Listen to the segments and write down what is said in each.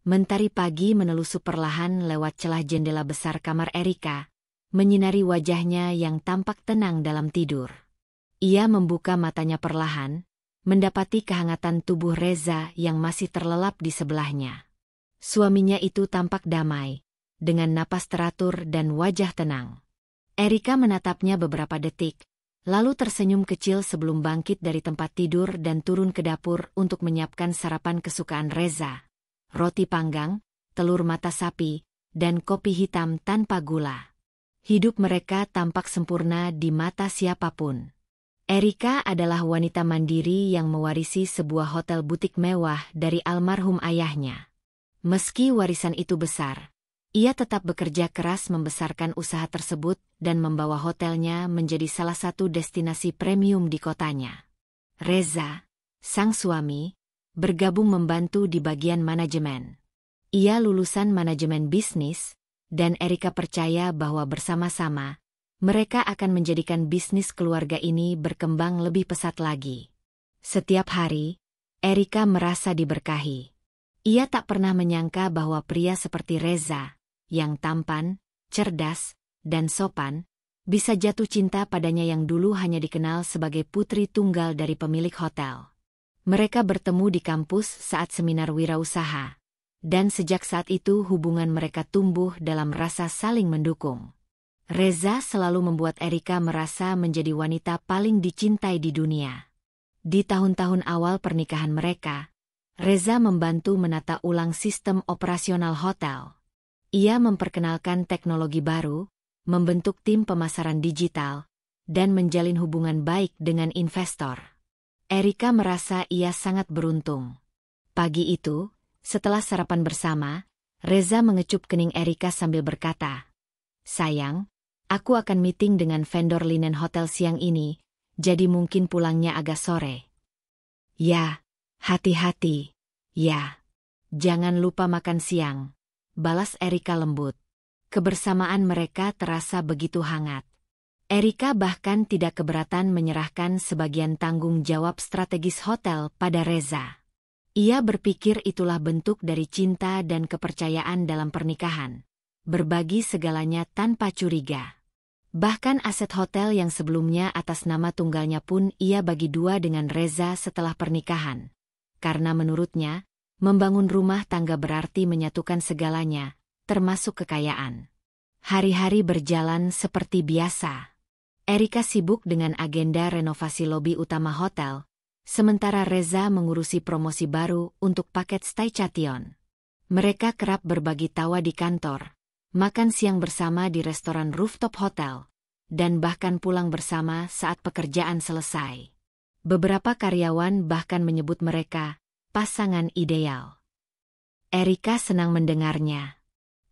Mentari pagi menelusup perlahan lewat celah jendela besar kamar Erika, menyinari wajahnya yang tampak tenang dalam tidur. Ia membuka matanya perlahan, mendapati kehangatan tubuh Reza yang masih terlelap di sebelahnya. Suaminya itu tampak damai, dengan napas teratur dan wajah tenang. Erika menatapnya beberapa detik, lalu tersenyum kecil sebelum bangkit dari tempat tidur dan turun ke dapur untuk menyiapkan sarapan kesukaan Reza. Roti panggang, telur mata sapi, dan kopi hitam tanpa gula. Hidup mereka tampak sempurna di mata siapapun. Erika adalah wanita mandiri yang mewarisi sebuah hotel butik mewah dari almarhum ayahnya. Meski warisan itu besar, ia tetap bekerja keras membesarkan usaha tersebut dan membawa hotelnya menjadi salah satu destinasi premium di kotanya. Reza, sang suami, bergabung membantu di bagian manajemen. Ia lulusan manajemen bisnis, dan Erika percaya bahwa bersama-sama, mereka akan menjadikan bisnis keluarga ini berkembang lebih pesat lagi. Setiap hari, Erika merasa diberkahi. Ia tak pernah menyangka bahwa pria seperti Reza, yang tampan, cerdas, dan sopan, bisa jatuh cinta padanya yang dulu hanya dikenal sebagai putri tunggal dari pemilik hotel. Mereka bertemu di kampus saat seminar wirausaha, dan sejak saat itu hubungan mereka tumbuh dalam rasa saling mendukung. Reza selalu membuat Erika merasa menjadi wanita paling dicintai di dunia. Di tahun-tahun awal pernikahan mereka, Reza membantu menata ulang sistem operasional hotel. Ia memperkenalkan teknologi baru, membentuk tim pemasaran digital, dan menjalin hubungan baik dengan investor. Erika merasa ia sangat beruntung. Pagi itu, setelah sarapan bersama, Reza mengecup kening Erika sambil berkata, "Sayang, aku akan meeting dengan vendor linen hotel siang ini, jadi mungkin pulangnya agak sore." "Ya, hati-hati. Ya, jangan lupa makan siang," balas Erika lembut. Kebersamaan mereka terasa begitu hangat. Erika bahkan tidak keberatan menyerahkan sebagian tanggung jawab strategis hotel pada Reza. Ia berpikir itulah bentuk dari cinta dan kepercayaan dalam pernikahan. Berbagi segalanya tanpa curiga. Bahkan aset hotel yang sebelumnya atas nama tunggalnya pun ia bagi dua dengan Reza setelah pernikahan. Karena menurutnya, membangun rumah tangga berarti menyatukan segalanya, termasuk kekayaan. Hari-hari berjalan seperti biasa. Erika sibuk dengan agenda renovasi lobi utama hotel, sementara Reza mengurusi promosi baru untuk paket Staycation. Mereka kerap berbagi tawa di kantor, makan siang bersama di restoran rooftop hotel, dan bahkan pulang bersama saat pekerjaan selesai. Beberapa karyawan bahkan menyebut mereka pasangan ideal. Erika senang mendengarnya.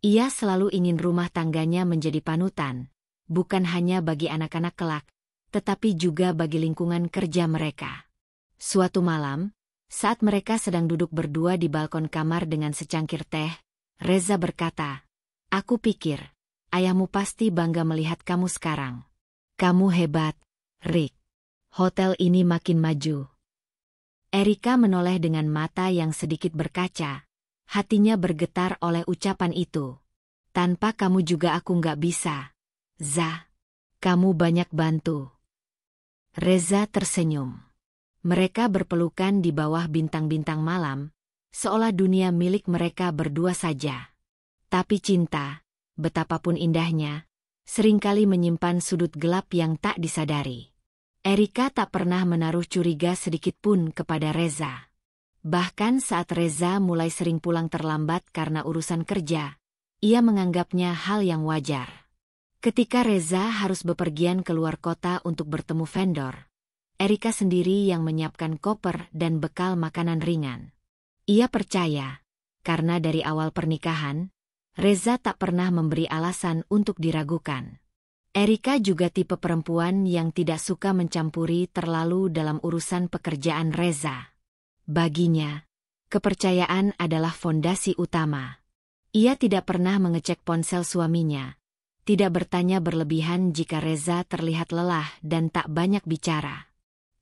Ia selalu ingin rumah tangganya menjadi panutan, bukan hanya bagi anak-anak kelak, tetapi juga bagi lingkungan kerja mereka. Suatu malam, saat mereka sedang duduk berdua di balkon kamar dengan secangkir teh, Reza berkata, "Aku pikir, ayahmu pasti bangga melihat kamu sekarang. Kamu hebat, Rick. Hotel ini makin maju." Erika menoleh dengan mata yang sedikit berkaca. Hatinya bergetar oleh ucapan itu. "Tanpa kamu juga aku nggak bisa. Za, kamu banyak bantu." Reza tersenyum. Mereka berpelukan di bawah bintang-bintang malam, seolah dunia milik mereka berdua saja. Tapi cinta, betapapun indahnya, seringkali menyimpan sudut gelap yang tak disadari. Erika tak pernah menaruh curiga sedikit pun kepada Reza. Bahkan saat Reza mulai sering pulang terlambat karena urusan kerja, ia menganggapnya hal yang wajar. Ketika Reza harus bepergian keluar kota untuk bertemu vendor, Erika sendiri yang menyiapkan koper dan bekal makanan ringan. Ia percaya, karena dari awal pernikahan, Reza tak pernah memberi alasan untuk diragukan. Erika juga tipe perempuan yang tidak suka mencampuri terlalu dalam urusan pekerjaan Reza. Baginya, kepercayaan adalah fondasi utama. Ia tidak pernah mengecek ponsel suaminya, tidak bertanya berlebihan jika Reza terlihat lelah dan tak banyak bicara.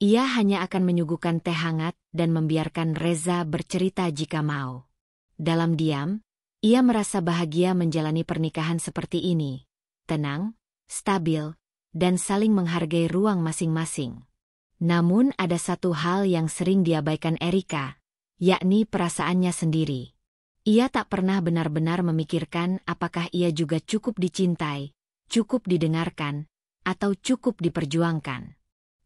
Ia hanya akan menyuguhkan teh hangat dan membiarkan Reza bercerita jika mau. Dalam diam, ia merasa bahagia menjalani pernikahan seperti ini. Tenang, stabil, dan saling menghargai ruang masing-masing. Namun ada satu hal yang sering diabaikan Erika, yakni perasaannya sendiri. Ia tak pernah benar-benar memikirkan apakah ia juga cukup dicintai, cukup didengarkan, atau cukup diperjuangkan.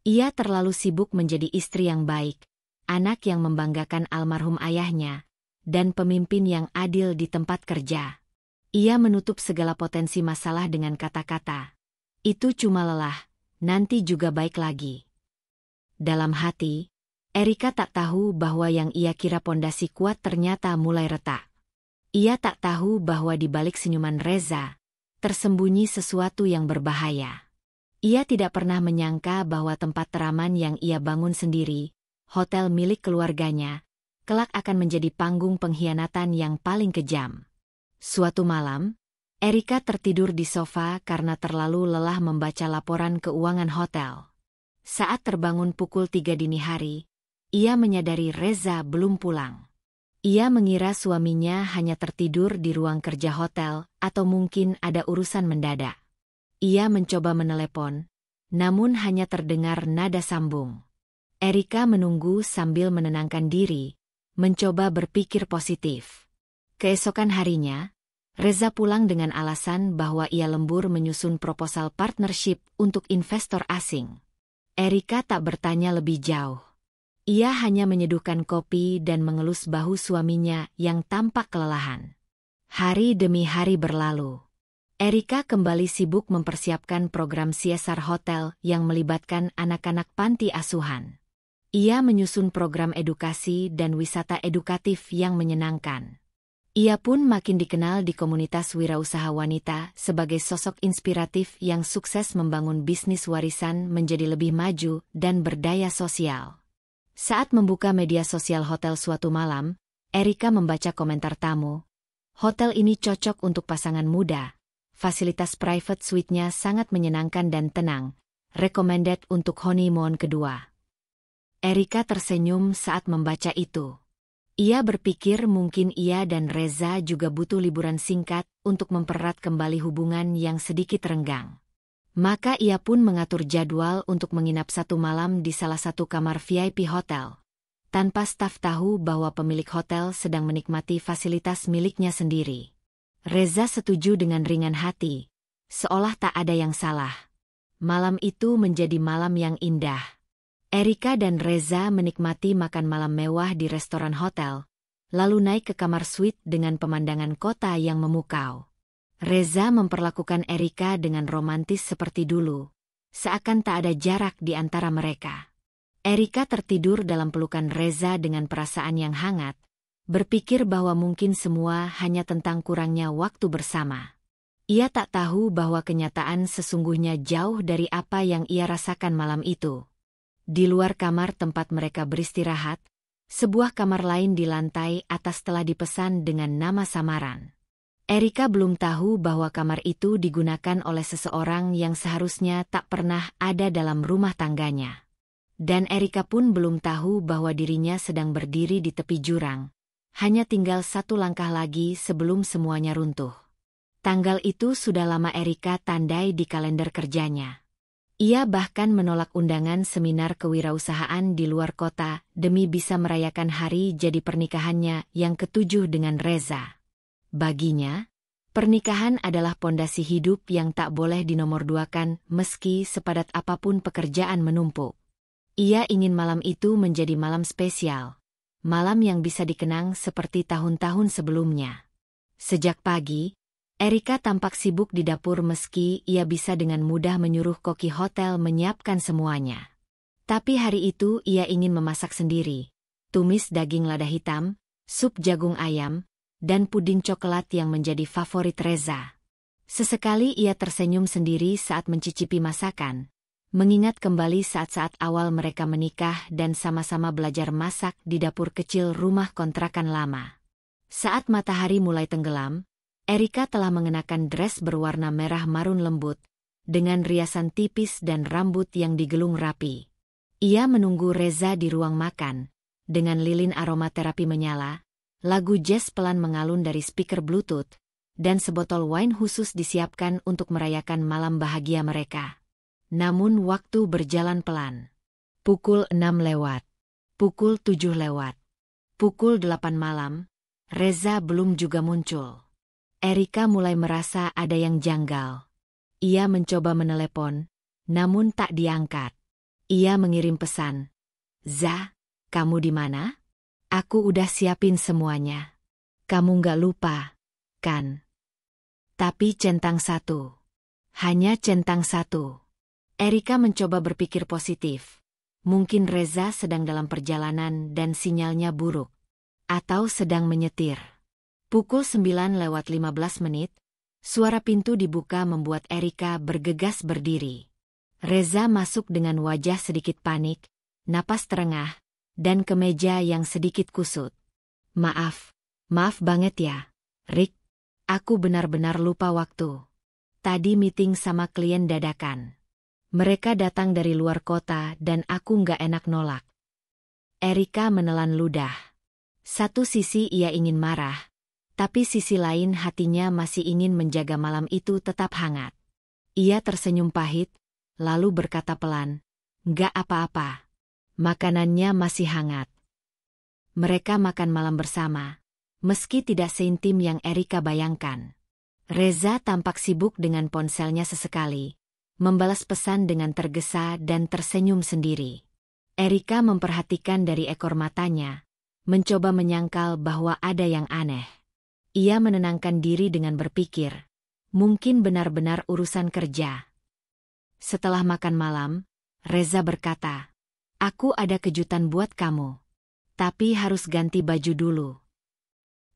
Ia terlalu sibuk menjadi istri yang baik, anak yang membanggakan almarhum ayahnya, dan pemimpin yang adil di tempat kerja. Ia menutup segala potensi masalah dengan kata-kata, "Itu cuma lelah, nanti juga baik lagi." Dalam hati, Erika tak tahu bahwa yang ia kira pondasi kuat ternyata mulai retak. Ia tak tahu bahwa di balik senyuman Reza, tersembunyi sesuatu yang berbahaya. Ia tidak pernah menyangka bahwa tempat teraman yang ia bangun sendiri, hotel milik keluarganya, kelak akan menjadi panggung pengkhianatan yang paling kejam. Suatu malam, Erika tertidur di sofa karena terlalu lelah membaca laporan keuangan hotel. Saat terbangun pukul 3 dini hari, ia menyadari Reza belum pulang. Ia mengira suaminya hanya tertidur di ruang kerja hotel atau mungkin ada urusan mendadak. Ia mencoba menelepon, namun hanya terdengar nada sambung. Erika menunggu sambil menenangkan diri, mencoba berpikir positif. Keesokan harinya, Reza pulang dengan alasan bahwa ia lembur menyusun proposal partnership untuk investor asing. Erika tak bertanya lebih jauh. Ia hanya menyeduhkan kopi dan mengelus bahu suaminya yang tampak kelelahan. Hari demi hari berlalu. Erika kembali sibuk mempersiapkan program CSR hotel yang melibatkan anak-anak panti asuhan. Ia menyusun program edukasi dan wisata edukatif yang menyenangkan. Ia pun makin dikenal di komunitas wirausaha wanita sebagai sosok inspiratif yang sukses membangun bisnis warisan menjadi lebih maju dan berdaya sosial. Saat membuka media sosial hotel suatu malam, Erika membaca komentar tamu. "Hotel ini cocok untuk pasangan muda. Fasilitas private suite-nya sangat menyenangkan dan tenang. Recommended untuk honeymoon kedua." Erika tersenyum saat membaca itu. Ia berpikir mungkin ia dan Reza juga butuh liburan singkat untuk mempererat kembali hubungan yang sedikit renggang. Maka ia pun mengatur jadwal untuk menginap satu malam di salah satu kamar VIP hotel. Tanpa staf tahu bahwa pemilik hotel sedang menikmati fasilitas miliknya sendiri. Reza setuju dengan ringan hati, seolah tak ada yang salah. Malam itu menjadi malam yang indah. Erika dan Reza menikmati makan malam mewah di restoran hotel, lalu naik ke kamar suite dengan pemandangan kota yang memukau. Reza memperlakukan Erika dengan romantis seperti dulu, seakan tak ada jarak di antara mereka. Erika tertidur dalam pelukan Reza dengan perasaan yang hangat, berpikir bahwa mungkin semua hanya tentang kurangnya waktu bersama. Ia tak tahu bahwa kenyataan sesungguhnya jauh dari apa yang ia rasakan malam itu. Di luar kamar tempat mereka beristirahat, sebuah kamar lain di lantai atas telah dipesan dengan nama samaran. Erika belum tahu bahwa kamar itu digunakan oleh seseorang yang seharusnya tak pernah ada dalam rumah tangganya. Dan Erika pun belum tahu bahwa dirinya sedang berdiri di tepi jurang. Hanya tinggal satu langkah lagi sebelum semuanya runtuh. Tanggal itu sudah lama Erika tandai di kalender kerjanya. Ia bahkan menolak undangan seminar kewirausahaan di luar kota demi bisa merayakan hari jadi pernikahannya yang ke-7 dengan Reza. Baginya, pernikahan adalah pondasi hidup yang tak boleh dinomorduakan meski sepadat apapun pekerjaan menumpuk. Ia ingin malam itu menjadi malam spesial, malam yang bisa dikenang seperti tahun-tahun sebelumnya. Sejak pagi, Erika tampak sibuk di dapur meski ia bisa dengan mudah menyuruh koki hotel menyiapkan semuanya. Tapi hari itu ia ingin memasak sendiri, tumis daging lada hitam, sup jagung ayam, dan puding coklat yang menjadi favorit Reza. Sesekali ia tersenyum sendiri saat mencicipi masakan, mengingat kembali saat-saat awal mereka menikah dan sama-sama belajar masak di dapur kecil rumah kontrakan lama. Saat matahari mulai tenggelam, Erika telah mengenakan dress berwarna merah marun lembut, dengan riasan tipis dan rambut yang digelung rapi. Ia menunggu Reza di ruang makan, dengan lilin aromaterapi menyala, Lagu jazz pelan mengalun dari speaker Bluetooth, dan sebotol wine khusus disiapkan untuk merayakan malam bahagia mereka. Namun waktu berjalan pelan. Pukul 6 lewat. Pukul 7 lewat. Pukul 8 malam, Reza belum juga muncul. Erika mulai merasa ada yang janggal. Ia mencoba menelepon, namun tak diangkat. Ia mengirim pesan. "Za, kamu di mana? Aku udah siapin semuanya. Kamu nggak lupa, kan? Tapi centang satu. Hanya centang satu." Erika mencoba berpikir positif. Mungkin Reza sedang dalam perjalanan dan sinyalnya buruk. Atau sedang menyetir. Pukul 9 lewat 15 menit, suara pintu dibuka membuat Erika bergegas berdiri. Reza masuk dengan wajah sedikit panik, napas terengah, dan kemeja yang sedikit kusut. Maaf banget ya, Rick. Aku benar-benar lupa waktu. Tadi meeting sama klien dadakan. Mereka datang dari luar kota dan aku nggak enak nolak. Erika menelan ludah. Satu sisi ia ingin marah, tapi sisi lain hatinya masih ingin menjaga malam itu tetap hangat. Ia tersenyum pahit, lalu berkata pelan, "Nggak apa-apa. Makanannya masih hangat." Mereka makan malam bersama, meski tidak seintim yang Erika bayangkan. Reza tampak sibuk dengan ponselnya sesekali, membalas pesan dengan tergesa dan tersenyum sendiri. Erika memperhatikan dari ekor matanya, mencoba menyangkal bahwa ada yang aneh. Ia menenangkan diri dengan berpikir, mungkin benar-benar urusan kerja. Setelah makan malam, Reza berkata, "Aku ada kejutan buat kamu. Tapi harus ganti baju dulu."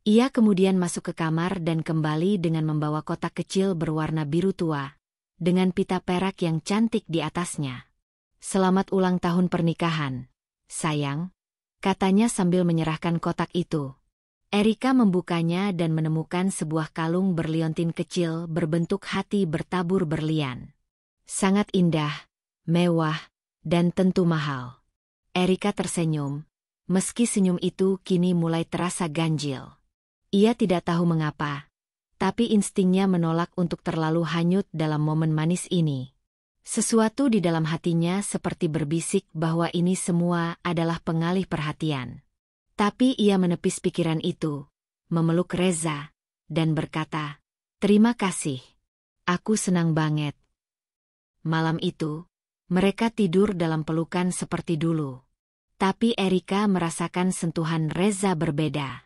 Ia kemudian masuk ke kamar dan kembali dengan membawa kotak kecil berwarna biru tua, dengan pita perak yang cantik di atasnya. "Selamat ulang tahun pernikahan, sayang," katanya sambil menyerahkan kotak itu. Erika membukanya dan menemukan sebuah kalung berliontin kecil berbentuk hati bertabur berlian. Sangat indah, mewah, dan tentu mahal. Erika tersenyum, meski senyum itu kini mulai terasa ganjil. Ia tidak tahu mengapa, tapi instingnya menolak untuk terlalu hanyut dalam momen manis ini. Sesuatu di dalam hatinya seperti berbisik bahwa ini semua adalah pengalih perhatian. Tapi ia menepis pikiran itu, memeluk Reza, dan berkata, "Terima kasih. Aku senang banget." Malam itu, mereka tidur dalam pelukan seperti dulu. Tapi Erika merasakan sentuhan Reza berbeda.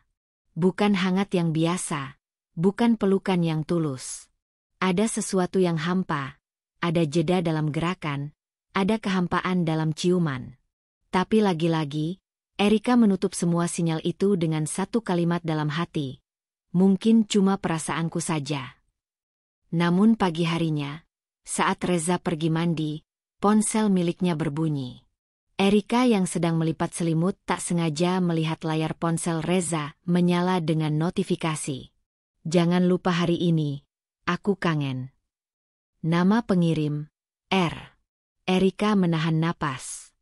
Bukan hangat yang biasa. Bukan pelukan yang tulus. Ada sesuatu yang hampa, ada jeda dalam gerakan, ada kehampaan dalam ciuman. Tapi lagi-lagi, Erika menutup semua sinyal itu dengan satu kalimat dalam hati. Mungkin cuma perasaanku saja. Namun pagi harinya, saat Reza pergi mandi, ponsel miliknya berbunyi. Erika yang sedang melipat selimut tak sengaja melihat layar ponsel Reza menyala dengan notifikasi. "Jangan lupa hari ini, aku kangen." Nama pengirim, R. Erika menahan napas.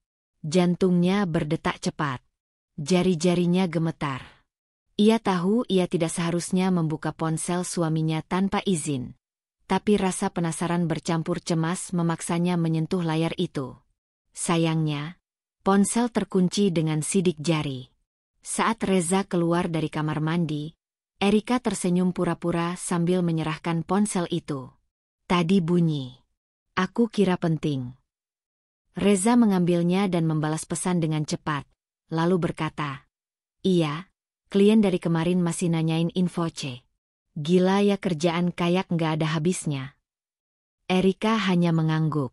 Jantungnya berdetak cepat. Jari-jarinya gemetar. Ia tahu ia tidak seharusnya membuka ponsel suaminya tanpa izin. Tapi rasa penasaran bercampur cemas memaksanya menyentuh layar itu. Sayangnya, ponsel terkunci dengan sidik jari. Saat Reza keluar dari kamar mandi, Erika tersenyum pura-pura sambil menyerahkan ponsel itu. "Tadi bunyi. Aku kira penting." Reza mengambilnya dan membalas pesan dengan cepat, lalu berkata, "Iya, klien dari kemarin masih nanyain info C. Gila ya, kerjaan kayak nggak ada habisnya." Erika hanya mengangguk.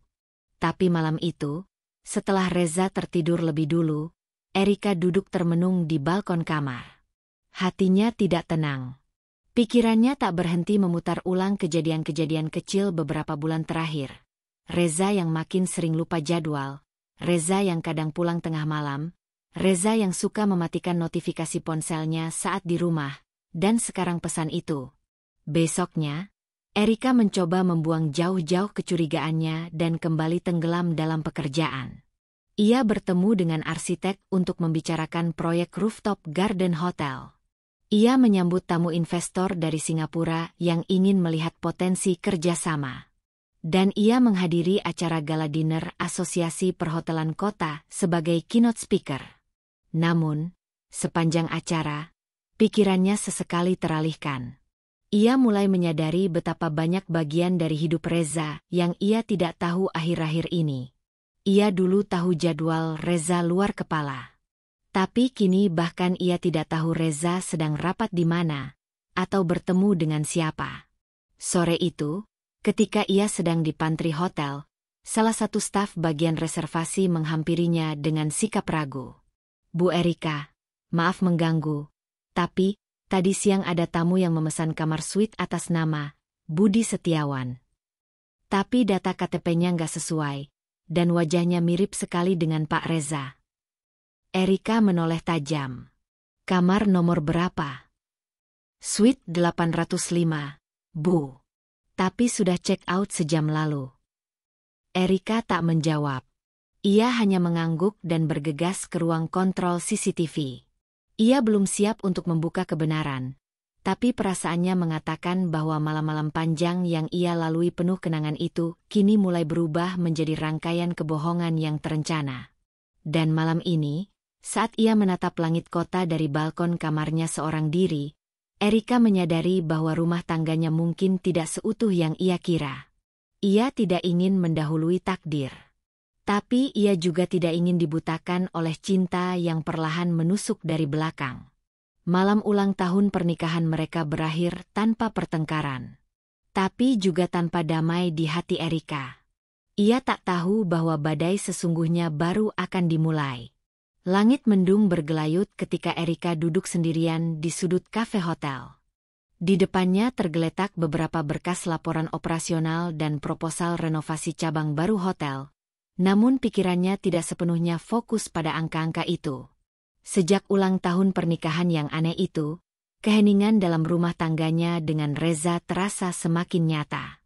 Tapi malam itu, setelah Reza tertidur lebih dulu, Erika duduk termenung di balkon kamar. Hatinya tidak tenang. Pikirannya tak berhenti memutar ulang kejadian-kejadian kecil beberapa bulan terakhir. Reza yang makin sering lupa jadwal, Reza yang kadang pulang tengah malam, Reza yang suka mematikan notifikasi ponselnya saat di rumah, dan sekarang pesan itu. Besoknya, Erika mencoba membuang jauh-jauh kecurigaannya dan kembali tenggelam dalam pekerjaan. Ia bertemu dengan arsitek untuk membicarakan proyek rooftop garden hotel. Ia menyambut tamu investor dari Singapura yang ingin melihat potensi kerjasama. Dan ia menghadiri acara gala dinner Asosiasi Perhotelan Kota sebagai keynote speaker. Namun, sepanjang acara, pikirannya sesekali teralihkan. Ia mulai menyadari betapa banyak bagian dari hidup Reza yang ia tidak tahu akhir-akhir ini. Ia dulu tahu jadwal Reza luar kepala. Tapi kini bahkan ia tidak tahu Reza sedang rapat di mana, atau bertemu dengan siapa. Sore itu, ketika ia sedang di pantry hotel, salah satu staf bagian reservasi menghampirinya dengan sikap ragu. "Bu Erika, maaf mengganggu, tapi tadi siang ada tamu yang memesan kamar suite atas nama Budi Setiawan. Tapi data KTP-nya nggak sesuai, dan wajahnya mirip sekali dengan Pak Reza." Erika menoleh tajam. "Kamar nomor berapa?" "Suite 805, Bu. Tapi sudah check out sejam lalu." Erika tak menjawab. Ia hanya mengangguk dan bergegas ke ruang kontrol CCTV. Ia belum siap untuk membuka kebenaran, tapi perasaannya mengatakan bahwa malam-malam panjang yang ia lalui penuh kenangan itu kini mulai berubah menjadi rangkaian kebohongan yang terencana. Dan malam ini, saat ia menatap langit kota dari balkon kamarnya seorang diri, Erika menyadari bahwa rumah tangganya mungkin tidak seutuh yang ia kira. Ia tidak ingin mendahului takdir. Tapi ia juga tidak ingin dibutakan oleh cinta yang perlahan menusuk dari belakang. Malam ulang tahun pernikahan mereka berakhir tanpa pertengkaran. Tapi juga tanpa damai di hati Erika. Ia tak tahu bahwa badai sesungguhnya baru akan dimulai. Langit mendung bergelayut ketika Erika duduk sendirian di sudut kafe hotel. Di depannya tergeletak beberapa berkas laporan operasional dan proposal renovasi cabang baru hotel. Namun pikirannya tidak sepenuhnya fokus pada angka-angka itu. Sejak ulang tahun pernikahan yang aneh itu, keheningan dalam rumah tangganya dengan Reza terasa semakin nyata.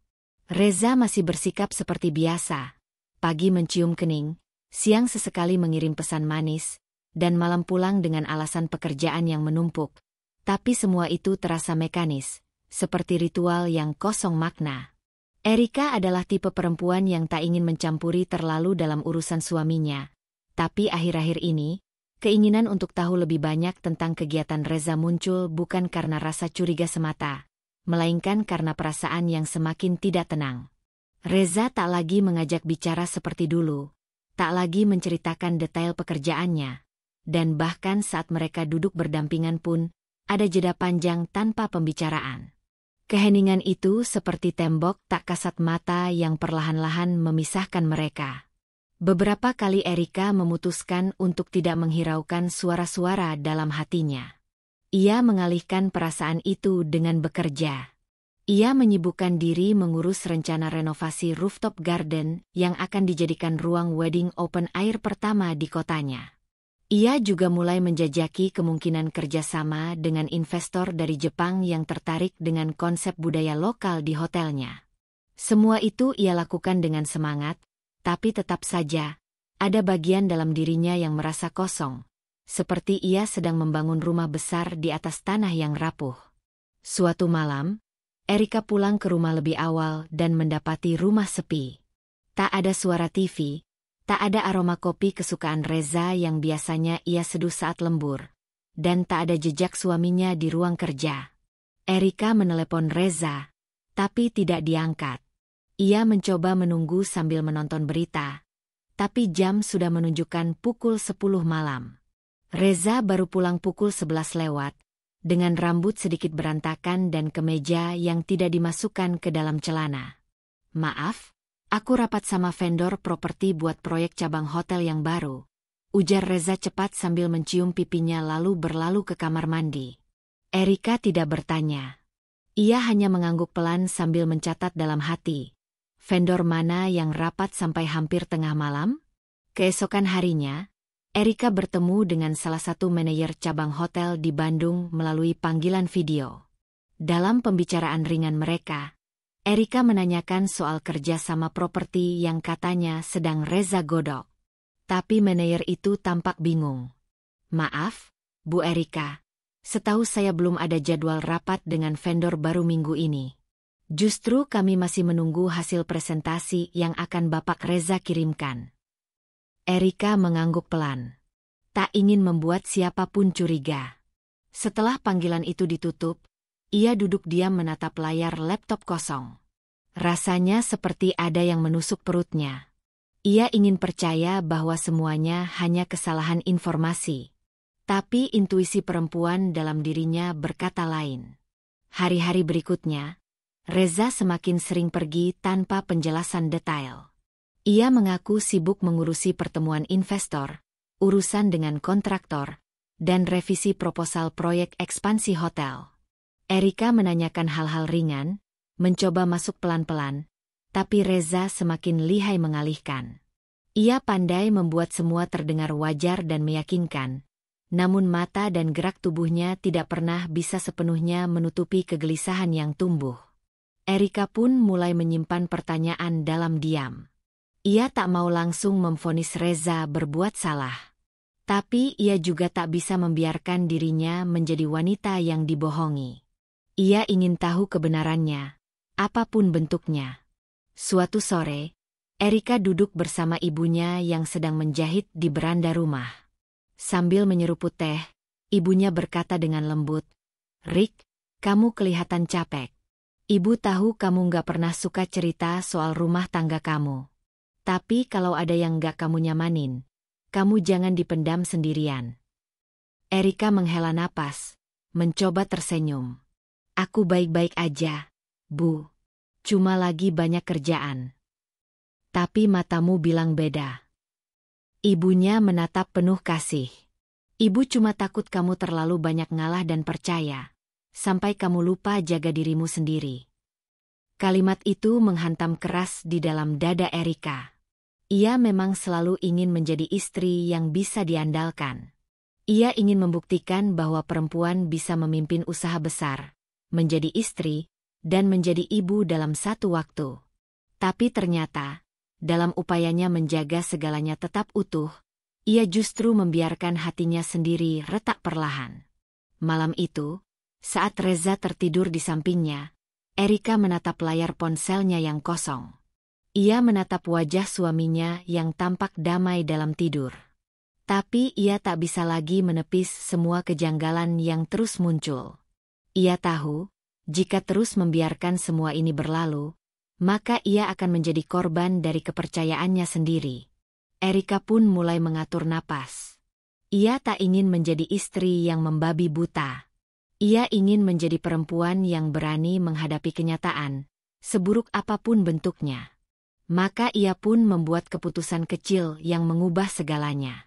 Reza masih bersikap seperti biasa. Pagi mencium kening, siang sesekali mengirim pesan manis, dan malam pulang dengan alasan pekerjaan yang menumpuk. Tapi semua itu terasa mekanis, seperti ritual yang kosong makna. Erika adalah tipe perempuan yang tak ingin mencampuri terlalu dalam urusan suaminya. Tapi akhir-akhir ini, keinginan untuk tahu lebih banyak tentang kegiatan Reza muncul bukan karena rasa curiga semata, melainkan karena perasaan yang semakin tidak tenang. Reza tak lagi mengajak bicara seperti dulu. Tak lagi menceritakan detail pekerjaannya, dan bahkan saat mereka duduk berdampingan pun, ada jeda panjang tanpa pembicaraan. Keheningan itu seperti tembok tak kasat mata yang perlahan-lahan memisahkan mereka. Beberapa kali Erika memutuskan untuk tidak menghiraukan suara-suara dalam hatinya. Ia mengalihkan perasaan itu dengan bekerja. Ia menyibukkan diri mengurus rencana renovasi rooftop garden yang akan dijadikan ruang wedding open air pertama di kotanya. Ia juga mulai menjajaki kemungkinan kerjasama dengan investor dari Jepang yang tertarik dengan konsep budaya lokal di hotelnya. Semua itu ia lakukan dengan semangat, tapi tetap saja, ada bagian dalam dirinya yang merasa kosong, seperti ia sedang membangun rumah besar di atas tanah yang rapuh. Suatu malam, Erika pulang ke rumah lebih awal dan mendapati rumah sepi. Tak ada suara TV, tak ada aroma kopi kesukaan Reza yang biasanya ia seduh saat lembur, dan tak ada jejak suaminya di ruang kerja. Erika menelepon Reza, tapi tidak diangkat. Ia mencoba menunggu sambil menonton berita, tapi jam sudah menunjukkan pukul 10 malam. Reza baru pulang pukul 11 lewat, dengan rambut sedikit berantakan dan kemeja yang tidak dimasukkan ke dalam celana. "Maaf, aku rapat sama vendor properti buat proyek cabang hotel yang baru," ujar Reza cepat sambil mencium pipinya lalu berlalu ke kamar mandi. Erika tidak bertanya. Ia hanya mengangguk pelan sambil mencatat dalam hati. Vendor mana yang rapat sampai hampir tengah malam? Keesokan harinya, Erika bertemu dengan salah satu manajer cabang hotel di Bandung melalui panggilan video. Dalam pembicaraan ringan mereka, Erika menanyakan soal kerja sama properti yang katanya sedang Reza godok. Tapi manajer itu tampak bingung. "Maaf, Bu Erika, Setahu saya belum ada jadwal rapat dengan vendor baru minggu ini. Justru kami masih menunggu hasil presentasi yang akan Bapak Reza kirimkan. Erika mengangguk pelan. Tak ingin membuat siapapun curiga. Setelah panggilan itu ditutup, ia duduk diam menatap layar laptop kosong. Rasanya seperti ada yang menusuk perutnya. Ia ingin percaya bahwa semuanya hanya kesalahan informasi. Tapi intuisi perempuan dalam dirinya berkata lain. Hari-hari berikutnya, Reza semakin sering pergi tanpa penjelasan detail. Ia mengaku sibuk mengurusi pertemuan investor, urusan dengan kontraktor, dan revisi proposal proyek ekspansi hotel. Erika menanyakan hal-hal ringan, mencoba masuk pelan-pelan, tapi Reza semakin lihai mengalihkan. Ia pandai membuat semua terdengar wajar dan meyakinkan. Namun mata dan gerak tubuhnya tidak pernah bisa sepenuhnya menutupi kegelisahan yang tumbuh. Erika pun mulai menyimpan pertanyaan dalam diam. Ia tak mau langsung memvonis Reza berbuat salah. Tapi ia juga tak bisa membiarkan dirinya menjadi wanita yang dibohongi. Ia ingin tahu kebenarannya, apapun bentuknya. Suatu sore, Erika duduk bersama ibunya yang sedang menjahit di beranda rumah. Sambil menyeruput teh, ibunya berkata dengan lembut, "Rick, kamu kelihatan capek. Ibu tahu kamu gak pernah suka cerita soal rumah tangga kamu. Tapi kalau ada yang gak kamu nyamanin, kamu jangan dipendam sendirian." Erika menghela napas, mencoba tersenyum. "Aku baik-baik aja, Bu. Cuma lagi banyak kerjaan." Tapi matamu bilang beda. Ibunya menatap penuh kasih. "Ibu cuma takut kamu terlalu banyak ngalah dan percaya, sampai kamu lupa jaga dirimu sendiri." Kalimat itu menghantam keras di dalam dada Erika. Ia memang selalu ingin menjadi istri yang bisa diandalkan. Ia ingin membuktikan bahwa perempuan bisa memimpin usaha besar, menjadi istri, dan menjadi ibu dalam satu waktu. Tapi ternyata, dalam upayanya menjaga segalanya tetap utuh, ia justru membiarkan hatinya sendiri retak perlahan. Malam itu, saat Reza tertidur di sampingnya, Erika menatap layar ponselnya yang kosong. Ia menatap wajah suaminya yang tampak damai dalam tidur. Tapi ia tak bisa lagi menepis semua kejanggalan yang terus muncul. Ia tahu, jika terus membiarkan semua ini berlalu, maka ia akan menjadi korban dari kepercayaannya sendiri. Erika pun mulai mengatur napas. Ia tak ingin menjadi istri yang membabi buta. Ia ingin menjadi perempuan yang berani menghadapi kenyataan, seburuk apapun bentuknya. Maka ia pun membuat keputusan kecil yang mengubah segalanya.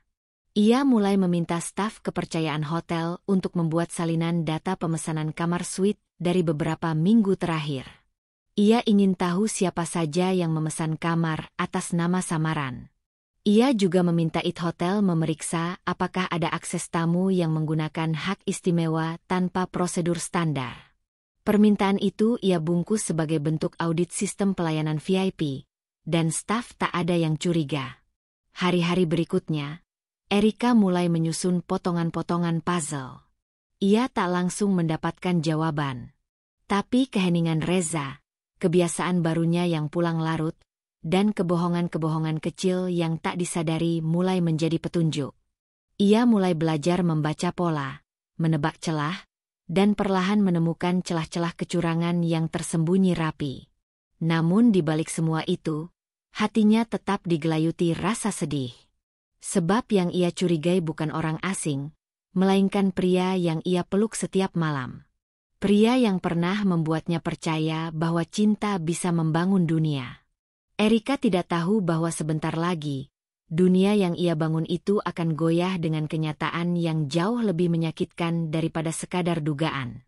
Ia mulai meminta staf kepercayaan hotel untuk membuat salinan data pemesanan kamar suite dari beberapa minggu terakhir. Ia ingin tahu siapa saja yang memesan kamar atas nama samaran. Ia juga meminta IT Hotel memeriksa apakah ada akses tamu yang menggunakan hak istimewa tanpa prosedur standar. Permintaan itu ia bungkus sebagai bentuk audit sistem pelayanan VIP, dan staf tak ada yang curiga. Hari-hari berikutnya, Erika mulai menyusun potongan-potongan puzzle. Ia tak langsung mendapatkan jawaban. Tapi keheningan Reza, kebiasaan barunya yang pulang larut, dan kebohongan-kebohongan kecil yang tak disadari mulai menjadi petunjuk. Ia mulai belajar membaca pola, menebak celah, dan perlahan menemukan celah-celah kecurangan yang tersembunyi rapi. Namun di balik semua itu, hatinya tetap digelayuti rasa sedih. Sebab yang ia curigai bukan orang asing, melainkan pria yang ia peluk setiap malam. Pria yang pernah membuatnya percaya bahwa cinta bisa membangun dunia. Erika tidak tahu bahwa sebentar lagi, dunia yang ia bangun itu akan goyah dengan kenyataan yang jauh lebih menyakitkan daripada sekadar dugaan.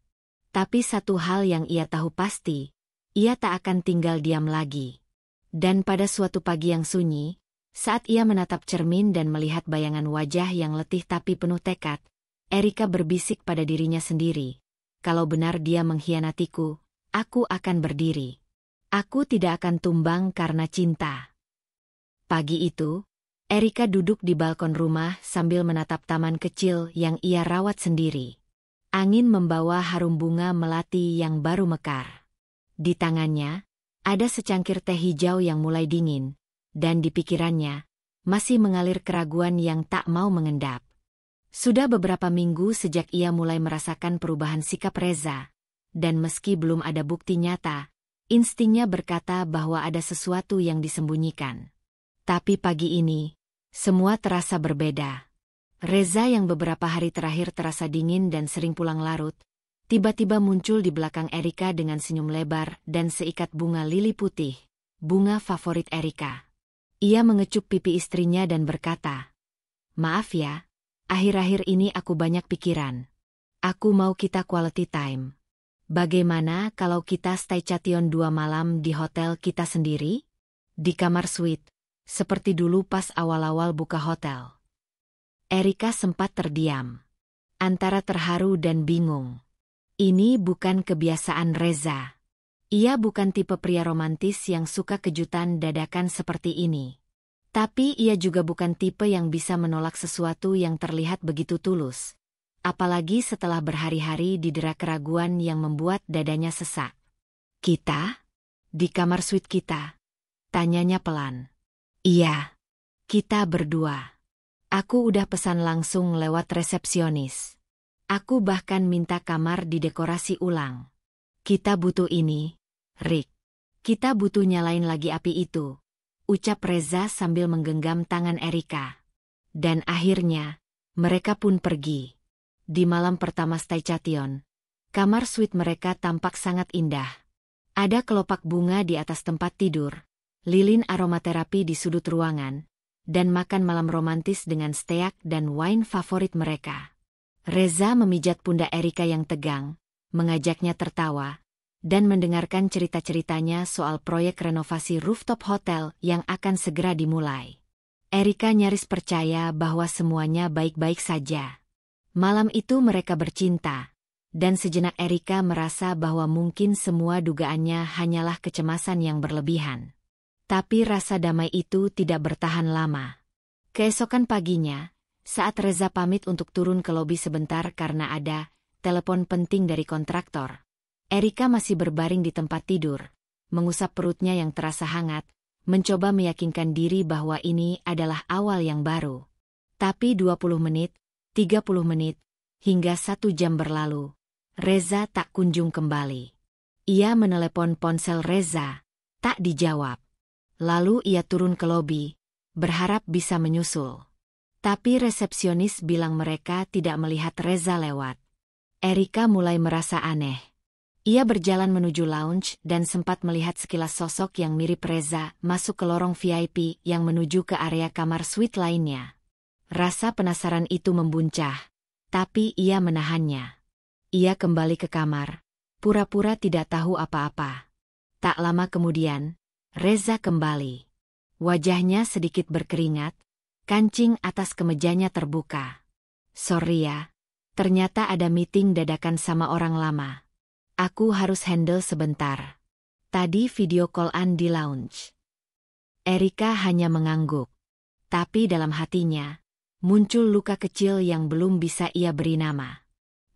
Tapi satu hal yang ia tahu pasti, ia tak akan tinggal diam lagi. Dan pada suatu pagi yang sunyi, saat ia menatap cermin dan melihat bayangan wajah yang letih tapi penuh tekad, Erika berbisik pada dirinya sendiri. Kalau benar dia mengkhianatiku, aku akan berdiri. Aku tidak akan tumbang karena cinta. Pagi itu, Erika duduk di balkon rumah sambil menatap taman kecil yang ia rawat sendiri. Angin membawa harum bunga melati yang baru mekar. Di tangannya, ada secangkir teh hijau yang mulai dingin, dan di pikirannya, masih mengalir keraguan yang tak mau mengendap. Sudah beberapa minggu sejak ia mulai merasakan perubahan sikap Reza, dan meski belum ada bukti nyata, instingnya berkata bahwa ada sesuatu yang disembunyikan. Tapi pagi ini, semua terasa berbeda. Reza yang beberapa hari terakhir terasa dingin dan sering pulang larut, tiba-tiba muncul di belakang Erika dengan senyum lebar dan seikat bunga lili putih, bunga favorit Erika. Ia mengecup pipi istrinya dan berkata, "Maaf ya, akhir-akhir ini aku banyak pikiran. Aku mau kita quality time. Bagaimana kalau kita stay chattion 2 malam di hotel kita sendiri? Di kamar suite, seperti dulu pas awal-awal buka hotel." Erika sempat terdiam, antara terharu dan bingung. Ini bukan kebiasaan Reza. Ia bukan tipe pria romantis yang suka kejutan dadakan seperti ini. Tapi ia juga bukan tipe yang bisa menolak sesuatu yang terlihat begitu tulus. Apalagi setelah berhari-hari didera keraguan yang membuat dadanya sesak. "Kita? Di kamar suite kita?" tanyanya pelan. "Iya, kita berdua. Aku udah pesan langsung lewat resepsionis. Aku bahkan minta kamar didekorasi ulang. Kita butuh ini, Rick. Kita butuh nyalain lagi api itu," ucap Reza sambil menggenggam tangan Erika. Dan akhirnya, mereka pun pergi. Di malam pertama stay chattion, kamar suite mereka tampak sangat indah. Ada kelopak bunga di atas tempat tidur, lilin aromaterapi di sudut ruangan, dan makan malam romantis dengan steak dan wine favorit mereka. Reza memijat pundak Erika yang tegang, mengajaknya tertawa, dan mendengarkan cerita-ceritanya soal proyek renovasi rooftop hotel yang akan segera dimulai. Erika nyaris percaya bahwa semuanya baik-baik saja. Malam itu mereka bercinta, dan sejenak Erika merasa bahwa mungkin semua dugaannya hanyalah kecemasan yang berlebihan. Tapi rasa damai itu tidak bertahan lama. Keesokan paginya, saat Reza pamit untuk turun ke lobi sebentar karena ada telepon penting dari kontraktor, Erika masih berbaring di tempat tidur, mengusap perutnya yang terasa hangat, mencoba meyakinkan diri bahwa ini adalah awal yang baru. Tapi 20 menit, 30 menit, hingga 1 jam berlalu, Reza tak kunjung kembali. Ia menelepon ponsel Reza, tak dijawab. Lalu ia turun ke lobi, berharap bisa menyusul. Tapi resepsionis bilang mereka tidak melihat Reza lewat. Erika mulai merasa aneh. Ia berjalan menuju lounge dan sempat melihat sekilas sosok yang mirip Reza masuk ke lorong VIP yang menuju ke area kamar suite lainnya. Rasa penasaran itu membuncah, tapi ia menahannya. Ia kembali ke kamar, pura-pura tidak tahu apa-apa. Tak lama kemudian, Reza kembali. Wajahnya sedikit berkeringat, kancing atas kemejanya terbuka. "Sorry ya, ternyata ada meeting dadakan sama orang lama. Aku harus handle sebentar. Tadi video call-an di lounge." Erika hanya mengangguk. Tapi dalam hatinya, muncul luka kecil yang belum bisa ia beri nama.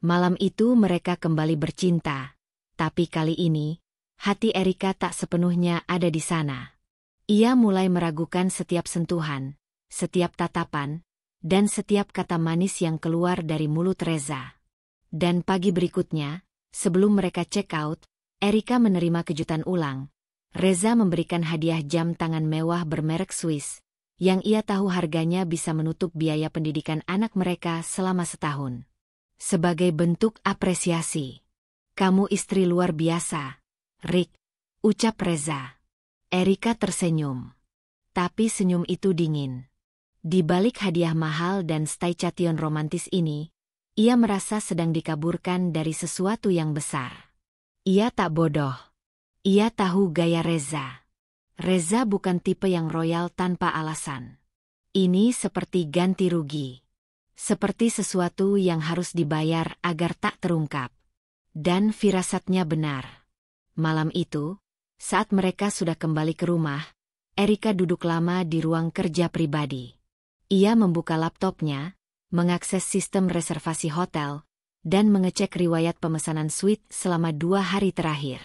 Malam itu mereka kembali bercinta. Tapi kali ini, hati Erika tak sepenuhnya ada di sana. Ia mulai meragukan setiap sentuhan, setiap tatapan, dan setiap kata manis yang keluar dari mulut Reza. Dan pagi berikutnya, sebelum mereka check out, Erika menerima kejutan ulang. Reza memberikan hadiah jam tangan mewah bermerek Swiss, yang ia tahu harganya bisa menutup biaya pendidikan anak mereka selama setahun. Sebagai bentuk apresiasi. "Kamu istri luar biasa, Rick," ucap Reza. Erika tersenyum. Tapi senyum itu dingin. Di balik hadiah mahal dan stay chattion romantis ini, ia merasa sedang dikaburkan dari sesuatu yang besar. Ia tak bodoh. Ia tahu gaya Reza. Reza bukan tipe yang royal tanpa alasan. Ini seperti ganti rugi. Seperti sesuatu yang harus dibayar agar tak terungkap. Dan firasatnya benar. Malam itu, saat mereka sudah kembali ke rumah, Erika duduk lama di ruang kerja pribadi. Ia membuka laptopnya, mengakses sistem reservasi hotel, dan mengecek riwayat pemesanan suite selama 2 hari terakhir.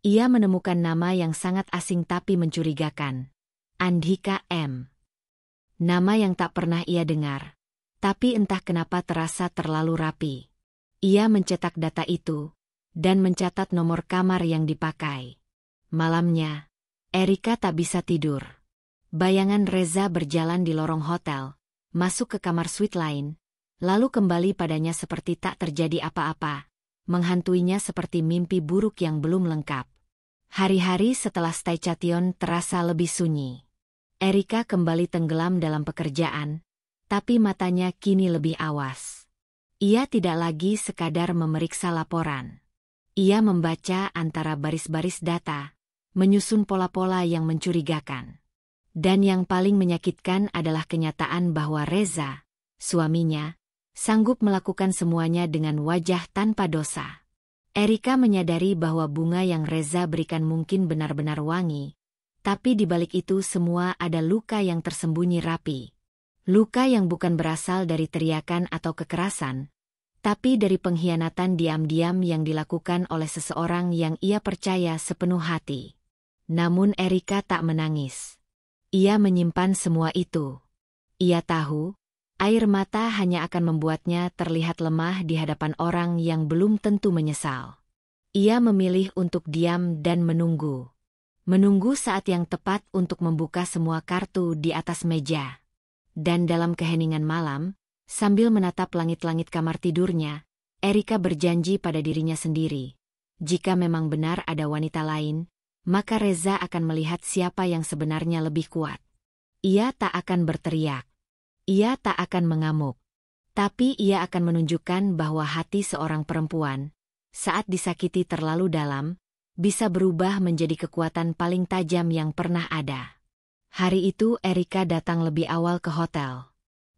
Ia menemukan nama yang sangat asing tapi mencurigakan. Andhika M. Nama yang tak pernah ia dengar. Tapi entah kenapa terasa terlalu rapi. Ia mencetak data itu, dan mencatat nomor kamar yang dipakai. Malamnya, Erika tak bisa tidur. Bayangan Reza berjalan di lorong hotel, masuk ke kamar suite lain, lalu kembali padanya seperti tak terjadi apa-apa, menghantuinya seperti mimpi buruk yang belum lengkap. Hari-hari setelah Staycation terasa lebih sunyi. Erika kembali tenggelam dalam pekerjaan, tapi matanya kini lebih awas. Ia tidak lagi sekadar memeriksa laporan. Ia membaca antara baris-baris data, menyusun pola-pola yang mencurigakan. Dan yang paling menyakitkan adalah kenyataan bahwa Reza, suaminya, sanggup melakukan semuanya dengan wajah tanpa dosa. Erika menyadari bahwa bunga yang Reza berikan mungkin benar-benar wangi, tapi di balik itu semua ada luka yang tersembunyi rapi. Luka yang bukan berasal dari teriakan atau kekerasan, tapi dari pengkhianatan diam-diam yang dilakukan oleh seseorang yang ia percaya sepenuh hati. Namun Erika tak menangis. Ia menyimpan semua itu. Ia tahu, air mata hanya akan membuatnya terlihat lemah di hadapan orang yang belum tentu menyesal. Ia memilih untuk diam dan menunggu. Menunggu saat yang tepat untuk membuka semua kartu di atas meja. Dan dalam keheningan malam, sambil menatap langit-langit kamar tidurnya, Erika berjanji pada dirinya sendiri. Jika memang benar ada wanita lain, maka Reza akan melihat siapa yang sebenarnya lebih kuat. Ia tak akan berteriak. Ia tak akan mengamuk. Tapi ia akan menunjukkan bahwa hati seorang perempuan, saat disakiti terlalu dalam, bisa berubah menjadi kekuatan paling tajam yang pernah ada. Hari itu Erika datang lebih awal ke hotel.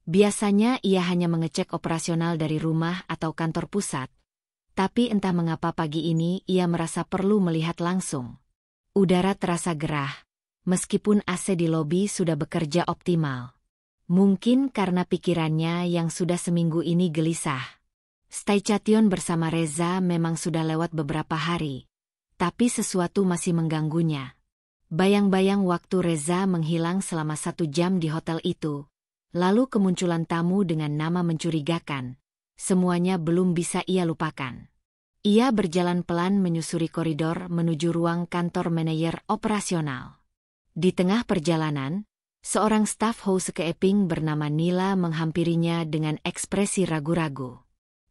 Biasanya ia hanya mengecek operasional dari rumah atau kantor pusat. Tapi entah mengapa pagi ini ia merasa perlu melihat langsung. Udara terasa gerah, meskipun AC di lobi sudah bekerja optimal. Mungkin karena pikirannya yang sudah seminggu ini gelisah. Staycation bersama Reza memang sudah lewat beberapa hari, tapi sesuatu masih mengganggunya. Bayang-bayang waktu Reza menghilang selama 1 jam di hotel itu, lalu kemunculan tamu dengan nama mencurigakan. Semuanya belum bisa ia lupakan. Ia berjalan pelan menyusuri koridor menuju ruang kantor manajer operasional. Di tengah perjalanan, seorang staf housekeeping bernama Nila menghampirinya dengan ekspresi ragu-ragu.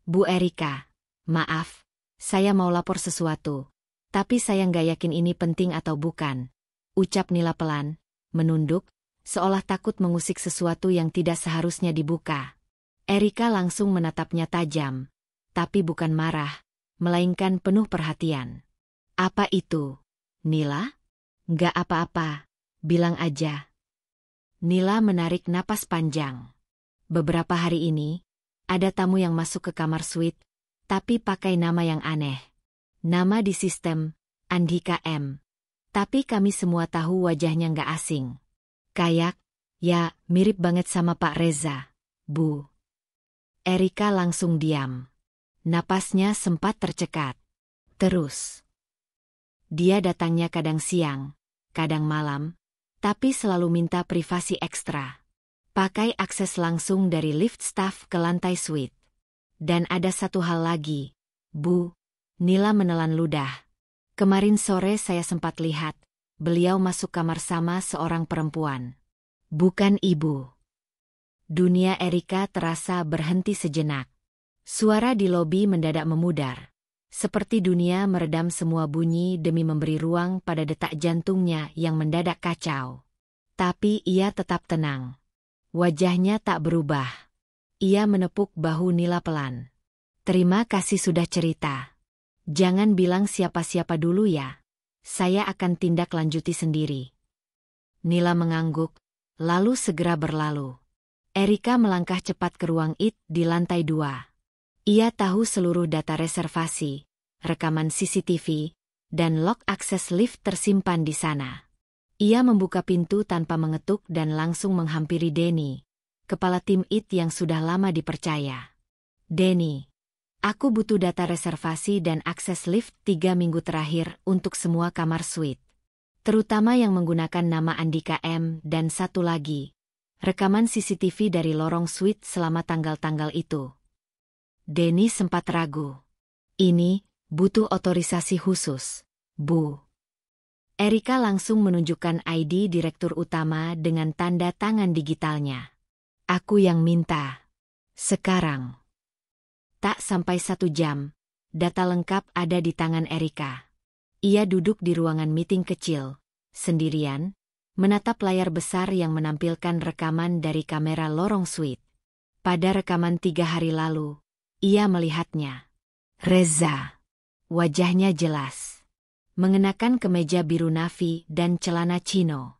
Bu Erika, maaf, saya mau lapor sesuatu, tapi saya nggak yakin ini penting atau bukan. Ucap Nila pelan, menunduk, seolah takut mengusik sesuatu yang tidak seharusnya dibuka. Erika langsung menatapnya tajam, tapi bukan marah, melainkan penuh perhatian. Apa itu, Nila? Nggak apa-apa, bilang aja. Nila menarik napas panjang. Beberapa hari ini, ada tamu yang masuk ke kamar suite, tapi pakai nama yang aneh. Nama di sistem, Andhika M. Tapi kami semua tahu wajahnya nggak asing. Kayak, ya, mirip banget sama Pak Reza, Bu. Erika langsung diam. Napasnya sempat tercekat. Terus. Dia datangnya kadang siang, kadang malam, tapi selalu minta privasi ekstra. Pakai akses langsung dari lift staff ke lantai suite. Dan ada satu hal lagi, Bu. Nila menelan ludah. Kemarin sore saya sempat lihat, beliau masuk kamar sama seorang perempuan. Bukan ibu. Dunia Erika terasa berhenti sejenak. Suara di lobi mendadak memudar. Seperti dunia meredam semua bunyi demi memberi ruang pada detak jantungnya yang mendadak kacau. Tapi ia tetap tenang. Wajahnya tak berubah. Ia menepuk bahu Nila pelan. Terima kasih sudah cerita. Jangan bilang siapa-siapa dulu ya. Saya akan tindak lanjuti sendiri. Nila mengangguk, lalu segera berlalu. Erika melangkah cepat ke ruang IT di lantai 2. Ia tahu seluruh data reservasi, rekaman CCTV, dan log akses lift tersimpan di sana. Ia membuka pintu tanpa mengetuk dan langsung menghampiri Denny, kepala tim IT yang sudah lama dipercaya. Denny, Aku butuh data reservasi dan akses lift 3 minggu terakhir untuk semua kamar suite. Terutama yang menggunakan nama Andika M. Dan satu lagi, rekaman CCTV dari lorong suite selama tanggal-tanggal itu. Denny sempat ragu. Ini butuh otorisasi khusus, Bu. Erika langsung menunjukkan ID direktur utama dengan tanda tangan digitalnya. Aku yang minta. Sekarang. Tak sampai 1 jam, data lengkap ada di tangan Erika. Ia duduk di ruangan meeting kecil, sendirian, menatap layar besar yang menampilkan rekaman dari kamera lorong suite. Pada rekaman 3 hari lalu, ia melihatnya. Reza. Wajahnya jelas. Mengenakan kemeja biru navy dan celana chino.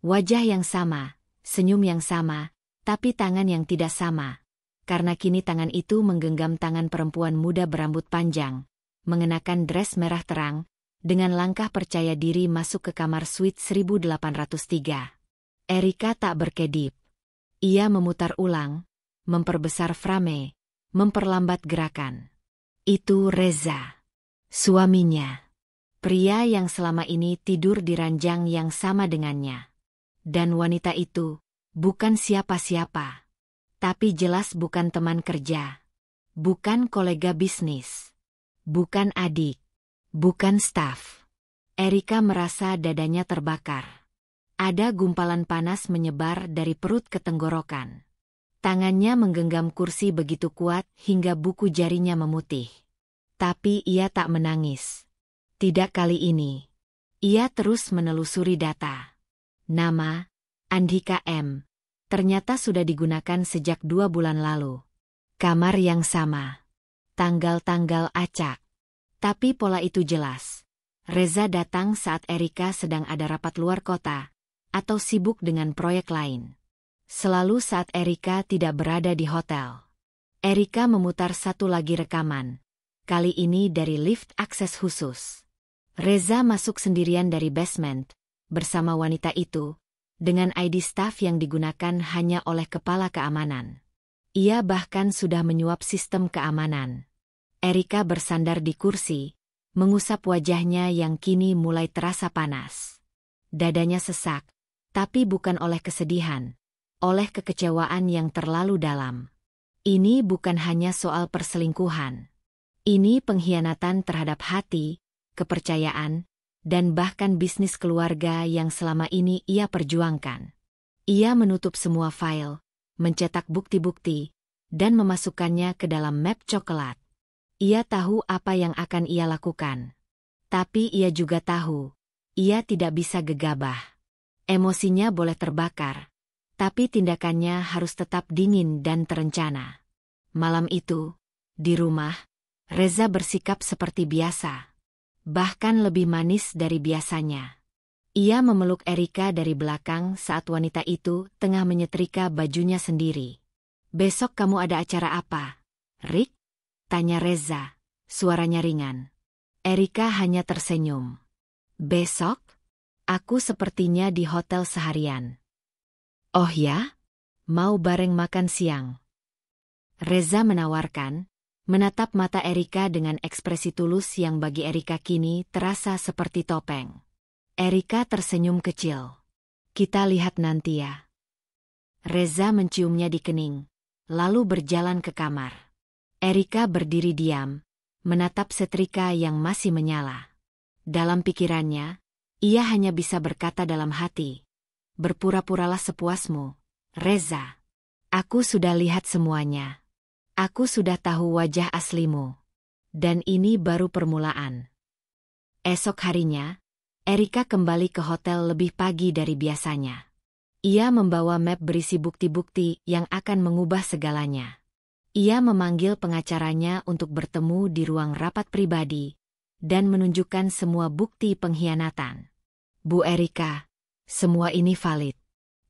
Wajah yang sama, senyum yang sama, tapi tangan yang tidak sama. Karena kini tangan itu menggenggam tangan perempuan muda berambut panjang, mengenakan dress merah terang, dengan langkah percaya diri masuk ke kamar suite 1803. Erika tak berkedip. Ia memutar ulang, memperbesar frame, memperlambat gerakan. Itu Reza. Suaminya. Pria yang selama ini tidur di ranjang yang sama dengannya. Dan wanita itu bukan siapa-siapa. Tapi jelas bukan teman kerja. Bukan kolega bisnis. Bukan adik. Bukan staf. Erika merasa dadanya terbakar. Ada gumpalan panas menyebar dari perut ke tenggorokan. Tangannya menggenggam kursi begitu kuat hingga buku jarinya memutih. Tapi ia tak menangis. Tidak kali ini. Ia terus menelusuri data. Nama, Andika M. Ternyata sudah digunakan sejak 2 bulan lalu. Kamar yang sama. Tanggal-tanggal acak. Tapi pola itu jelas. Reza datang saat Erika sedang ada rapat luar kota, atau sibuk dengan proyek lain. Selalu saat Erika tidak berada di hotel. Erika memutar satu lagi rekaman. Kali ini dari lift akses khusus. Reza masuk sendirian dari basement, bersama wanita itu, dengan ID staff yang digunakan hanya oleh kepala keamanan. Ia bahkan sudah menyuap sistem keamanan. Erika bersandar di kursi, mengusap wajahnya yang kini mulai terasa panas. Dadanya sesak, tapi bukan oleh kesedihan, oleh kekecewaan yang terlalu dalam. Ini bukan hanya soal perselingkuhan. Ini pengkhianatan terhadap hati, kepercayaan, dan bahkan bisnis keluarga yang selama ini ia perjuangkan. Ia menutup semua file, mencetak bukti-bukti, dan memasukkannya ke dalam map coklat. Ia tahu apa yang akan ia lakukan. Tapi ia juga tahu, ia tidak bisa gegabah. Emosinya boleh terbakar, tapi tindakannya harus tetap dingin dan terencana. Malam itu, di rumah, Reza bersikap seperti biasa. Bahkan lebih manis dari biasanya. Ia memeluk Erika dari belakang saat wanita itu tengah menyetrika bajunya sendiri. Besok kamu ada acara apa, Rick? Tanya Reza, suaranya ringan. Erika hanya tersenyum. Besok? Aku sepertinya di hotel seharian. Oh ya? Mau bareng makan siang? Reza menawarkan, menatap mata Erika dengan ekspresi tulus yang bagi Erika kini terasa seperti topeng. Erika tersenyum kecil. Kita lihat nanti ya. Reza menciumnya di kening, lalu berjalan ke kamar. Erika berdiri diam, menatap setrika yang masih menyala. Dalam pikirannya, ia hanya bisa berkata dalam hati, berpura-puralah sepuasmu, Reza. Aku sudah lihat semuanya. Aku sudah tahu wajah aslimu. Dan ini baru permulaan. Esok harinya, Erika kembali ke hotel lebih pagi dari biasanya. Ia membawa map berisi bukti-bukti yang akan mengubah segalanya. Ia memanggil pengacaranya untuk bertemu di ruang rapat pribadi dan menunjukkan semua bukti pengkhianatan. Bu Erika, semua ini valid.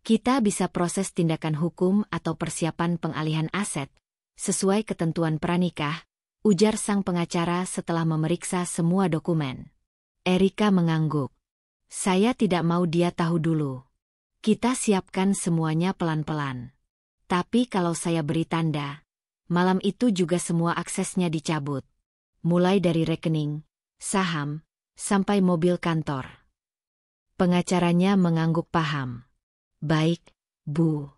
Kita bisa proses tindakan hukum atau persiapan pengalihan aset sesuai ketentuan pranikah, ujar sang pengacara setelah memeriksa semua dokumen. Erika mengangguk. Saya tidak mau dia tahu dulu. Kita siapkan semuanya pelan-pelan. Tapi kalau saya beri tanda, Malam itu juga semua aksesnya dicabut. Mulai dari rekening, saham, sampai mobil kantor. Pengacaranya mengangguk paham. Baik, Bu.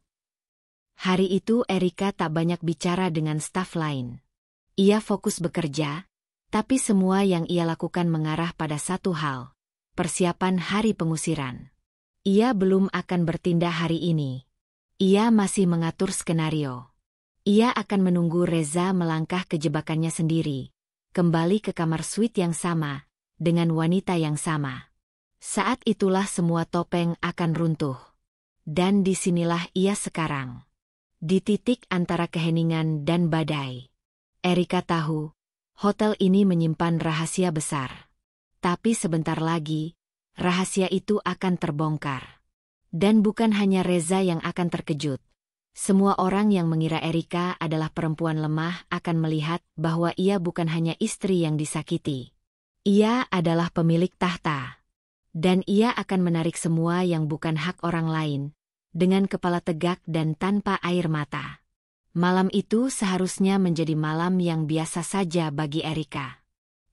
Hari itu Erika tak banyak bicara dengan staf lain. Ia fokus bekerja, tapi semua yang ia lakukan mengarah pada satu hal, persiapan hari pengusiran. Ia belum akan bertindak hari ini. Ia masih mengatur skenario. Ia akan menunggu Reza melangkah ke jebakannya sendiri, kembali ke kamar suite yang sama, dengan wanita yang sama. Saat itulah semua topeng akan runtuh. Dan disinilah ia sekarang. Di titik antara keheningan dan badai. Erika tahu, hotel ini menyimpan rahasia besar. Tapi sebentar lagi, rahasia itu akan terbongkar. Dan bukan hanya Reza yang akan terkejut. Semua orang yang mengira Erika adalah perempuan lemah akan melihat bahwa ia bukan hanya istri yang disakiti. Ia adalah pemilik tahta. Dan ia akan menarik semua yang bukan hak orang lain, dengan kepala tegak dan tanpa air mata. Malam itu seharusnya menjadi malam yang biasa saja bagi Erika.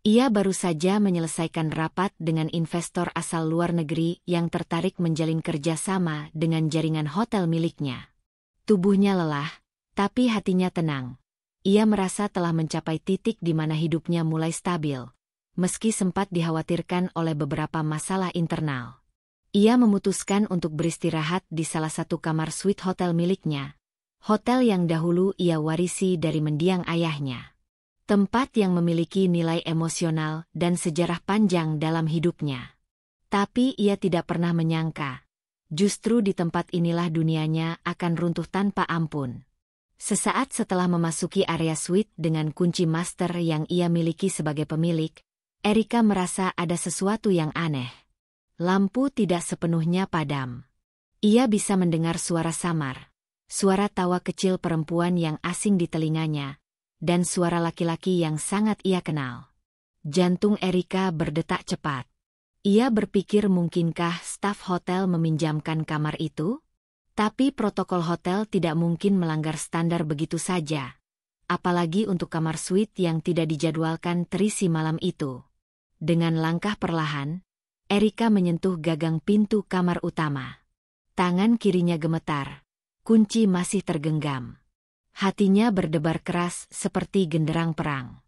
Ia baru saja menyelesaikan rapat dengan investor asal luar negeri yang tertarik menjalin kerjasama dengan jaringan hotel miliknya. Tubuhnya lelah, tapi hatinya tenang. Ia merasa telah mencapai titik di mana hidupnya mulai stabil, meski sempat dikhawatirkan oleh beberapa masalah internal. Ia memutuskan untuk beristirahat di salah satu kamar suite hotel miliknya, hotel yang dahulu ia warisi dari mendiang ayahnya. Tempat yang memiliki nilai emosional dan sejarah panjang dalam hidupnya. Tapi ia tidak pernah menyangka, justru di tempat inilah dunianya akan runtuh tanpa ampun. Sesaat setelah memasuki area suite dengan kunci master yang ia miliki sebagai pemilik, Erika merasa ada sesuatu yang aneh. Lampu tidak sepenuhnya padam. Ia bisa mendengar suara samar, suara tawa kecil perempuan yang asing di telinganya, dan suara laki-laki yang sangat ia kenal. Jantung Erika berdetak cepat. Ia berpikir mungkinkah staf hotel meminjamkan kamar itu? Tapi protokol hotel tidak mungkin melanggar standar begitu saja. Apalagi untuk kamar suite yang tidak dijadwalkan terisi malam itu. Dengan langkah perlahan, Erika menyentuh gagang pintu kamar utama. Tangan kirinya gemetar, kunci masih tergenggam. Hatinya berdebar keras seperti genderang perang.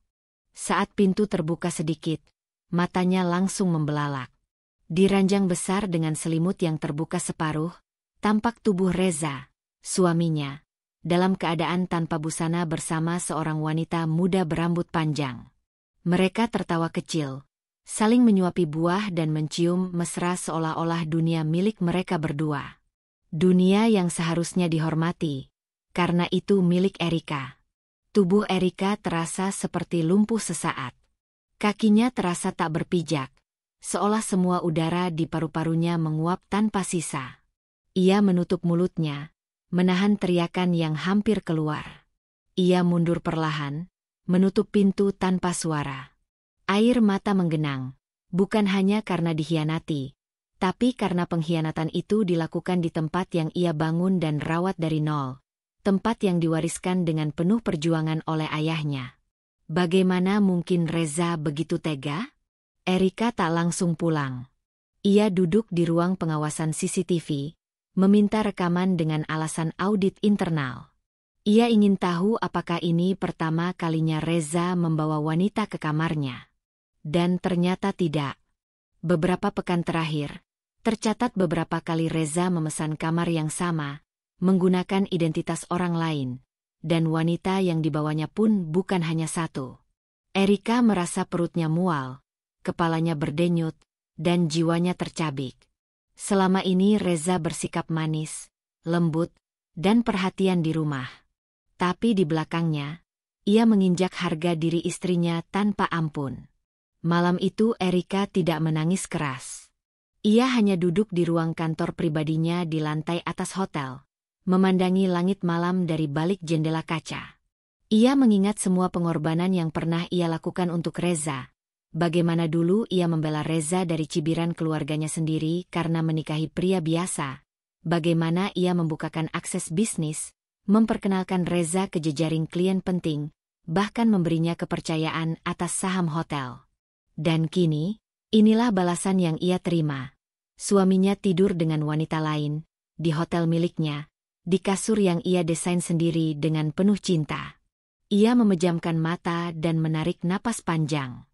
Saat pintu terbuka sedikit, matanya langsung membelalak. Di ranjang besar dengan selimut yang terbuka separuh, tampak tubuh Reza, suaminya, dalam keadaan tanpa busana bersama seorang wanita muda berambut panjang. Mereka tertawa kecil, saling menyuapi buah dan mencium mesra seolah-olah dunia milik mereka berdua. Dunia yang seharusnya dihormati, karena itu milik Erika. Tubuh Erika terasa seperti lumpuh sesaat. Kakinya terasa tak berpijak, seolah semua udara di paru-parunya menguap tanpa sisa. Ia menutup mulutnya, menahan teriakan yang hampir keluar. Ia mundur perlahan, menutup pintu tanpa suara. Air mata menggenang, bukan hanya karena dikhianati, tapi karena pengkhianatan itu dilakukan di tempat yang ia bangun dan rawat dari nol, tempat yang diwariskan dengan penuh perjuangan oleh ayahnya. Bagaimana mungkin Reza begitu tega? Erika tak langsung pulang. Ia duduk di ruang pengawasan CCTV, meminta rekaman dengan alasan audit internal. Ia ingin tahu apakah ini pertama kalinya Reza membawa wanita ke kamarnya. Dan ternyata tidak. Beberapa pekan terakhir, tercatat beberapa kali Reza memesan kamar yang sama, menggunakan identitas orang lain, dan wanita yang dibawanya pun bukan hanya satu. Erika merasa perutnya mual, kepalanya berdenyut, dan jiwanya tercabik. Selama ini Reza bersikap manis, lembut, dan perhatian di rumah. Tapi di belakangnya, ia menginjak harga diri istrinya tanpa ampun. Malam itu Erika tidak menangis keras. Ia hanya duduk di ruang kantor pribadinya di lantai atas hotel, memandangi langit malam dari balik jendela kaca. Ia mengingat semua pengorbanan yang pernah ia lakukan untuk Reza. Bagaimana dulu ia membela Reza dari cibiran keluarganya sendiri karena menikahi pria biasa. Bagaimana ia membukakan akses bisnis, memperkenalkan Reza ke jejaring klien penting, bahkan memberinya kepercayaan atas saham hotel. Dan kini, inilah balasan yang ia terima. Suaminya tidur dengan wanita lain, di hotel miliknya, di kasur yang ia desain sendiri dengan penuh cinta. Ia memejamkan mata dan menarik napas panjang.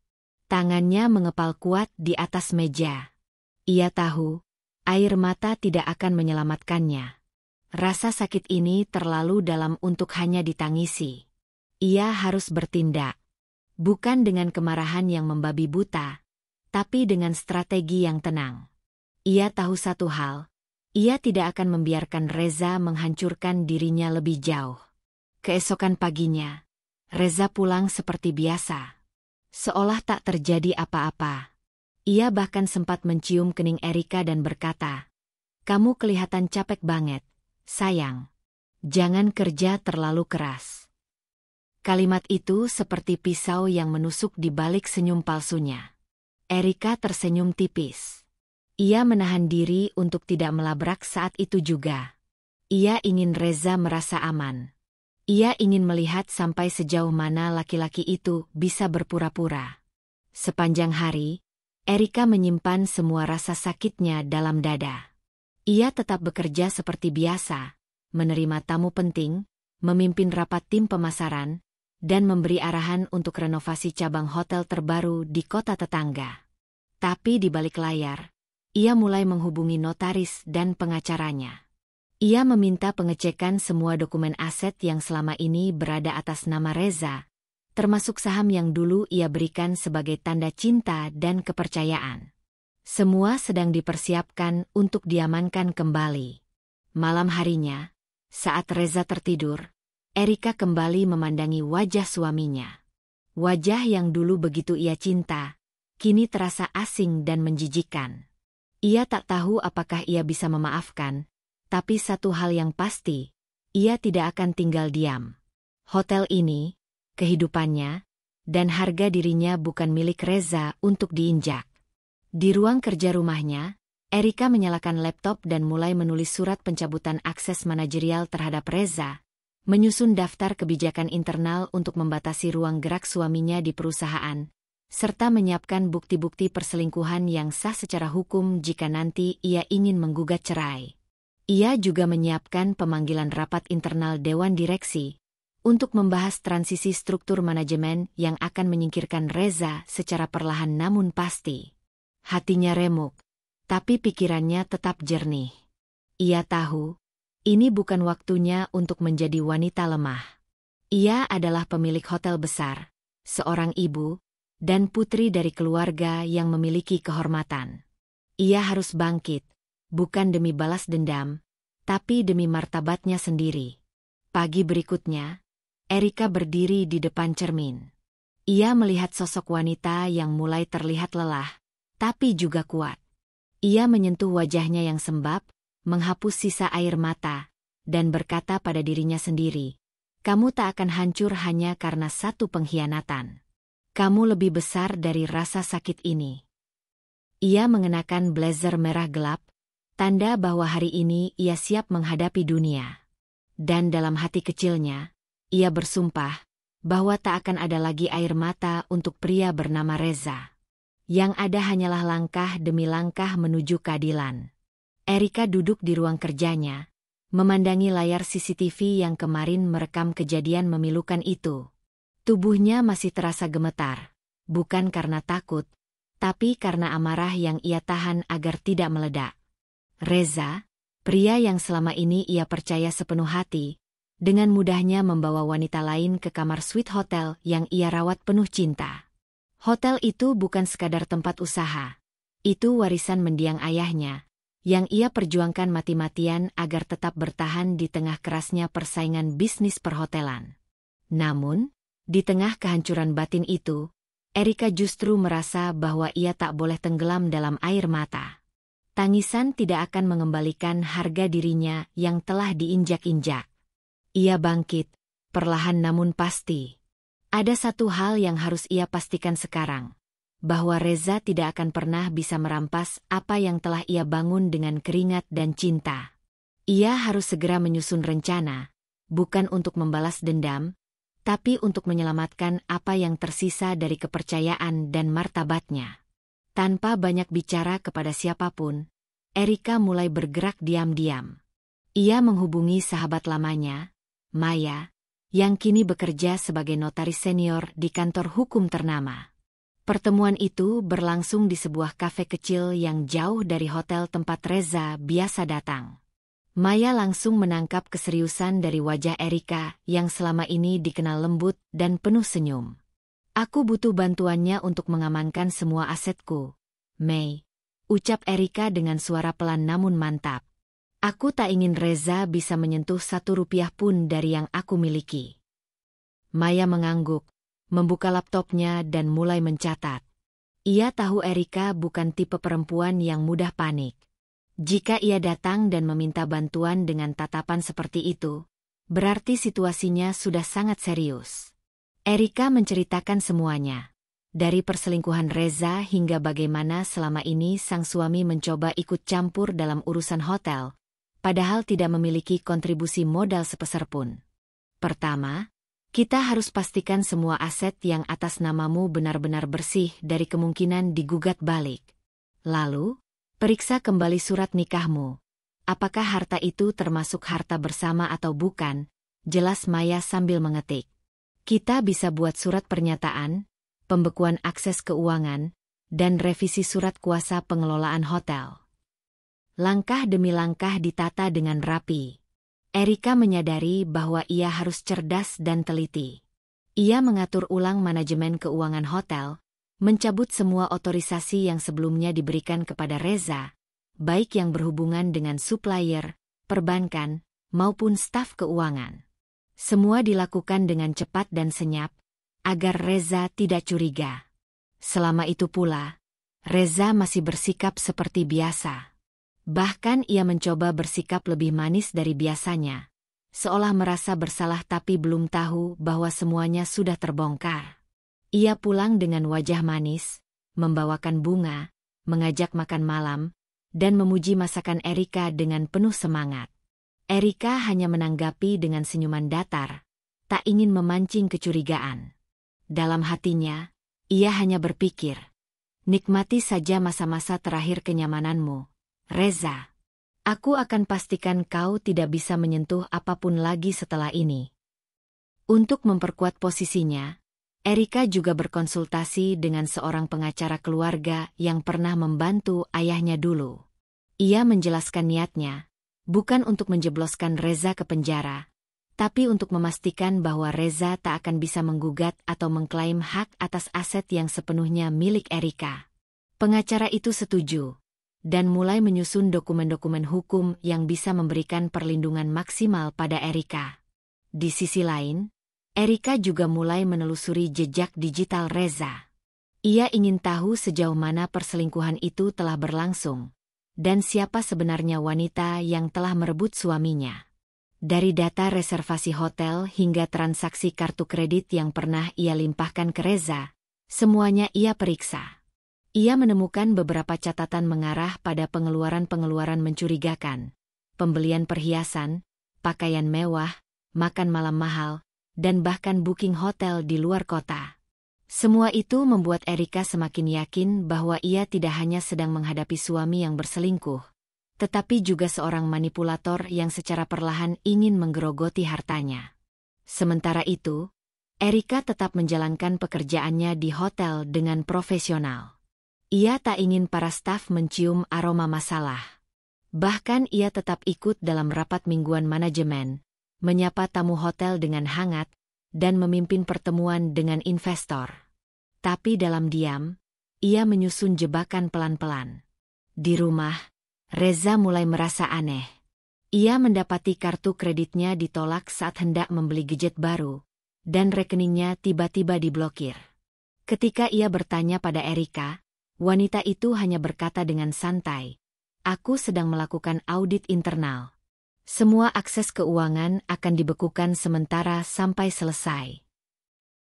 Tangannya mengepal kuat di atas meja. Ia tahu, air mata tidak akan menyelamatkannya. Rasa sakit ini terlalu dalam untuk hanya ditangisi. Ia harus bertindak. Bukan dengan kemarahan yang membabi buta, tapi dengan strategi yang tenang. Ia tahu satu hal, ia tidak akan membiarkan Reza menghancurkan dirinya lebih jauh. Keesokan paginya, Reza pulang seperti biasa. Seolah tak terjadi apa-apa. Ia bahkan sempat mencium kening Erika dan berkata, "Kamu kelihatan capek banget, sayang. Jangan kerja terlalu keras." Kalimat itu seperti pisau yang menusuk di balik senyum palsunya. Erika tersenyum tipis. Ia menahan diri untuk tidak melabrak saat itu juga. Ia ingin Reza merasa aman. Ia ingin melihat sampai sejauh mana laki-laki itu bisa berpura-pura. Sepanjang hari, Erika menyimpan semua rasa sakitnya dalam dada. Ia tetap bekerja seperti biasa, menerima tamu penting, memimpin rapat tim pemasaran, dan memberi arahan untuk renovasi cabang hotel terbaru di kota tetangga. Tapi di balik layar, ia mulai menghubungi notaris dan pengacaranya. Ia meminta pengecekan semua dokumen aset yang selama ini berada atas nama Reza, termasuk saham yang dulu ia berikan sebagai tanda cinta dan kepercayaan. Semua sedang dipersiapkan untuk diamankan kembali. Malam harinya, saat Reza tertidur, Erika kembali memandangi wajah suaminya. Wajah yang dulu begitu ia cinta, kini terasa asing dan menjijikkan. Ia tak tahu apakah ia bisa memaafkan, tapi satu hal yang pasti, ia tidak akan tinggal diam. Hotel ini, kehidupannya, dan harga dirinya bukan milik Reza untuk diinjak. Di ruang kerja rumahnya, Erika menyalakan laptop dan mulai menulis surat pencabutan akses manajerial terhadap Reza, menyusun daftar kebijakan internal untuk membatasi ruang gerak suaminya di perusahaan, serta menyiapkan bukti-bukti perselingkuhan yang sah secara hukum jika nanti ia ingin menggugat cerai. Ia juga menyiapkan pemanggilan rapat internal Dewan Direksi untuk membahas transisi struktur manajemen yang akan menyingkirkan Reza secara perlahan namun pasti. Hatinya remuk, tapi pikirannya tetap jernih. Ia tahu, ini bukan waktunya untuk menjadi wanita lemah. Ia adalah pemilik hotel besar, seorang ibu, dan putri dari keluarga yang memiliki kehormatan. Ia harus bangkit, bukan demi balas dendam, tapi demi martabatnya sendiri. Pagi berikutnya, Erika berdiri di depan cermin. Ia melihat sosok wanita yang mulai terlihat lelah, tapi juga kuat. Ia menyentuh wajahnya yang sembab, menghapus sisa air mata, dan berkata pada dirinya sendiri, "Kamu tak akan hancur hanya karena satu pengkhianatan. Kamu lebih besar dari rasa sakit ini." Ia mengenakan blazer merah gelap, tanda bahwa hari ini ia siap menghadapi dunia. Dan dalam hati kecilnya, ia bersumpah bahwa tak akan ada lagi air mata untuk pria bernama Reza. Yang ada hanyalah langkah demi langkah menuju keadilan. Erika duduk di ruang kerjanya, memandangi layar CCTV yang kemarin merekam kejadian memilukan itu. Tubuhnya masih terasa gemetar, bukan karena takut, tapi karena amarah yang ia tahan agar tidak meledak. Reza, pria yang selama ini ia percaya sepenuh hati, dengan mudahnya membawa wanita lain ke kamar suite hotel yang ia rawat penuh cinta. Hotel itu bukan sekadar tempat usaha. Itu warisan mendiang ayahnya, yang ia perjuangkan mati-matian agar tetap bertahan di tengah kerasnya persaingan bisnis perhotelan. Namun, di tengah kehancuran batin itu, Erika justru merasa bahwa ia tak boleh tenggelam dalam air mata. Tangisan tidak akan mengembalikan harga dirinya yang telah diinjak-injak. Ia bangkit, perlahan namun pasti. Ada satu hal yang harus ia pastikan sekarang, bahwa Reza tidak akan pernah bisa merampas apa yang telah ia bangun dengan keringat dan cinta. Ia harus segera menyusun rencana, bukan untuk membalas dendam, tapi untuk menyelamatkan apa yang tersisa dari kepercayaan dan martabatnya. Tanpa banyak bicara kepada siapapun, Erika mulai bergerak diam-diam. Ia menghubungi sahabat lamanya, Maya, yang kini bekerja sebagai notaris senior di kantor hukum ternama. Pertemuan itu berlangsung di sebuah kafe kecil yang jauh dari hotel tempat Reza biasa datang. Maya langsung menangkap keseriusan dari wajah Erika yang selama ini dikenal lembut dan penuh senyum. "Aku butuh bantuannya untuk mengamankan semua asetku, Mei," ucap Erika dengan suara pelan namun mantap. "Aku tak ingin Reza bisa menyentuh 1 rupiah pun dari yang aku miliki." Maya mengangguk, membuka laptopnya dan mulai mencatat. Ia tahu Erika bukan tipe perempuan yang mudah panik. Jika ia datang dan meminta bantuan dengan tatapan seperti itu, berarti situasinya sudah sangat serius. Erika menceritakan semuanya, dari perselingkuhan Reza hingga bagaimana selama ini sang suami mencoba ikut campur dalam urusan hotel, padahal tidak memiliki kontribusi modal sepeser pun. "Pertama, kita harus pastikan semua aset yang atas namamu benar-benar bersih dari kemungkinan digugat balik. Lalu, periksa kembali surat nikahmu. Apakah harta itu termasuk harta bersama atau bukan?" jelas Maya sambil mengetik. "Kita bisa buat surat pernyataan, pembekuan akses keuangan, dan revisi surat kuasa pengelolaan hotel." Langkah demi langkah ditata dengan rapi. Erika menyadari bahwa ia harus cerdas dan teliti. Ia mengatur ulang manajemen keuangan hotel, mencabut semua otorisasi yang sebelumnya diberikan kepada Reza, baik yang berhubungan dengan supplier, perbankan, maupun staf keuangan. Semua dilakukan dengan cepat dan senyap, agar Reza tidak curiga. Selama itu pula, Reza masih bersikap seperti biasa. Bahkan ia mencoba bersikap lebih manis dari biasanya, seolah merasa bersalah tapi belum tahu bahwa semuanya sudah terbongkar. Ia pulang dengan wajah manis, membawakan bunga, mengajak makan malam, dan memuji masakan Erika dengan penuh semangat. Erika hanya menanggapi dengan senyuman datar, tak ingin memancing kecurigaan. Dalam hatinya, ia hanya berpikir, "Nikmati saja masa-masa terakhir kenyamananmu, Reza. Aku akan pastikan kau tidak bisa menyentuh apapun lagi setelah ini." Untuk memperkuat posisinya, Erika juga berkonsultasi dengan seorang pengacara keluarga yang pernah membantu ayahnya dulu. Ia menjelaskan niatnya, bukan untuk menjebloskan Reza ke penjara, tapi untuk memastikan bahwa Reza tak akan bisa menggugat atau mengklaim hak atas aset yang sepenuhnya milik Erika. Pengacara itu setuju, dan mulai menyusun dokumen-dokumen hukum yang bisa memberikan perlindungan maksimal pada Erika. Di sisi lain, Erika juga mulai menelusuri jejak digital Reza. Ia ingin tahu sejauh mana perselingkuhan itu telah berlangsung, dan siapa sebenarnya wanita yang telah merebut suaminya. Dari data reservasi hotel hingga transaksi kartu kredit yang pernah ia limpahkan ke Reza, semuanya ia periksa. Ia menemukan beberapa catatan mengarah pada pengeluaran-pengeluaran mencurigakan, pembelian perhiasan, pakaian mewah, makan malam mahal, dan bahkan booking hotel di luar kota. Semua itu membuat Erika semakin yakin bahwa ia tidak hanya sedang menghadapi suami yang berselingkuh, tetapi juga seorang manipulator yang secara perlahan ingin menggerogoti hartanya. Sementara itu, Erika tetap menjalankan pekerjaannya di hotel dengan profesional. Ia tak ingin para staf mencium aroma masalah. Bahkan ia tetap ikut dalam rapat mingguan manajemen, menyapa tamu hotel dengan hangat, dan memimpin pertemuan dengan investor. Tapi dalam diam, ia menyusun jebakan pelan-pelan. Di rumah, Reza mulai merasa aneh. Ia mendapati kartu kreditnya ditolak saat hendak membeli gadget baru, dan rekeningnya tiba-tiba diblokir. Ketika ia bertanya pada Erika, wanita itu hanya berkata dengan santai, "Aku sedang melakukan audit internal. Semua akses keuangan akan dibekukan sementara sampai selesai."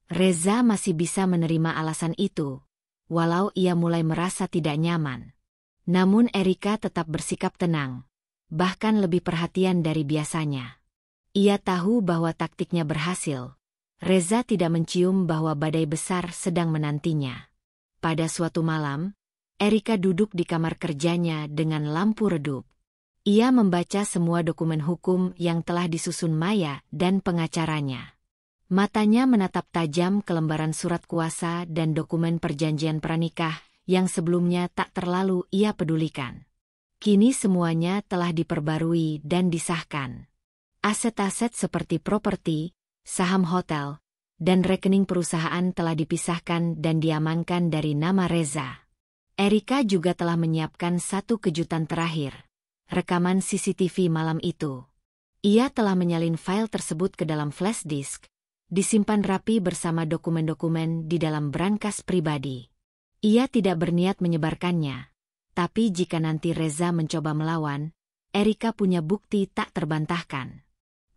Reza masih bisa menerima alasan itu, walau ia mulai merasa tidak nyaman. Namun Erika tetap bersikap tenang, bahkan lebih perhatian dari biasanya. Ia tahu bahwa taktiknya berhasil. Reza tidak mencium bahwa badai besar sedang menantinya. Pada suatu malam, Erika duduk di kamar kerjanya dengan lampu redup. Ia membaca semua dokumen hukum yang telah disusun Maya dan pengacaranya. Matanya menatap tajam ke lembaran surat kuasa dan dokumen perjanjian pranikah yang sebelumnya tak terlalu ia pedulikan. Kini semuanya telah diperbarui dan disahkan. Aset-aset seperti properti, saham hotel, dan rekening perusahaan telah dipisahkan dan diamankan dari nama Reza. Erika juga telah menyiapkan satu kejutan terakhir, rekaman CCTV malam itu. Ia telah menyalin file tersebut ke dalam flash disk, disimpan rapi bersama dokumen-dokumen di dalam brankas pribadi. Ia tidak berniat menyebarkannya, tapi jika nanti Reza mencoba melawan, Erika punya bukti tak terbantahkan.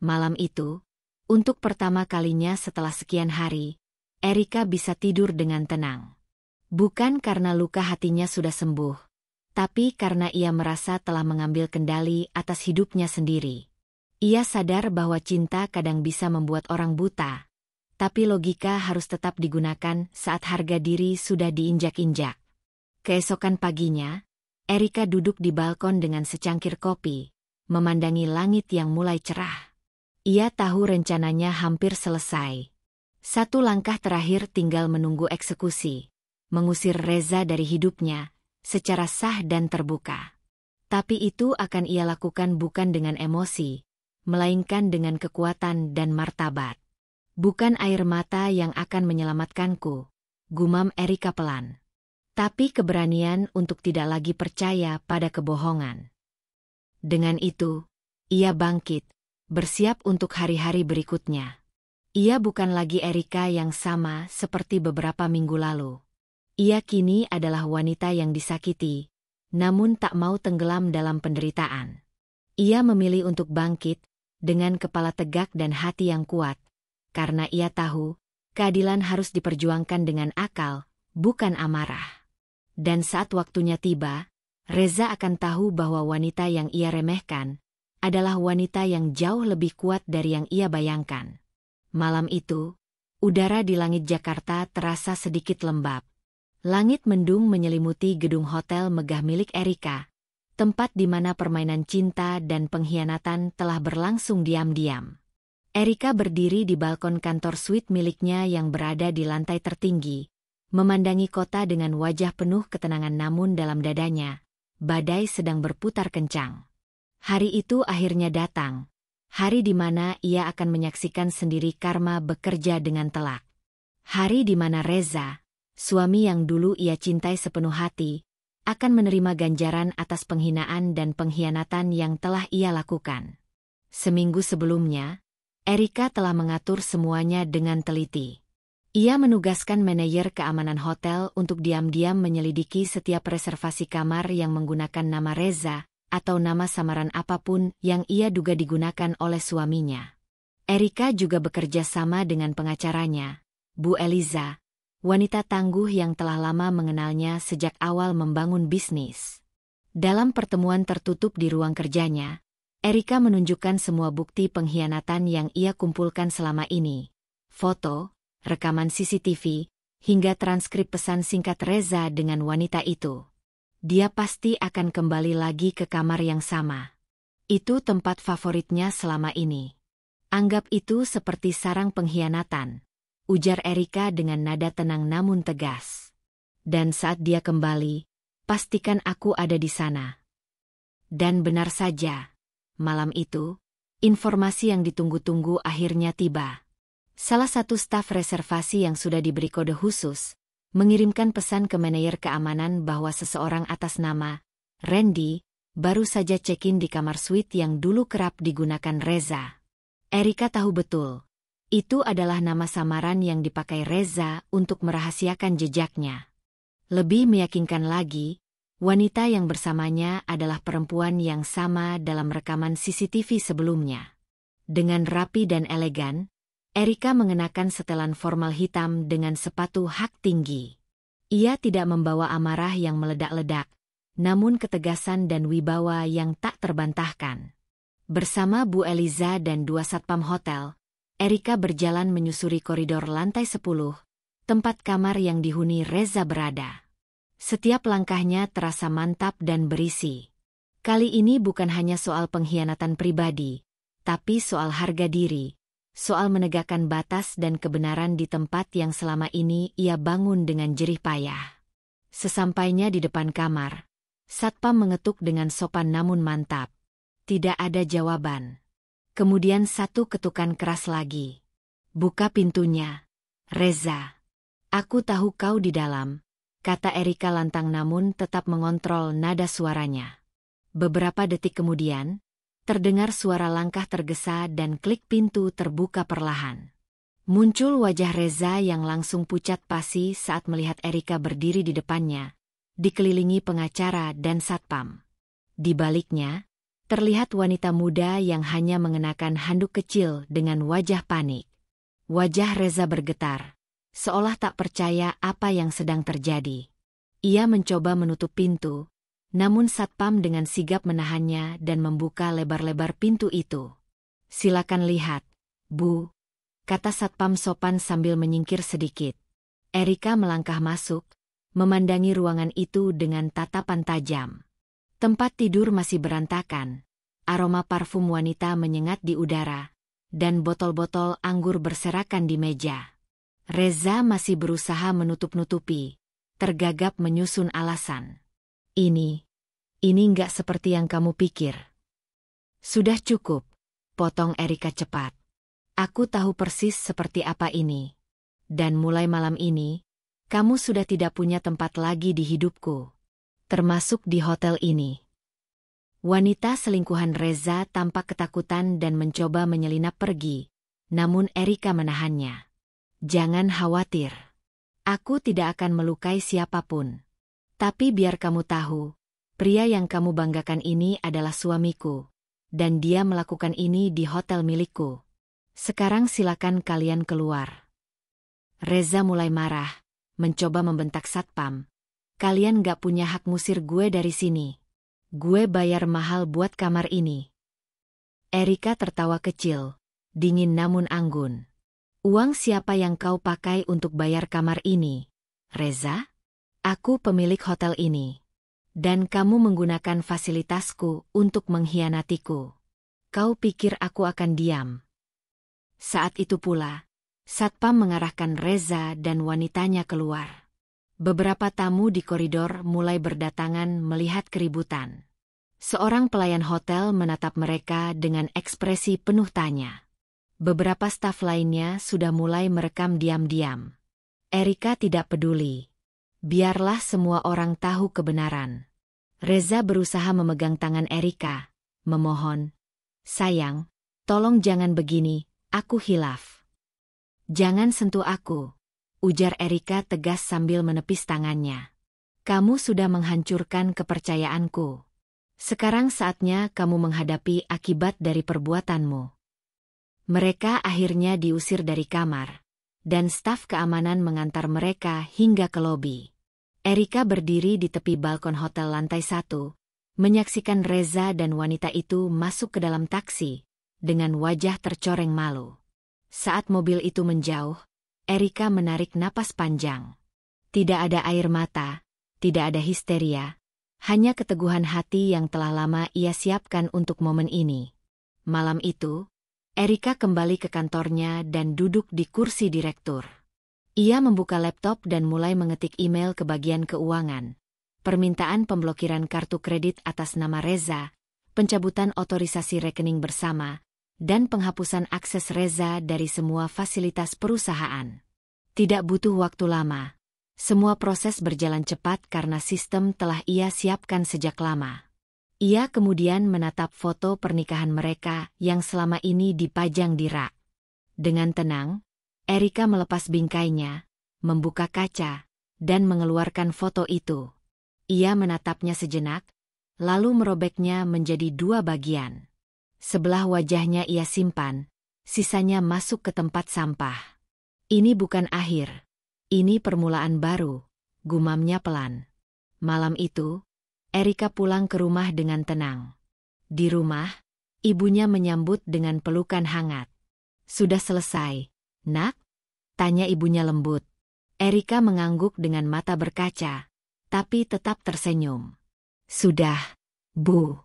Malam itu, untuk pertama kalinya setelah sekian hari, Erika bisa tidur dengan tenang. Bukan karena luka hatinya sudah sembuh, tapi karena ia merasa telah mengambil kendali atas hidupnya sendiri. Ia sadar bahwa cinta kadang bisa membuat orang buta, tapi logika harus tetap digunakan saat harga diri sudah diinjak-injak. Keesokan paginya, Erika duduk di balkon dengan secangkir kopi, memandangi langit yang mulai cerah. Ia tahu rencananya hampir selesai. Satu langkah terakhir tinggal menunggu eksekusi, mengusir Reza dari hidupnya, secara sah dan terbuka. Tapi itu akan ia lakukan bukan dengan emosi, melainkan dengan kekuatan dan martabat. Bukan air mata yang akan menyelamatkanku, gumam Erika pelan. Tapi keberanian untuk tidak lagi percaya pada kebohongan. Dengan itu, ia bangkit, bersiap untuk hari-hari berikutnya. Ia bukan lagi Erika yang sama seperti beberapa minggu lalu. Ia kini adalah wanita yang disakiti, namun tak mau tenggelam dalam penderitaan. Ia memilih untuk bangkit, dengan kepala tegak dan hati yang kuat, karena ia tahu, keadilan harus diperjuangkan dengan akal, bukan amarah. Dan saat waktunya tiba, Reza akan tahu bahwa wanita yang ia remehkan adalah wanita yang jauh lebih kuat dari yang ia bayangkan. Malam itu, udara di langit Jakarta terasa sedikit lembab. Langit mendung menyelimuti gedung hotel megah milik Erika, tempat di mana permainan cinta dan pengkhianatan telah berlangsung diam-diam. Erika berdiri di balkon kantor suite miliknya yang berada di lantai tertinggi, memandangi kota dengan wajah penuh ketenangan namun dalam dadanya, badai sedang berputar kencang. Hari itu akhirnya datang, hari di mana ia akan menyaksikan sendiri karma bekerja dengan telak. Hari di mana Reza, suami yang dulu ia cintai sepenuh hati, akan menerima ganjaran atas penghinaan dan pengkhianatan yang telah ia lakukan. Seminggu sebelumnya, Erika telah mengatur semuanya dengan teliti. Ia menugaskan manajer keamanan hotel untuk diam-diam menyelidiki setiap reservasi kamar yang menggunakan nama Reza, atau nama samaran apapun yang ia duga digunakan oleh suaminya. Erika juga bekerja sama dengan pengacaranya, Bu Eliza, wanita tangguh yang telah lama mengenalnya sejak awal membangun bisnis. Dalam pertemuan tertutup di ruang kerjanya, Erika menunjukkan semua bukti pengkhianatan yang ia kumpulkan selama ini. Foto, rekaman CCTV, hingga transkrip pesan singkat Reza dengan wanita itu. Dia pasti akan kembali lagi ke kamar yang sama. Itu tempat favoritnya selama ini. Anggap itu seperti sarang pengkhianatan, ujar Erika dengan nada tenang namun tegas. Dan saat dia kembali, pastikan aku ada di sana. Dan benar saja, malam itu, informasi yang ditunggu-tunggu akhirnya tiba. Salah satu staf reservasi yang sudah diberi kode khusus, mengirimkan pesan ke manajer keamanan bahwa seseorang atas nama Randy baru saja check-in di kamar suite yang dulu kerap digunakan Reza. Erika tahu betul, itu adalah nama samaran yang dipakai Reza untuk merahasiakan jejaknya. Lebih meyakinkan lagi, wanita yang bersamanya adalah perempuan yang sama dalam rekaman CCTV sebelumnya. Dengan rapi dan elegan, Erika mengenakan setelan formal hitam dengan sepatu hak tinggi. Ia tidak membawa amarah yang meledak-ledak, namun ketegasan dan wibawa yang tak terbantahkan. Bersama Bu Eliza dan 2 satpam hotel, Erika berjalan menyusuri koridor lantai 10, tempat kamar yang dihuni Reza berada. Setiap langkahnya terasa mantap dan berisi. Kali ini bukan hanya soal pengkhianatan pribadi, tapi soal harga diri, soal menegakkan batas dan kebenaran di tempat yang selama ini ia bangun dengan jerih payah. Sesampainya di depan kamar, satpam mengetuk dengan sopan namun mantap. Tidak ada jawaban. Kemudian satu ketukan keras lagi. "Buka pintunya, Reza. Aku tahu kau di dalam," kata Erika lantang namun tetap mengontrol nada suaranya. Beberapa detik kemudian, terdengar suara langkah tergesa dan klik pintu terbuka perlahan. Muncul wajah Reza yang langsung pucat pasi saat melihat Erika berdiri di depannya, dikelilingi pengacara dan satpam. Di baliknya, terlihat wanita muda yang hanya mengenakan handuk kecil dengan wajah panik. Wajah Reza bergetar, seolah tak percaya apa yang sedang terjadi. Ia mencoba menutup pintu, namun satpam dengan sigap menahannya dan membuka lebar-lebar pintu itu. "Silakan lihat, Bu," kata satpam sopan sambil menyingkir sedikit. Erika melangkah masuk, memandangi ruangan itu dengan tatapan tajam. Tempat tidur masih berantakan, aroma parfum wanita menyengat di udara, dan botol-botol anggur berserakan di meja. Reza masih berusaha menutup-nutupi, tergagap menyusun alasan. Ini nggak seperti yang kamu pikir." "Sudah cukup," potong Erika cepat. "Aku tahu persis seperti apa ini. Dan mulai malam ini, kamu sudah tidak punya tempat lagi di hidupku. Termasuk di hotel ini." Wanita selingkuhan Reza tampak ketakutan dan mencoba menyelinap pergi, namun Erika menahannya. "Jangan khawatir. Aku tidak akan melukai siapapun. Tapi biar kamu tahu, pria yang kamu banggakan ini adalah suamiku, dan dia melakukan ini di hotel milikku. Sekarang silakan kalian keluar." Reza mulai marah, mencoba membentak satpam. "Kalian gak punya hak ngusir gue dari sini. Gue bayar mahal buat kamar ini." Erika tertawa kecil, dingin namun anggun. "Uang siapa yang kau pakai untuk bayar kamar ini, Reza? Aku pemilik hotel ini. Dan kamu menggunakan fasilitasku untuk mengkhianatiku. Kau pikir aku akan diam?" Saat itu pula, satpam mengarahkan Reza dan wanitanya keluar. Beberapa tamu di koridor mulai berdatangan melihat keributan. Seorang pelayan hotel menatap mereka dengan ekspresi penuh tanya. Beberapa staf lainnya sudah mulai merekam diam-diam. Erika tidak peduli. Biarlah semua orang tahu kebenaran. Reza berusaha memegang tangan Erika, memohon, "Sayang, tolong jangan begini, aku hilaf." "Jangan sentuh aku," ujar Erika tegas sambil menepis tangannya. "Kamu sudah menghancurkan kepercayaanku. Sekarang saatnya kamu menghadapi akibat dari perbuatanmu." Mereka akhirnya diusir dari kamar, dan staf keamanan mengantar mereka hingga ke lobi. Erika berdiri di tepi balkon hotel lantai 1, menyaksikan Reza dan wanita itu masuk ke dalam taksi, dengan wajah tercoreng malu. Saat mobil itu menjauh, Erika menarik napas panjang. Tidak ada air mata, tidak ada histeria, hanya keteguhan hati yang telah lama ia siapkan untuk momen ini. Malam itu, Erika kembali ke kantornya dan duduk di kursi direktur. Ia membuka laptop dan mulai mengetik email ke bagian keuangan. Permintaan pemblokiran kartu kredit atas nama Reza, pencabutan otorisasi rekening bersama, dan penghapusan akses Reza dari semua fasilitas perusahaan. Tidak butuh waktu lama. Semua proses berjalan cepat karena sistem telah ia siapkan sejak lama. Ia kemudian menatap foto pernikahan mereka yang selama ini dipajang di rak. Dengan tenang, Erika melepas bingkainya, membuka kaca, dan mengeluarkan foto itu. Ia menatapnya sejenak, lalu merobeknya menjadi 2 bagian. Sebelah wajahnya ia simpan, sisanya masuk ke tempat sampah. "Ini bukan akhir. Ini permulaan baru," gumamnya pelan. Malam itu, Erika pulang ke rumah dengan tenang. Di rumah, Ibunya menyambut dengan pelukan hangat. "Sudah selesai, Nak?" tanya ibunya lembut. Erika mengangguk dengan mata berkaca, tapi tetap tersenyum. "Sudah, Bu.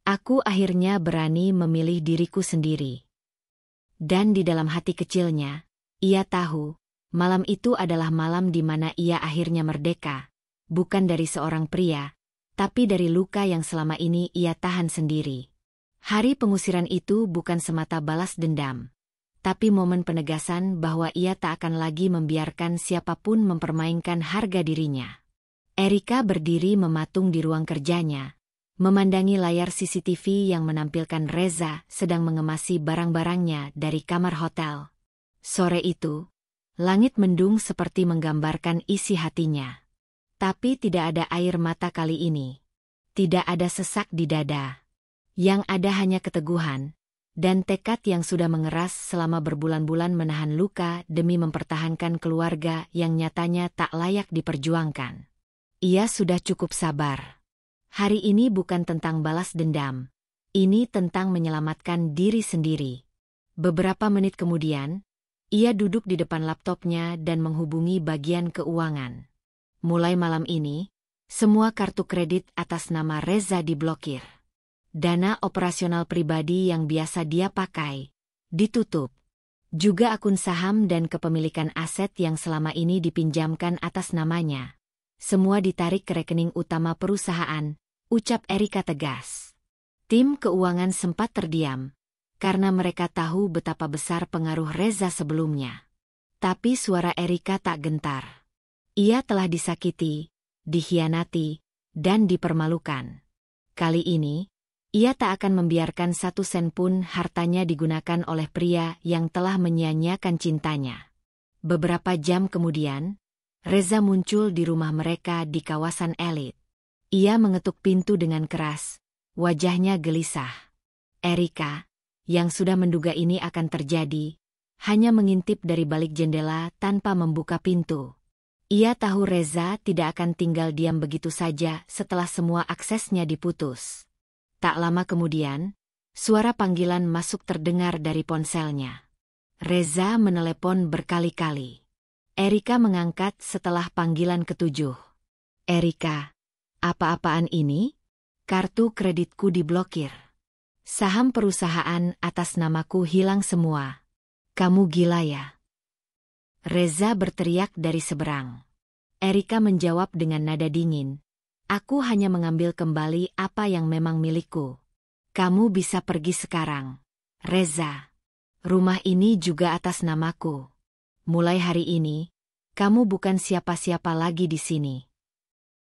Aku akhirnya berani memilih diriku sendiri." Dan di dalam hati kecilnya, ia tahu, malam itu adalah malam di mana ia akhirnya merdeka, bukan dari seorang pria, tapi dari luka yang selama ini ia tahan sendiri. Hari pengusiran itu bukan semata balas dendam, tapi momen penegasan bahwa ia tak akan lagi membiarkan siapapun mempermainkan harga dirinya. Erika berdiri mematung di ruang kerjanya, memandangi layar CCTV yang menampilkan Reza sedang mengemasi barang-barangnya dari kamar hotel. Sore itu, langit mendung seperti menggambarkan isi hatinya. Tapi tidak ada air mata kali ini. Tidak ada sesak di dada. Yang ada hanya keteguhan, dan tekad yang sudah mengeras selama berbulan-bulan menahan luka demi mempertahankan keluarga yang nyatanya tak layak diperjuangkan. Ia sudah cukup sabar. Hari ini bukan tentang balas dendam. Ini tentang menyelamatkan diri sendiri. Beberapa menit kemudian, ia duduk di depan laptopnya dan menghubungi bagian keuangan. Mulai malam ini, semua kartu kredit atas nama Reza diblokir. Dana operasional pribadi yang biasa dia pakai ditutup. Juga akun saham dan kepemilikan aset yang selama ini dipinjamkan atas namanya. Semua ditarik ke rekening utama perusahaan, ucap Erika tegas. Tim keuangan sempat terdiam, karena mereka tahu betapa besar pengaruh Reza sebelumnya. Tapi suara Erika tak gentar. Ia telah disakiti, dikhianati, dan dipermalukan. Kali ini, ia tak akan membiarkan satu sen pun hartanya digunakan oleh pria yang telah menyia-nyiakan cintanya. Beberapa jam kemudian, Reza muncul di rumah mereka di kawasan elit. Ia mengetuk pintu dengan keras, wajahnya gelisah. Erika, yang sudah menduga ini akan terjadi, hanya mengintip dari balik jendela tanpa membuka pintu. Ia tahu Reza tidak akan tinggal diam begitu saja setelah semua aksesnya diputus. Tak lama kemudian, suara panggilan masuk terdengar dari ponselnya. Reza menelepon berkali-kali. Erika mengangkat setelah panggilan ketujuh. "Erika, apa-apaan ini? Kartu kreditku diblokir. Saham perusahaan atas namaku hilang semua. Kamu gila ya?" Reza berteriak dari seberang. Erika menjawab dengan nada dingin. "Aku hanya mengambil kembali apa yang memang milikku. Kamu bisa pergi sekarang, Reza. Rumah ini juga atas namaku. Mulai hari ini, kamu bukan siapa-siapa lagi di sini.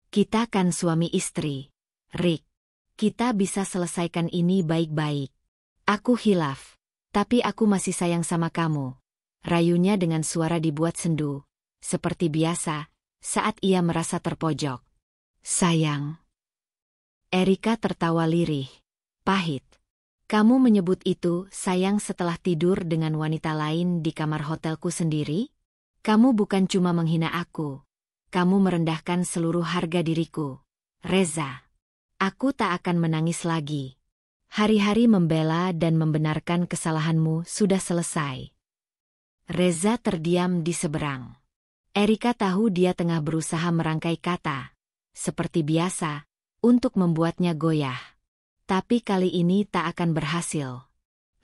Kita kan suami istri, Rick. Kita bisa selesaikan ini baik-baik. Aku hilaf, tapi aku masih sayang sama kamu." Rayunya dengan suara dibuat sendu, seperti biasa, saat ia merasa terpojok. "Sayang." Erika tertawa lirih, pahit. "Kamu menyebut itu sayang setelah tidur dengan wanita lain di kamar hotelku sendiri? Kamu bukan cuma menghina aku. Kamu merendahkan seluruh harga diriku, Reza. Aku tak akan menangis lagi. Hari-hari membela dan membenarkan kesalahanmu sudah selesai." Reza terdiam di seberang. Erika tahu dia tengah berusaha merangkai kata, seperti biasa, untuk membuatnya goyah. Tapi kali ini tak akan berhasil.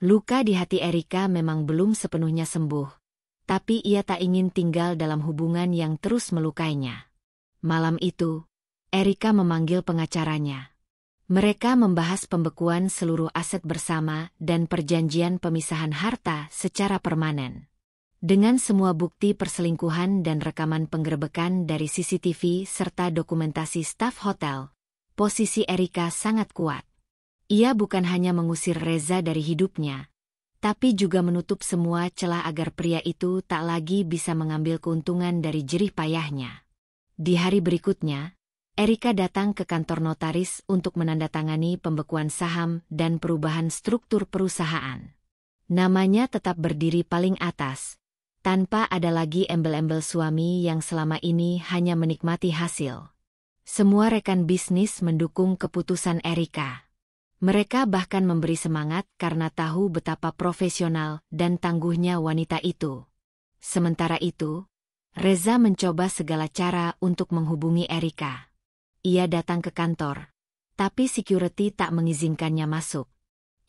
Luka di hati Erika memang belum sepenuhnya sembuh, tapi ia tak ingin tinggal dalam hubungan yang terus melukainya. Malam itu, Erika memanggil pengacaranya. Mereka membahas pembekuan seluruh aset bersama dan perjanjian pemisahan harta secara permanen. Dengan semua bukti perselingkuhan dan rekaman penggerebekan dari CCTV serta dokumentasi staf hotel, posisi Erika sangat kuat. Ia bukan hanya mengusir Reza dari hidupnya, tapi juga menutup semua celah agar pria itu tak lagi bisa mengambil keuntungan dari jerih payahnya. Di hari berikutnya, Erika datang ke kantor notaris untuk menandatangani pembekuan saham dan perubahan struktur perusahaan. Namanya tetap berdiri paling atas, tanpa ada lagi embel-embel suami yang selama ini hanya menikmati hasil. Semua rekan bisnis mendukung keputusan Erika. Mereka bahkan memberi semangat karena tahu betapa profesional dan tangguhnya wanita itu. Sementara itu, Reza mencoba segala cara untuk menghubungi Erika. Ia datang ke kantor, tapi security tak mengizinkannya masuk.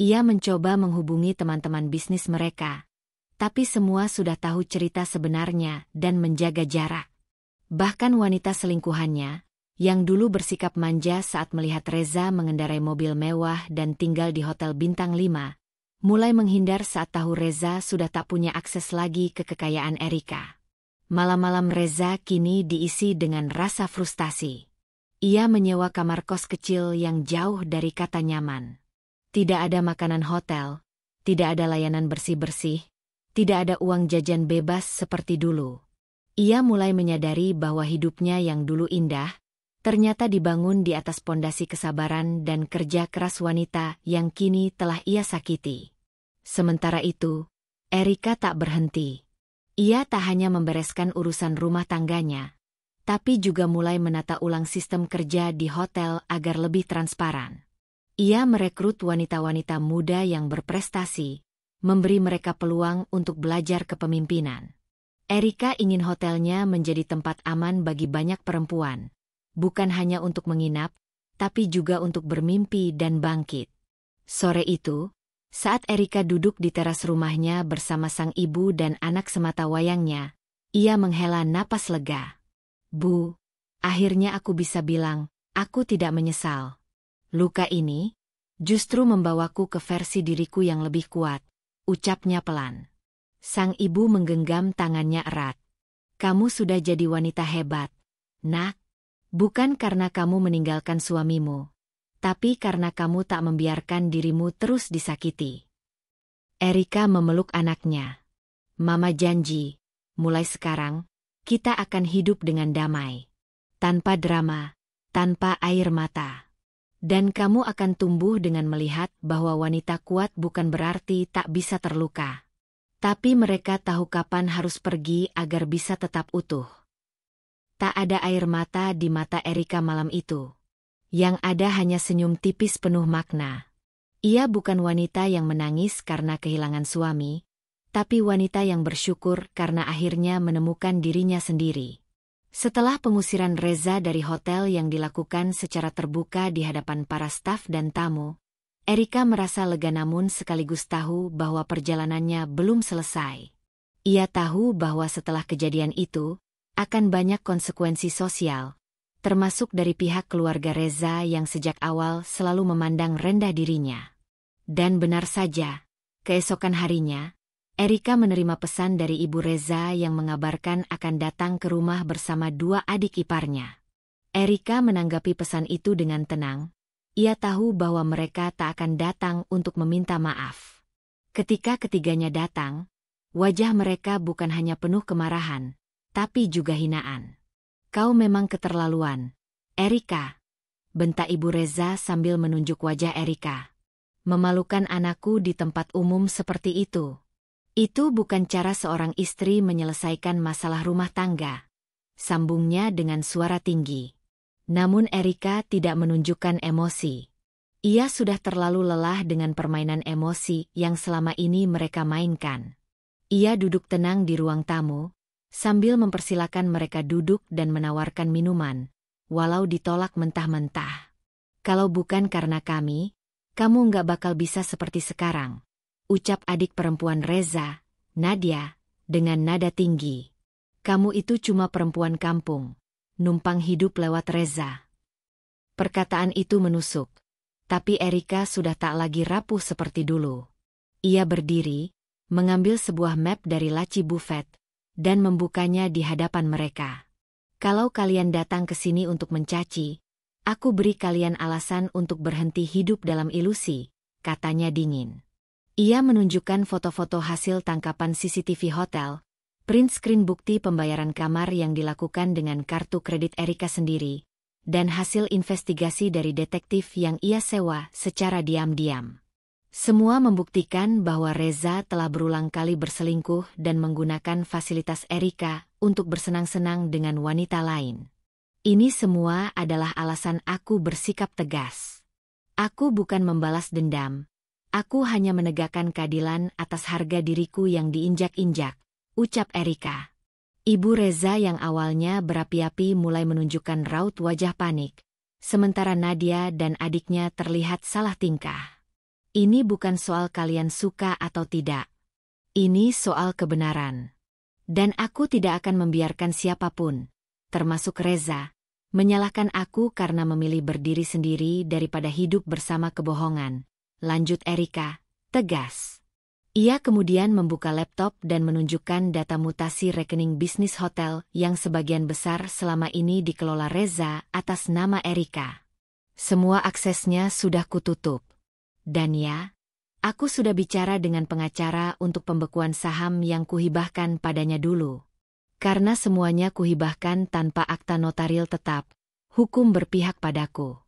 Ia mencoba menghubungi teman-teman bisnis mereka, tapi semua sudah tahu cerita sebenarnya dan menjaga jarak. Bahkan wanita selingkuhannya, yang dulu bersikap manja saat melihat Reza mengendarai mobil mewah dan tinggal di hotel bintang 5, mulai menghindar saat tahu Reza sudah tak punya akses lagi ke kekayaan Erika. Malam-malam Reza kini diisi dengan rasa frustasi. Ia menyewa kamar kos kecil yang jauh dari kata nyaman. Tidak ada makanan hotel, tidak ada layanan bersih-bersih, tidak ada uang jajan bebas seperti dulu. Ia mulai menyadari bahwa hidupnya yang dulu indah, ternyata dibangun di atas pondasi kesabaran dan kerja keras wanita yang kini telah ia sakiti. Sementara itu, Erika tak berhenti. Ia tak hanya membereskan urusan rumah tangganya, tapi juga mulai menata ulang sistem kerja di hotel agar lebih transparan. Ia merekrut wanita-wanita muda yang berprestasi, memberi mereka peluang untuk belajar kepemimpinan. Erika ingin hotelnya menjadi tempat aman bagi banyak perempuan. Bukan hanya untuk menginap, tapi juga untuk bermimpi dan bangkit. Sore itu, saat Erika duduk di teras rumahnya bersama sang ibu dan anak semata wayangnya, ia menghela napas lega. "Bu, akhirnya aku bisa bilang, aku tidak menyesal. Luka ini justru membawaku ke versi diriku yang lebih kuat," ucapnya pelan. Sang ibu menggenggam tangannya erat. "Kamu sudah jadi wanita hebat, Nak. Bukan karena kamu meninggalkan suamimu, tapi karena kamu tak membiarkan dirimu terus disakiti." Erika memeluk anaknya. "Mama janji, mulai sekarang, kita akan hidup dengan damai. Tanpa drama, tanpa air mata. Dan kamu akan tumbuh dengan melihat bahwa wanita kuat bukan berarti tak bisa terluka. Tapi mereka tahu kapan harus pergi agar bisa tetap utuh." Tak ada air mata di mata Erika malam itu. Yang ada hanya senyum tipis penuh makna. Ia bukan wanita yang menangis karena kehilangan suami, tapi wanita yang bersyukur karena akhirnya menemukan dirinya sendiri. Setelah pengusiran Reza dari hotel yang dilakukan secara terbuka di hadapan para staf dan tamu, Erika merasa lega namun sekaligus tahu bahwa perjalanannya belum selesai. Ia tahu bahwa setelah kejadian itu, akan banyak konsekuensi sosial, termasuk dari pihak keluarga Reza yang sejak awal selalu memandang rendah dirinya. Dan benar saja, keesokan harinya, Erika menerima pesan dari ibu Reza yang mengabarkan akan datang ke rumah bersama 2 adik iparnya. Erika menanggapi pesan itu dengan tenang. Ia tahu bahwa mereka tak akan datang untuk meminta maaf. Ketika ketiganya datang, wajah mereka bukan hanya penuh kemarahan, tapi juga hinaan. "Kau memang keterlaluan, Erika," bentak ibu Reza sambil menunjuk wajah Erika. "Memalukan anakku di tempat umum seperti itu. Itu bukan cara seorang istri menyelesaikan masalah rumah tangga," sambungnya dengan suara tinggi. Namun Erika tidak menunjukkan emosi. Ia sudah terlalu lelah dengan permainan emosi yang selama ini mereka mainkan. Ia duduk tenang di ruang tamu, sambil mempersilakan mereka duduk dan menawarkan minuman, walau ditolak mentah-mentah. "Kalau bukan karena kami, kamu nggak bakal bisa seperti sekarang," ucap adik perempuan Reza, Nadia, dengan nada tinggi. "Kamu itu cuma perempuan kampung, numpang hidup lewat Reza." Perkataan itu menusuk, tapi Erika sudah tak lagi rapuh seperti dulu. Ia berdiri, mengambil sebuah map dari laci bufet, dan membukanya di hadapan mereka. "Kalau kalian datang ke sini untuk mencaci, aku beri kalian alasan untuk berhenti hidup dalam ilusi," katanya dingin. Ia menunjukkan foto-foto hasil tangkapan CCTV hotel, print screen bukti pembayaran kamar yang dilakukan dengan kartu kredit Erika sendiri, dan hasil investigasi dari detektif yang ia sewa secara diam-diam. Semua membuktikan bahwa Reza telah berulang kali berselingkuh dan menggunakan fasilitas Erika untuk bersenang-senang dengan wanita lain. "Ini semua adalah alasan aku bersikap tegas. Aku bukan membalas dendam. Aku hanya menegakkan keadilan atas harga diriku yang diinjak-injak, ucap Erika. Ibu Reza yang awalnya berapi-api mulai menunjukkan raut wajah panik, sementara Nadia dan adiknya terlihat salah tingkah. Ini bukan soal kalian suka atau tidak. Ini soal kebenaran. Dan aku tidak akan membiarkan siapapun, termasuk Reza, menyalahkan aku karena memilih berdiri sendiri daripada hidup bersama kebohongan, lanjut Erika, tegas. Ia kemudian membuka laptop dan menunjukkan data mutasi rekening bisnis hotel yang sebagian besar selama ini dikelola Reza atas nama Erika. Semua aksesnya sudah kututup. Dan ya, aku sudah bicara dengan pengacara untuk pembekuan saham yang kuhibahkan padanya dulu. Karena semuanya kuhibahkan tanpa akta notaril tetap, hukum berpihak padaku.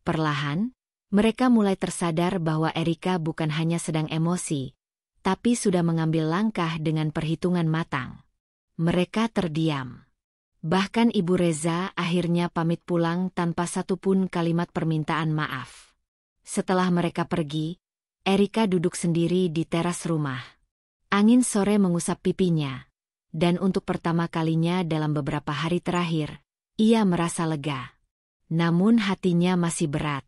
Perlahan, mereka mulai tersadar bahwa Erika bukan hanya sedang emosi, tapi sudah mengambil langkah dengan perhitungan matang. Mereka terdiam. Bahkan Ibu Reza akhirnya pamit pulang tanpa satupun kalimat permintaan maaf. Setelah mereka pergi, Erika duduk sendiri di teras rumah. Angin sore mengusap pipinya, dan untuk pertama kalinya dalam beberapa hari terakhir, ia merasa lega. Namun hatinya masih berat.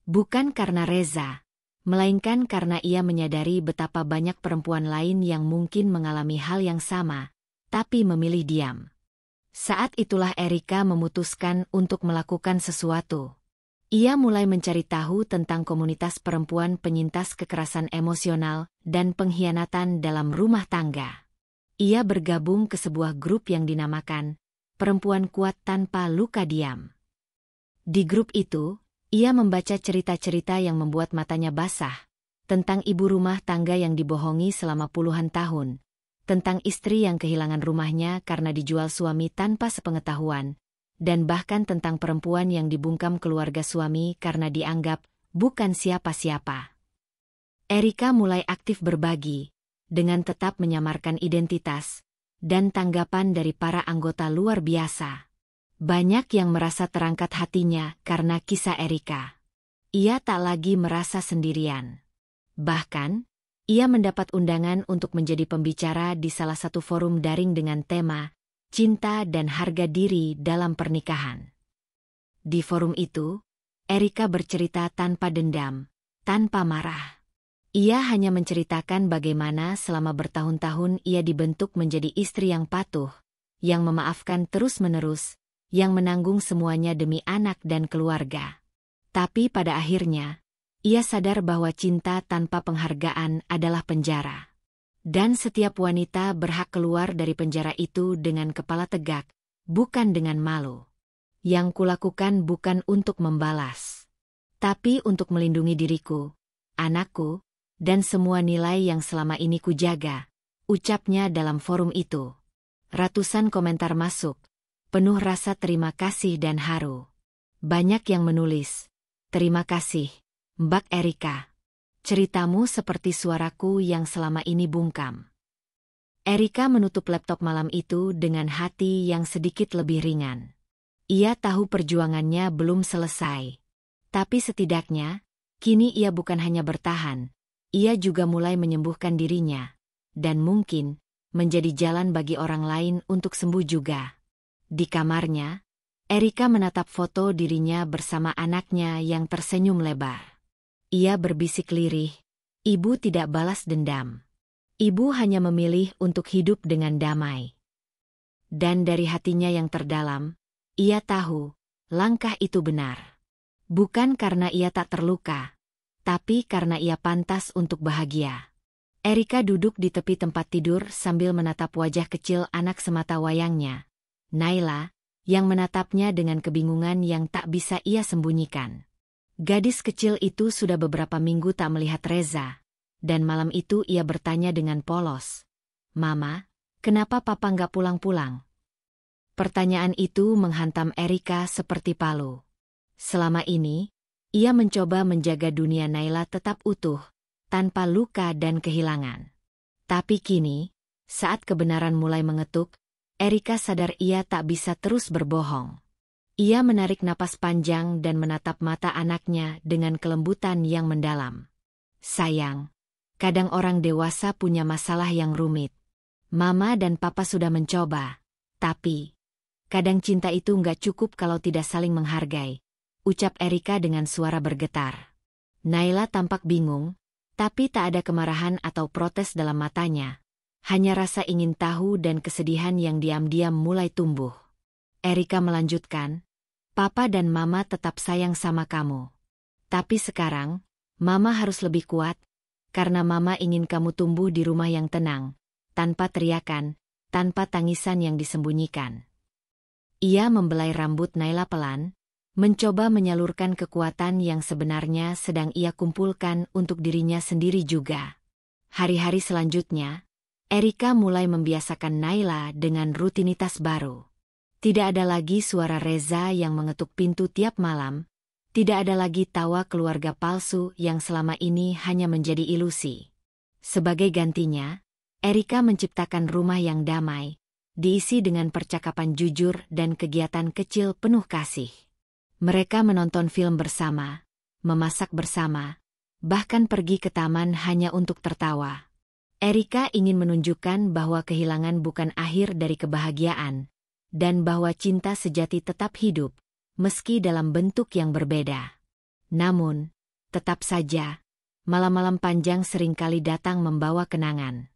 Bukan karena Reza, melainkan karena ia menyadari betapa banyak perempuan lain yang mungkin mengalami hal yang sama, tapi memilih diam. Saat itulah Erika memutuskan untuk melakukan sesuatu. Ia mulai mencari tahu tentang komunitas perempuan penyintas kekerasan emosional dan pengkhianatan dalam rumah tangga. Ia bergabung ke sebuah grup yang dinamakan Perempuan Kuat Tanpa Luka Diam. Di grup itu, ia membaca cerita-cerita yang membuat matanya basah, tentang ibu rumah tangga yang dibohongi selama puluhan tahun, tentang istri yang kehilangan rumahnya karena dijual suami tanpa sepengetahuan, dan bahkan tentang perempuan yang dibungkam keluarga suami karena dianggap bukan siapa-siapa. Erika mulai aktif berbagi, dengan tetap menyamarkan identitas, dan tanggapan dari para anggota luar biasa. Banyak yang merasa terangkat hatinya karena kisah Erika. Ia tak lagi merasa sendirian. Bahkan, ia mendapat undangan untuk menjadi pembicara di salah satu forum daring dengan tema Cinta dan Harga Diri dalam Pernikahan. Di forum itu, Erika bercerita tanpa dendam, tanpa marah. Ia hanya menceritakan bagaimana selama bertahun-tahun ia dibentuk menjadi istri yang patuh, yang memaafkan terus-menerus, yang menanggung semuanya demi anak dan keluarga. Tapi pada akhirnya, ia sadar bahwa cinta tanpa penghargaan adalah penjara. Dan setiap wanita berhak keluar dari penjara itu dengan kepala tegak, bukan dengan malu. Yang kulakukan bukan untuk membalas, tapi untuk melindungi diriku, anakku, dan semua nilai yang selama ini kujaga, ucapnya dalam forum itu. Ratusan komentar masuk, penuh rasa terima kasih dan haru. Banyak yang menulis, "Terima kasih, Mbak Erika. Ceritamu seperti suaraku yang selama ini bungkam." Erika menutup laptop malam itu dengan hati yang sedikit lebih ringan. Ia tahu perjuangannya belum selesai. Tapi setidaknya, kini ia bukan hanya bertahan, ia juga mulai menyembuhkan dirinya, dan mungkin menjadi jalan bagi orang lain untuk sembuh juga. Di kamarnya, Erika menatap foto dirinya bersama anaknya yang tersenyum lebar. Ia berbisik lirih, ibu tidak balas dendam. Ibu hanya memilih untuk hidup dengan damai. Dan dari hatinya yang terdalam, ia tahu, langkah itu benar. Bukan karena ia tak terluka, tapi karena ia pantas untuk bahagia. Erika duduk di tepi tempat tidur sambil menatap wajah kecil anak semata wayangnya, Naila, yang menatapnya dengan kebingungan yang tak bisa ia sembunyikan. Gadis kecil itu sudah beberapa minggu tak melihat Reza, dan malam itu ia bertanya dengan polos, "Mama, kenapa papa nggak pulang-pulang?" Pertanyaan itu menghantam Erika seperti palu. Selama ini, ia mencoba menjaga dunia Naila tetap utuh, tanpa luka dan kehilangan. Tapi kini, saat kebenaran mulai mengetuk, Erika sadar ia tak bisa terus berbohong. Ia menarik napas panjang dan menatap mata anaknya dengan kelembutan yang mendalam. Sayang, kadang orang dewasa punya masalah yang rumit. Mama dan Papa sudah mencoba, tapi kadang cinta itu nggak cukup kalau tidak saling menghargai, ucap Erika dengan suara bergetar. Naila tampak bingung, tapi tak ada kemarahan atau protes dalam matanya. Hanya rasa ingin tahu dan kesedihan yang diam-diam mulai tumbuh. Erika melanjutkan, Papa dan Mama tetap sayang sama kamu. Tapi sekarang, Mama harus lebih kuat, karena Mama ingin kamu tumbuh di rumah yang tenang, tanpa teriakan, tanpa tangisan yang disembunyikan. Ia membelai rambut Naila pelan, mencoba menyalurkan kekuatan yang sebenarnya sedang ia kumpulkan untuk dirinya sendiri juga. Hari-hari selanjutnya, Erika mulai membiasakan Naila dengan rutinitas baru. Tidak ada lagi suara Reza yang mengetuk pintu tiap malam, tidak ada lagi tawa keluarga palsu yang selama ini hanya menjadi ilusi. Sebagai gantinya, Erika menciptakan rumah yang damai, diisi dengan percakapan jujur dan kegiatan kecil penuh kasih. Mereka menonton film bersama, memasak bersama, bahkan pergi ke taman hanya untuk tertawa. Erika ingin menunjukkan bahwa kehilangan bukan akhir dari kebahagiaan, dan bahwa cinta sejati tetap hidup, meski dalam bentuk yang berbeda. Namun, tetap saja, malam-malam panjang seringkali datang membawa kenangan.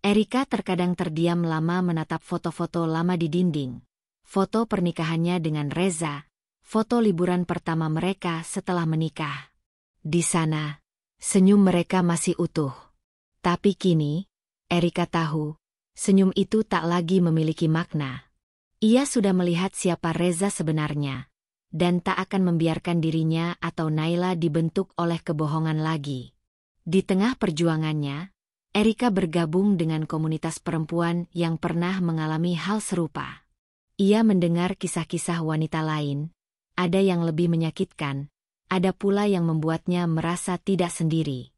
Erika terkadang terdiam lama menatap foto-foto lama di dinding, foto pernikahannya dengan Reza, foto liburan pertama mereka setelah menikah. Di sana, senyum mereka masih utuh. Tapi kini, Erika tahu, senyum itu tak lagi memiliki makna. Ia sudah melihat siapa Reza sebenarnya, dan tak akan membiarkan dirinya atau Naila dibentuk oleh kebohongan lagi. Di tengah perjuangannya, Erika bergabung dengan komunitas perempuan yang pernah mengalami hal serupa. Ia mendengar kisah-kisah wanita lain, ada yang lebih menyakitkan, ada pula yang membuatnya merasa tidak sendiri.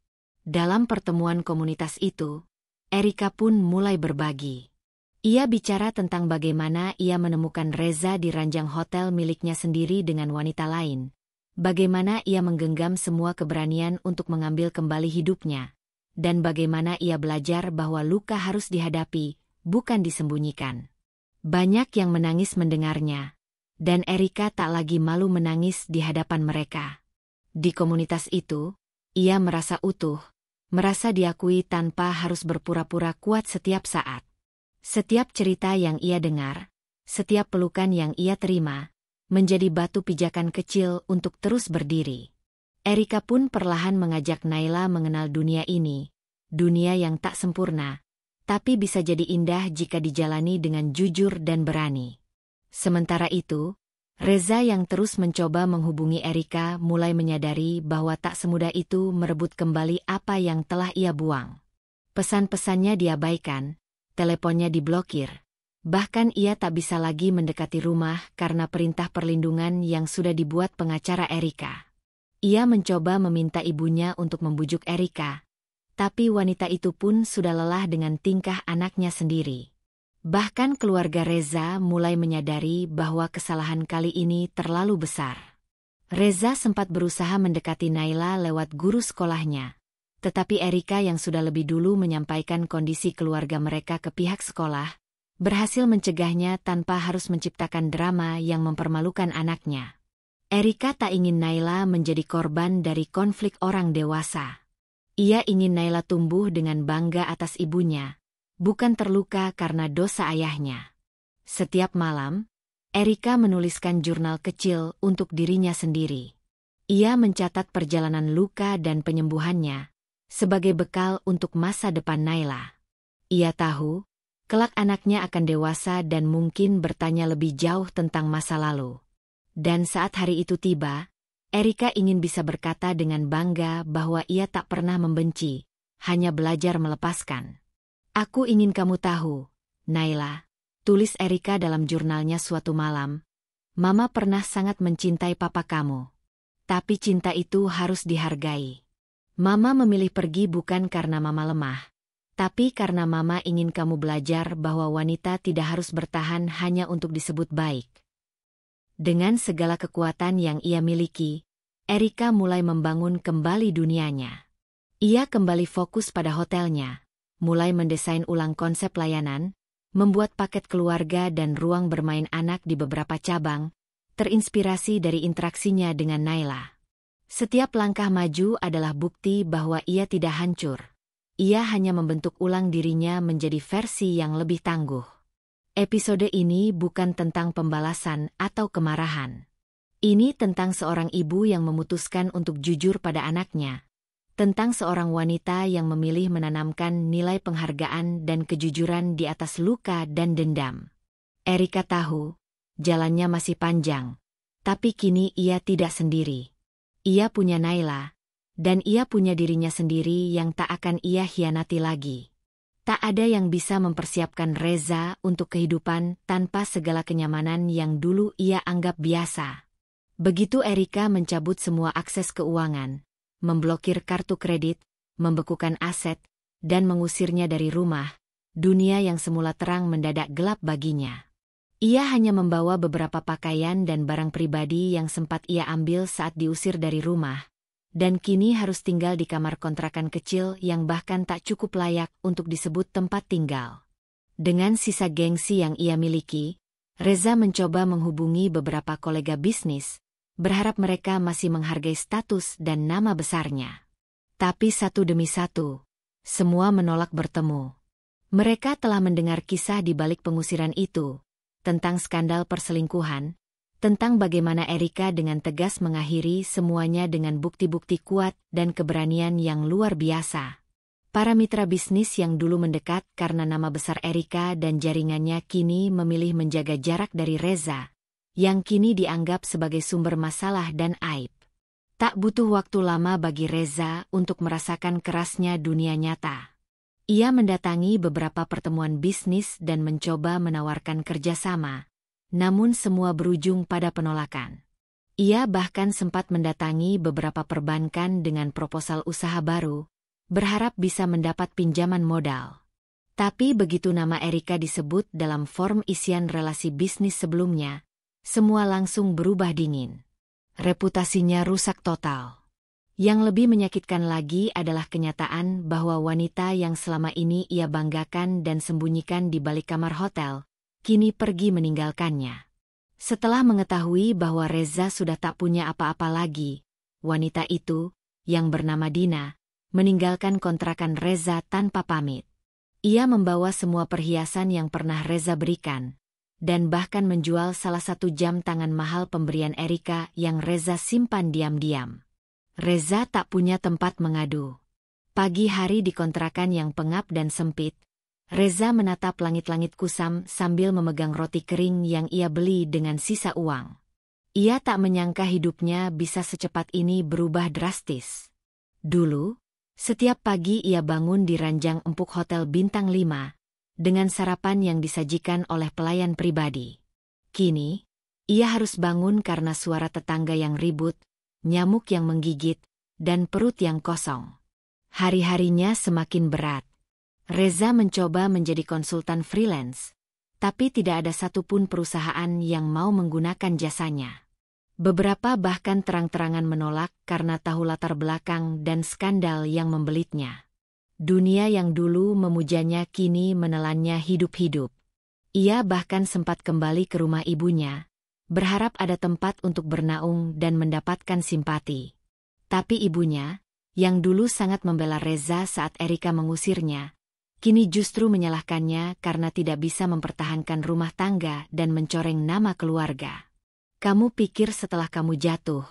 Dalam pertemuan komunitas itu, Erika pun mulai berbagi. Ia bicara tentang bagaimana ia menemukan Reza di ranjang hotel miliknya sendiri dengan wanita lain. Bagaimana ia menggenggam semua keberanian untuk mengambil kembali hidupnya. Dan bagaimana ia belajar bahwa luka harus dihadapi, bukan disembunyikan. Banyak yang menangis mendengarnya. Dan Erika tak lagi malu menangis di hadapan mereka. Di komunitas itu, ia merasa utuh, merasa diakui tanpa harus berpura-pura kuat setiap saat. Setiap cerita yang ia dengar, setiap pelukan yang ia terima, menjadi batu pijakan kecil untuk terus berdiri. Erika pun perlahan mengajak Naila mengenal dunia ini, dunia yang tak sempurna, tapi bisa jadi indah jika dijalani dengan jujur dan berani. Sementara itu, Reza yang terus mencoba menghubungi Erika mulai menyadari bahwa tak semudah itu merebut kembali apa yang telah ia buang. Pesan-pesannya diabaikan, teleponnya diblokir. Bahkan ia tak bisa lagi mendekati rumah karena perintah perlindungan yang sudah dibuat pengacara Erika. Ia mencoba meminta ibunya untuk membujuk Erika, tapi wanita itu pun sudah lelah dengan tingkah anaknya sendiri. Bahkan keluarga Reza mulai menyadari bahwa kesalahan kali ini terlalu besar. Reza sempat berusaha mendekati Naila lewat guru sekolahnya. Tetapi Erika yang sudah lebih dulu menyampaikan kondisi keluarga mereka ke pihak sekolah, berhasil mencegahnya tanpa harus menciptakan drama yang mempermalukan anaknya. Erika tak ingin Naila menjadi korban dari konflik orang dewasa. Ia ingin Naila tumbuh dengan bangga atas ibunya, bukan terluka karena dosa ayahnya. Setiap malam, Erika menuliskan jurnal kecil untuk dirinya sendiri. Ia mencatat perjalanan luka dan penyembuhannya, sebagai bekal untuk masa depan Naila. Ia tahu, kelak anaknya akan dewasa dan mungkin bertanya lebih jauh tentang masa lalu. Dan saat hari itu tiba, Erika ingin bisa berkata dengan bangga bahwa ia tak pernah membenci, hanya belajar melepaskan. Aku ingin kamu tahu, Naila, tulis Erika dalam jurnalnya suatu malam. Mama pernah sangat mencintai papa kamu. Tapi cinta itu harus dihargai. Mama memilih pergi bukan karena Mama lemah, tapi karena Mama ingin kamu belajar bahwa wanita tidak harus bertahan hanya untuk disebut baik. Dengan segala kekuatan yang ia miliki, Erika mulai membangun kembali dunianya. Ia kembali fokus pada hotelnya, mulai mendesain ulang konsep layanan, membuat paket keluarga dan ruang bermain anak di beberapa cabang, terinspirasi dari interaksinya dengan Naila. Setiap langkah maju adalah bukti bahwa ia tidak hancur. Ia hanya membentuk ulang dirinya menjadi versi yang lebih tangguh. Episode ini bukan tentang pembalasan atau kemarahan. Ini tentang seorang ibu yang memutuskan untuk jujur pada anaknya. Tentang seorang wanita yang memilih menanamkan nilai penghargaan dan kejujuran di atas luka dan dendam. Erika tahu, jalannya masih panjang. Tapi kini ia tidak sendiri. Ia punya Naila, dan ia punya dirinya sendiri yang tak akan ia hianati lagi. Tak ada yang bisa mempersiapkan Reza untuk kehidupan tanpa segala kenyamanan yang dulu ia anggap biasa. Begitu Erika mencabut semua akses keuangan, memblokir kartu kredit, membekukan aset, dan mengusirnya dari rumah, dunia yang semula terang mendadak gelap baginya. Ia hanya membawa beberapa pakaian dan barang pribadi yang sempat ia ambil saat diusir dari rumah, dan kini harus tinggal di kamar kontrakan kecil yang bahkan tak cukup layak untuk disebut tempat tinggal. Dengan sisa gengsi yang ia miliki, Reza mencoba menghubungi beberapa kolega bisnis, berharap mereka masih menghargai status dan nama besarnya. Tapi satu demi satu, semua menolak bertemu. Mereka telah mendengar kisah di balik pengusiran itu, tentang skandal perselingkuhan, tentang bagaimana Erika dengan tegas mengakhiri semuanya dengan bukti-bukti kuat dan keberanian yang luar biasa. Para mitra bisnis yang dulu mendekat karena nama besar Erika dan jaringannya kini memilih menjaga jarak dari Reza, yang kini dianggap sebagai sumber masalah dan aib. Tak butuh waktu lama bagi Reza untuk merasakan kerasnya dunia nyata. Ia mendatangi beberapa pertemuan bisnis dan mencoba menawarkan kerjasama. Namun semua berujung pada penolakan. Ia bahkan sempat mendatangi beberapa perbankan dengan proposal usaha baru, berharap bisa mendapat pinjaman modal. Tapi begitu nama Erika disebut dalam form isian relasi bisnis sebelumnya, semua langsung berubah dingin. Reputasinya rusak total. Yang lebih menyakitkan lagi adalah kenyataan bahwa wanita yang selama ini ia banggakan dan sembunyikan di balik kamar hotel, kini pergi meninggalkannya. Setelah mengetahui bahwa Reza sudah tak punya apa-apa lagi, wanita itu, yang bernama Dina, meninggalkan kontrakan Reza tanpa pamit. Ia membawa semua perhiasan yang pernah Reza berikan, dan bahkan menjual salah satu jam tangan mahal pemberian Erika yang Reza simpan diam-diam. Reza tak punya tempat mengadu. Pagi hari di kontrakan yang pengap dan sempit, Reza menatap langit-langit kusam sambil memegang roti kering yang ia beli dengan sisa uang. Ia tak menyangka hidupnya bisa secepat ini berubah drastis. Dulu, setiap pagi ia bangun di ranjang empuk hotel bintang 5, dengan sarapan yang disajikan oleh pelayan pribadi. Kini, ia harus bangun karena suara tetangga yang ribut, nyamuk yang menggigit, dan perut yang kosong. Hari-harinya semakin berat. Reza mencoba menjadi konsultan freelance, tapi tidak ada satupun perusahaan yang mau menggunakan jasanya. Beberapa bahkan terang-terangan menolak karena tahu latar belakang dan skandal yang membelitnya. Dunia yang dulu memujanya kini menelannya hidup-hidup. Ia bahkan sempat kembali ke rumah ibunya, berharap ada tempat untuk bernaung dan mendapatkan simpati. Tapi ibunya, yang dulu sangat membela Reza saat Erika mengusirnya, kini justru menyalahkannya karena tidak bisa mempertahankan rumah tangga dan mencoreng nama keluarga. Kamu pikir setelah kamu jatuh,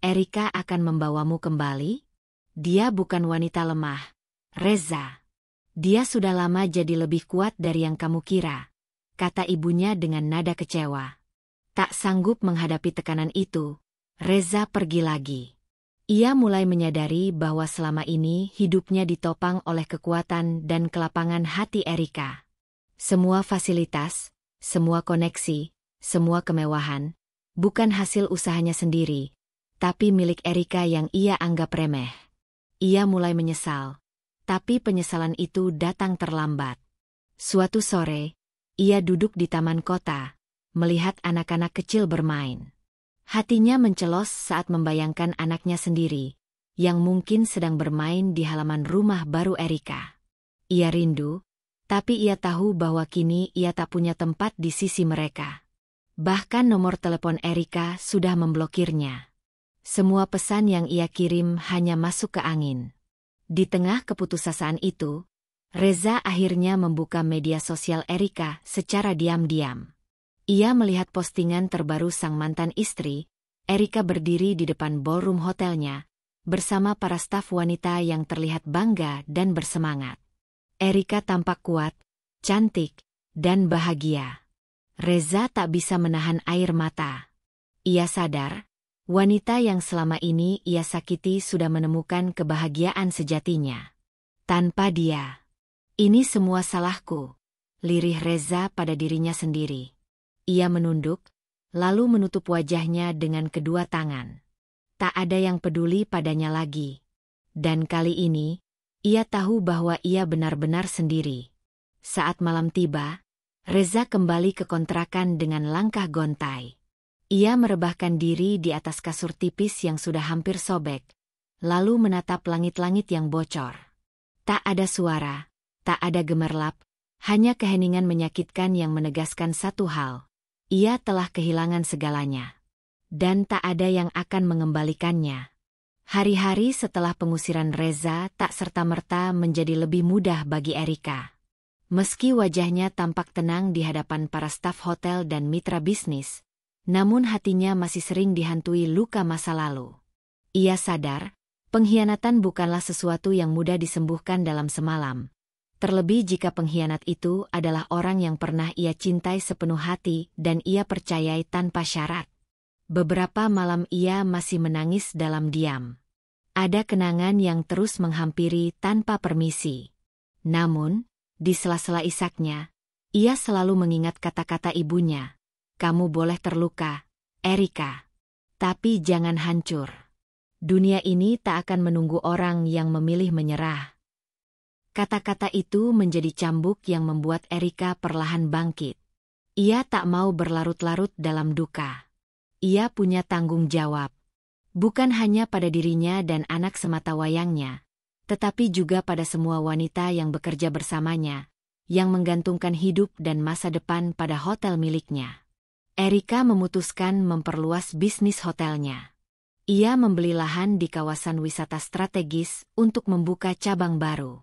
Erika akan membawamu kembali? Dia bukan wanita lemah, Reza. Dia sudah lama jadi lebih kuat dari yang kamu kira, kata ibunya dengan nada kecewa. Tak sanggup menghadapi tekanan itu, Reza pergi lagi. Ia mulai menyadari bahwa selama ini hidupnya ditopang oleh kekuatan dan kelapangan hati Erika. Semua fasilitas, semua koneksi, semua kemewahan, bukan hasil usahanya sendiri, tapi milik Erika yang ia anggap remeh. Ia mulai menyesal, tapi penyesalan itu datang terlambat. Suatu sore, ia duduk di taman kota, melihat anak-anak kecil bermain. Hatinya mencelos saat membayangkan anaknya sendiri, yang mungkin sedang bermain di halaman rumah baru Erika. Ia rindu, tapi ia tahu bahwa kini ia tak punya tempat di sisi mereka. Bahkan nomor telepon Erika sudah memblokirnya. Semua pesan yang ia kirim hanya masuk ke angin. Di tengah keputusasaan itu, Reza akhirnya membuka media sosial Erika secara diam-diam. Ia melihat postingan terbaru sang mantan istri. Erika berdiri di depan ballroom hotelnya, bersama para staf wanita yang terlihat bangga dan bersemangat. Erika tampak kuat, cantik, dan bahagia. Reza tak bisa menahan air mata. Ia sadar, wanita yang selama ini ia sakiti sudah menemukan kebahagiaan sejatinya. Tanpa dia. Ini semua salahku, lirih Reza pada dirinya sendiri. Ia menunduk, lalu menutup wajahnya dengan kedua tangan. Tak ada yang peduli padanya lagi. Dan kali ini, ia tahu bahwa ia benar-benar sendiri. Saat malam tiba, Reza kembali ke kontrakan dengan langkah gontai. Ia merebahkan diri di atas kasur tipis yang sudah hampir sobek, lalu menatap langit-langit yang bocor. Tak ada suara, tak ada gemerlap, hanya keheningan menyakitkan yang menegaskan satu hal. Ia telah kehilangan segalanya. Dan tak ada yang akan mengembalikannya. Hari-hari setelah pengusiran Reza tak serta-merta menjadi lebih mudah bagi Erika. Meski wajahnya tampak tenang di hadapan para staf hotel dan mitra bisnis, namun hatinya masih sering dihantui luka masa lalu. Ia sadar, pengkhianatan bukanlah sesuatu yang mudah disembuhkan dalam semalam. Terlebih jika pengkhianat itu adalah orang yang pernah ia cintai sepenuh hati dan ia percayai tanpa syarat. Beberapa malam ia masih menangis dalam diam. Ada kenangan yang terus menghampiri tanpa permisi. Namun, di sela-sela isaknya, ia selalu mengingat kata-kata ibunya. Kamu boleh terluka, Erika. Tapi jangan hancur. Dunia ini tak akan menunggu orang yang memilih menyerah. Kata-kata itu menjadi cambuk yang membuat Erika perlahan bangkit. Ia tak mau berlarut-larut dalam duka. Ia punya tanggung jawab. Bukan hanya pada dirinya dan anak semata wayangnya, tetapi juga pada semua wanita yang bekerja bersamanya, yang menggantungkan hidup dan masa depan pada hotel miliknya. Erika memutuskan memperluas bisnis hotelnya. Ia membeli lahan di kawasan wisata strategis untuk membuka cabang baru.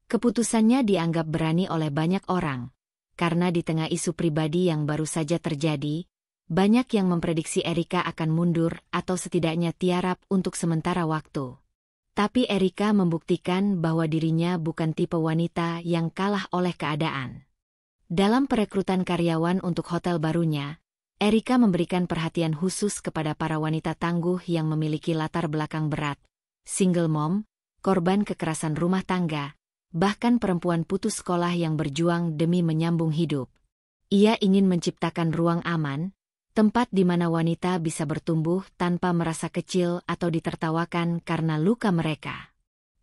Keputusannya dianggap berani oleh banyak orang, karena di tengah isu pribadi yang baru saja terjadi, banyak yang memprediksi Erika akan mundur atau setidaknya tiarap untuk sementara waktu. Tapi Erika membuktikan bahwa dirinya bukan tipe wanita yang kalah oleh keadaan. Dalam perekrutan karyawan untuk hotel barunya, Erika memberikan perhatian khusus kepada para wanita tangguh yang memiliki latar belakang berat, single mom, korban kekerasan rumah tangga, bahkan perempuan putus sekolah yang berjuang demi menyambung hidup. Ia ingin menciptakan ruang aman, tempat di mana wanita bisa bertumbuh tanpa merasa kecil atau ditertawakan karena luka mereka.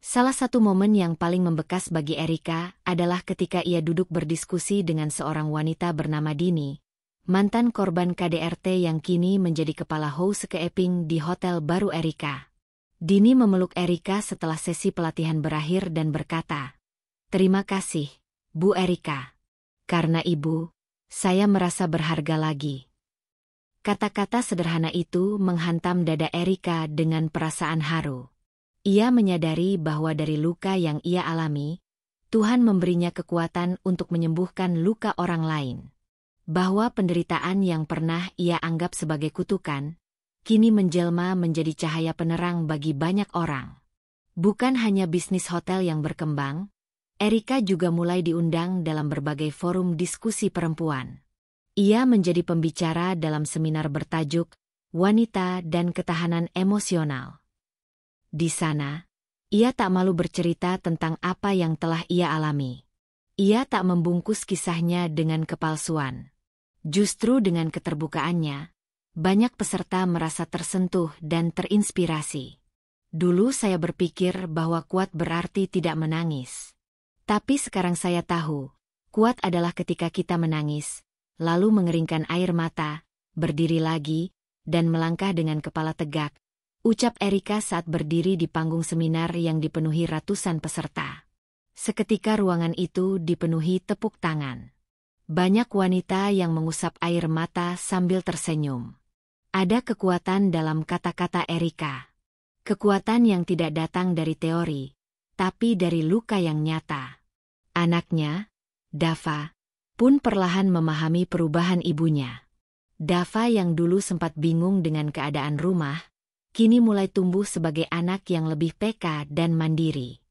Salah satu momen yang paling membekas bagi Erika adalah ketika ia duduk berdiskusi dengan seorang wanita bernama Dini, mantan korban KDRT yang kini menjadi kepala house keeping di hotel baru Erika. Dini memeluk Erika setelah sesi pelatihan berakhir dan berkata, "Terima kasih, Bu Erika. Karena Ibu, saya merasa berharga lagi." Kata-kata sederhana itu menghantam dada Erika dengan perasaan haru. Ia menyadari bahwa dari luka yang ia alami, Tuhan memberinya kekuatan untuk menyembuhkan luka orang lain. Bahwa penderitaan yang pernah ia anggap sebagai kutukan, kini menjelma menjadi cahaya penerang bagi banyak orang. Bukan hanya bisnis hotel yang berkembang, Erika juga mulai diundang dalam berbagai forum diskusi perempuan. Ia menjadi pembicara dalam seminar bertajuk Wanita dan Ketahanan Emosional. Di sana, ia tak malu bercerita tentang apa yang telah ia alami. Ia tak membungkus kisahnya dengan kepalsuan. Justru dengan keterbukaannya, banyak peserta merasa tersentuh dan terinspirasi. Dulu saya berpikir bahwa kuat berarti tidak menangis. Tapi sekarang saya tahu, kuat adalah ketika kita menangis, lalu mengeringkan air mata, berdiri lagi, dan melangkah dengan kepala tegak, ucap Erika saat berdiri di panggung seminar yang dipenuhi ratusan peserta. Seketika ruangan itu dipenuhi tepuk tangan. Banyak wanita yang mengusap air mata sambil tersenyum. Ada kekuatan dalam kata-kata Erika. Kekuatan yang tidak datang dari teori, tapi dari luka yang nyata. Anaknya, Dava, pun perlahan memahami perubahan ibunya. Dava yang dulu sempat bingung dengan keadaan rumah, kini mulai tumbuh sebagai anak yang lebih peka dan mandiri.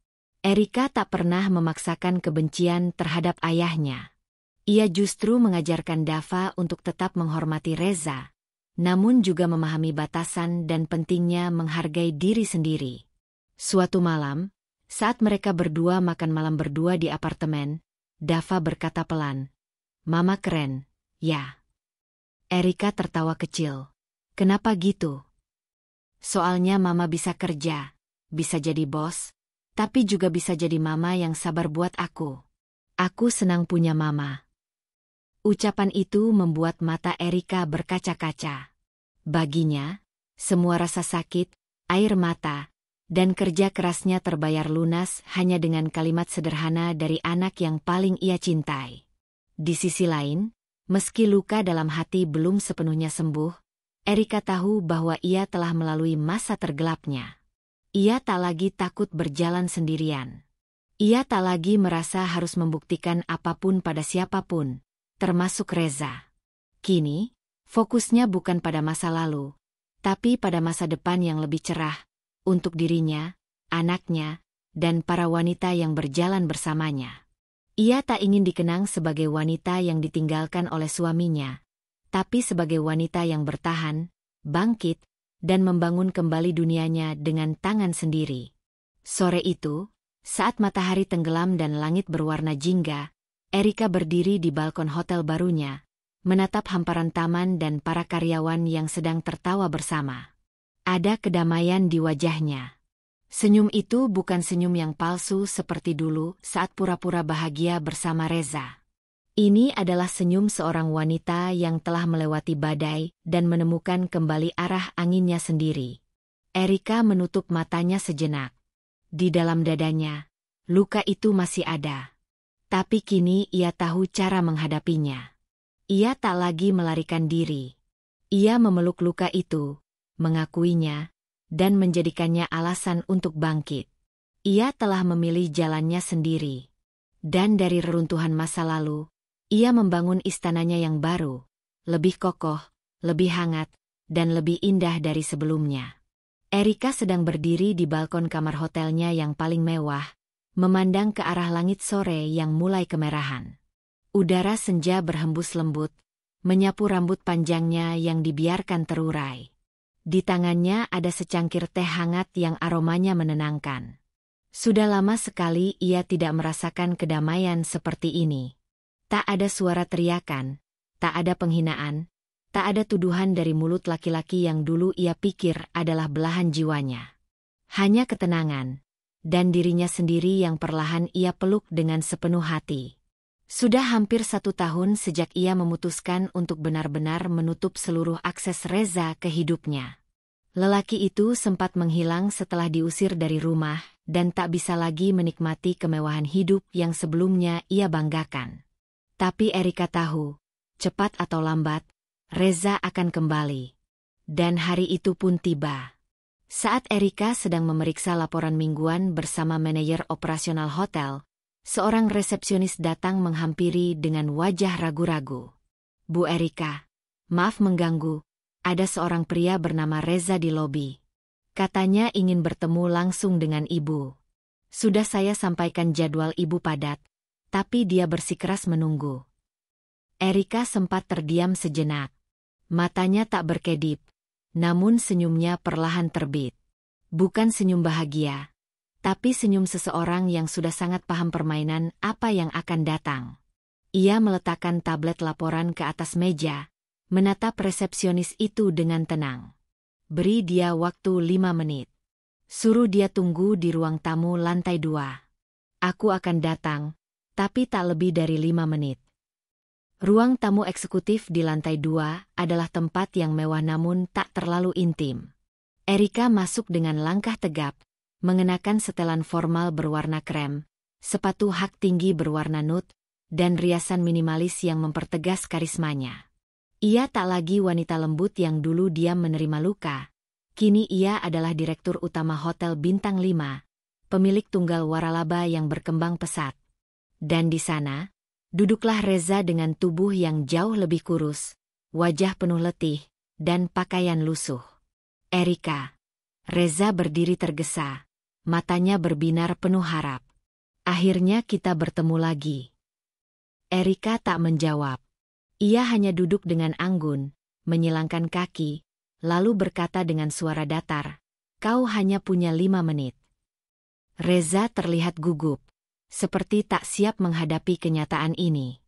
Erika tak pernah memaksakan kebencian terhadap ayahnya. Ia justru mengajarkan Dava untuk tetap menghormati Reza, namun juga memahami batasan dan pentingnya menghargai diri sendiri. Suatu malam, saat mereka berdua makan malam berdua di apartemen, Dava berkata pelan, "Mama keren, ya?" Erika tertawa kecil. "Kenapa gitu?" "Soalnya mama bisa kerja, bisa jadi bos, tapi juga bisa jadi mama yang sabar buat aku. Aku senang punya mama." Ucapan itu membuat mata Erika berkaca-kaca. Baginya, semua rasa sakit, air mata, dan kerja kerasnya terbayar lunas hanya dengan kalimat sederhana dari anak yang paling ia cintai. Di sisi lain, meski luka dalam hati belum sepenuhnya sembuh, Erika tahu bahwa ia telah melalui masa tergelapnya. Ia tak lagi takut berjalan sendirian. Ia tak lagi merasa harus membuktikan apapun pada siapapun, termasuk Reza. Kini, fokusnya bukan pada masa lalu, tapi pada masa depan yang lebih cerah, untuk dirinya, anaknya, dan para wanita yang berjalan bersamanya. Ia tak ingin dikenang sebagai wanita yang ditinggalkan oleh suaminya, tapi sebagai wanita yang bertahan, bangkit, dan membangun kembali dunianya dengan tangan sendiri. Sore itu, saat matahari tenggelam dan langit berwarna jingga, Erika berdiri di balkon hotel barunya, menatap hamparan taman dan para karyawan yang sedang tertawa bersama. Ada kedamaian di wajahnya. Senyum itu bukan senyum yang palsu seperti dulu saat pura-pura bahagia bersama Reza. Ini adalah senyum seorang wanita yang telah melewati badai dan menemukan kembali arah anginnya sendiri. Erika menutup matanya sejenak. Di dalam dadanya, luka itu masih ada. Tapi kini ia tahu cara menghadapinya. Ia tak lagi melarikan diri. Ia memeluk luka itu, mengakuinya, dan menjadikannya alasan untuk bangkit. Ia telah memilih jalannya sendiri. Dan dari reruntuhan masa lalu, ia membangun istananya yang baru, lebih kokoh, lebih hangat, dan lebih indah dari sebelumnya. Erika sedang berdiri di balkon kamar hotelnya yang paling mewah, memandang ke arah langit sore yang mulai kemerahan. Udara senja berhembus lembut, menyapu rambut panjangnya yang dibiarkan terurai. Di tangannya ada secangkir teh hangat yang aromanya menenangkan. Sudah lama sekali ia tidak merasakan kedamaian seperti ini. Tak ada suara teriakan, tak ada penghinaan, tak ada tuduhan dari mulut laki-laki yang dulu ia pikir adalah belahan jiwanya. Hanya ketenangan, dan dirinya sendiri yang perlahan ia peluk dengan sepenuh hati. Sudah hampir 1 tahun sejak ia memutuskan untuk benar-benar menutup seluruh akses Reza ke hidupnya. Lelaki itu sempat menghilang setelah diusir dari rumah dan tak bisa lagi menikmati kemewahan hidup yang sebelumnya ia banggakan. Tapi Erika tahu, cepat atau lambat, Reza akan kembali. Dan hari itu pun tiba. Saat Erika sedang memeriksa laporan mingguan bersama manajer operasional hotel, seorang resepsionis datang menghampiri dengan wajah ragu-ragu. "Bu Erika, maaf mengganggu, ada seorang pria bernama Reza di lobi. Katanya ingin bertemu langsung dengan ibu. Sudah saya sampaikan jadwal ibu padat, tapi dia bersikeras menunggu." Erika sempat terdiam sejenak. Matanya tak berkedip, namun senyumnya perlahan terbit. Bukan senyum bahagia, tapi senyum seseorang yang sudah sangat paham permainan apa yang akan datang. Ia meletakkan tablet laporan ke atas meja, menatap resepsionis itu dengan tenang. "Beri dia waktu 5 menit. Suruh dia tunggu di ruang tamu lantai 2. Aku akan datang, tapi tak lebih dari 5 menit. Ruang tamu eksekutif di lantai 2 adalah tempat yang mewah namun tak terlalu intim. Erika masuk dengan langkah tegap, mengenakan setelan formal berwarna krem, sepatu hak tinggi berwarna nude, dan riasan minimalis yang mempertegas karismanya. Ia tak lagi wanita lembut yang dulu diam menerima luka. Kini ia adalah direktur utama Hotel Bintang 5, pemilik tunggal waralaba yang berkembang pesat. Dan di sana, duduklah Reza dengan tubuh yang jauh lebih kurus, wajah penuh letih, dan pakaian lusuh. Erika. Reza berdiri tergesa, matanya berbinar penuh harap. Akhirnya kita bertemu lagi. Erika tak menjawab. Ia hanya duduk dengan anggun, menyilangkan kaki, lalu berkata dengan suara datar, "Kau hanya punya 5 menit." Reza terlihat gugup, seperti tak siap menghadapi kenyataan ini.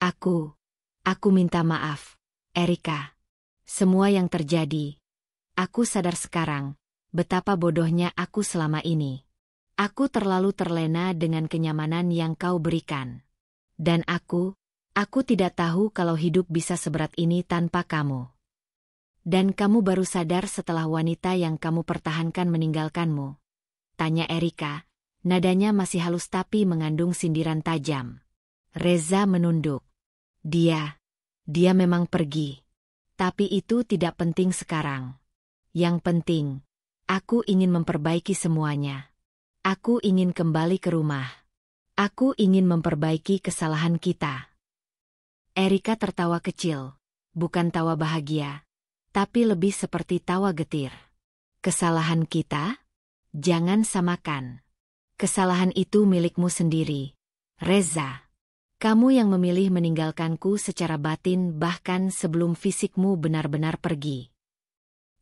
Aku minta maaf, Erika. Semua yang terjadi. Aku sadar sekarang, betapa bodohnya aku selama ini. Aku terlalu terlena dengan kenyamanan yang kau berikan. Dan aku tidak tahu kalau hidup bisa seberat ini tanpa kamu. Dan kamu baru sadar setelah wanita yang kamu pertahankan meninggalkanmu? Tanya Erika, nadanya masih halus tapi mengandung sindiran tajam. Reza menunduk. Dia memang pergi. Tapi itu tidak penting sekarang. Yang penting, aku ingin memperbaiki semuanya. Aku ingin kembali ke rumah. Aku ingin memperbaiki kesalahan kita. Erika tertawa kecil, bukan tawa bahagia, tapi lebih seperti tawa getir. Kesalahan kita? Jangan samakan. Kesalahan itu milikmu sendiri, Reza. Kamu yang memilih meninggalkanku secara batin bahkan sebelum fisikmu benar-benar pergi.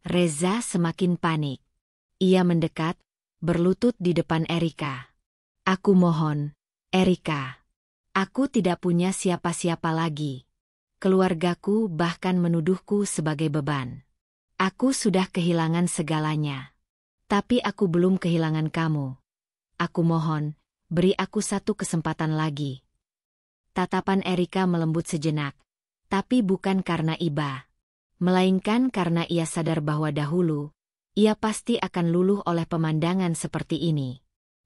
Reza semakin panik. Ia mendekat, berlutut di depan Erika. Aku mohon, Erika. Aku tidak punya siapa-siapa lagi. Keluargaku bahkan menuduhku sebagai beban. Aku sudah kehilangan segalanya. Tapi aku belum kehilangan kamu. Aku mohon, beri aku satu kesempatan lagi. Tatapan Erika melembut sejenak, tapi bukan karena iba. Melainkan karena ia sadar bahwa dahulu, ia pasti akan luluh oleh pemandangan seperti ini.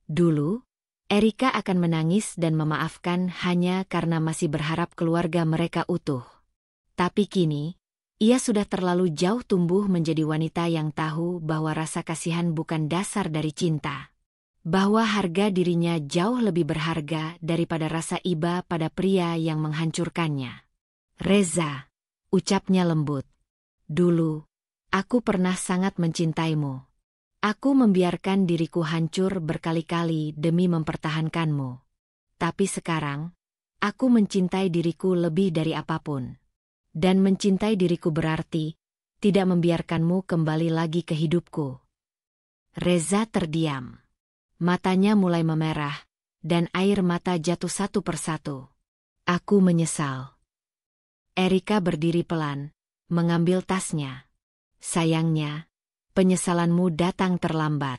Dulu, Erika akan menangis dan memaafkan hanya karena masih berharap keluarga mereka utuh. Tapi kini, ia sudah terlalu jauh tumbuh menjadi wanita yang tahu bahwa rasa kasihan bukan dasar dari cinta. Bahwa harga dirinya jauh lebih berharga daripada rasa iba pada pria yang menghancurkannya. Reza, ucapnya lembut. Dulu, aku pernah sangat mencintaimu. Aku membiarkan diriku hancur berkali-kali demi mempertahankanmu. Tapi sekarang, aku mencintai diriku lebih dari apapun. Dan mencintai diriku berarti, tidak membiarkanmu kembali lagi ke hidupku. Reza terdiam. Matanya mulai memerah, dan air mata jatuh satu persatu. Aku menyesal. Erika berdiri pelan, mengambil tasnya. Sayangnya, penyesalanmu datang terlambat.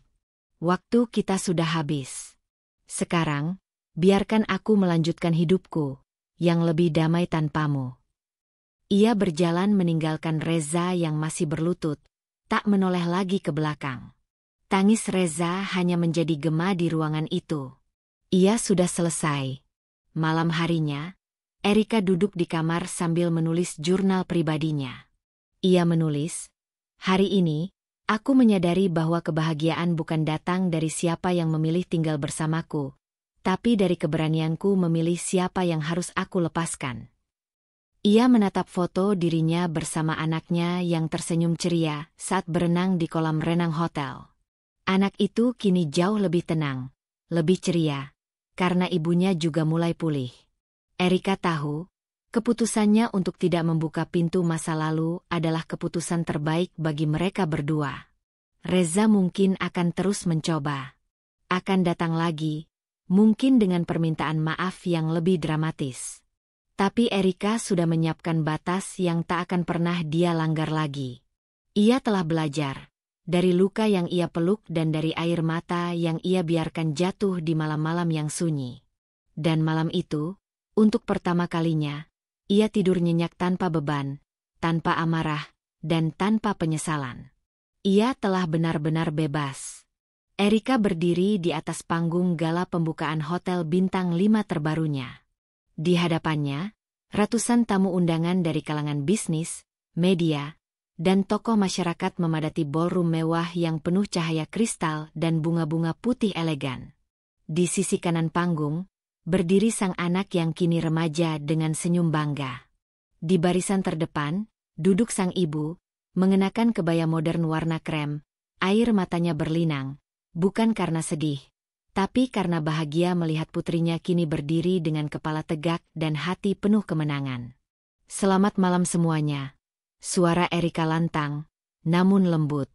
Waktu kita sudah habis. Sekarang, biarkan aku melanjutkan hidupku, yang lebih damai tanpamu. Ia berjalan meninggalkan Reza yang masih berlutut, tak menoleh lagi ke belakang. Tangis Reza hanya menjadi gema di ruangan itu. Ia sudah selesai. Malam harinya, Erika duduk di kamar sambil menulis jurnal pribadinya. Ia menulis, "Hari ini, aku menyadari bahwa kebahagiaan bukan datang dari siapa yang memilih tinggal bersamaku, tapi dari keberanianku memilih siapa yang harus aku lepaskan." Ia menatap foto dirinya bersama anaknya yang tersenyum ceria saat berenang di kolam renang hotel. Anak itu kini jauh lebih tenang, lebih ceria, karena ibunya juga mulai pulih. Erika tahu, keputusannya untuk tidak membuka pintu masa lalu adalah keputusan terbaik bagi mereka berdua. Reza mungkin akan terus mencoba. Akan datang lagi, mungkin dengan permintaan maaf yang lebih dramatis. Tapi Erika sudah menyiapkan batas yang tak akan pernah dia langgar lagi. Ia telah belajar. Dari luka yang ia peluk dan dari air mata yang ia biarkan jatuh di malam-malam yang sunyi. Dan malam itu, untuk pertama kalinya, Ia tidur nyenyak tanpa beban, tanpa amarah, dan tanpa penyesalan. Ia telah benar-benar bebas. Erika berdiri di atas panggung gala pembukaan hotel bintang 5 terbarunya. Di hadapannya, ratusan tamu undangan dari kalangan bisnis, media, dan tokoh masyarakat memadati ballroom mewah yang penuh cahaya kristal dan bunga-bunga putih elegan. Di sisi kanan panggung, berdiri sang anak yang kini remaja dengan senyum bangga. Di barisan terdepan, duduk sang ibu, mengenakan kebaya modern warna krem, air matanya berlinang, bukan karena sedih, tapi karena bahagia melihat putrinya kini berdiri dengan kepala tegak dan hati penuh kemenangan. "Selamat malam semuanya." Suara Erika lantang, namun lembut.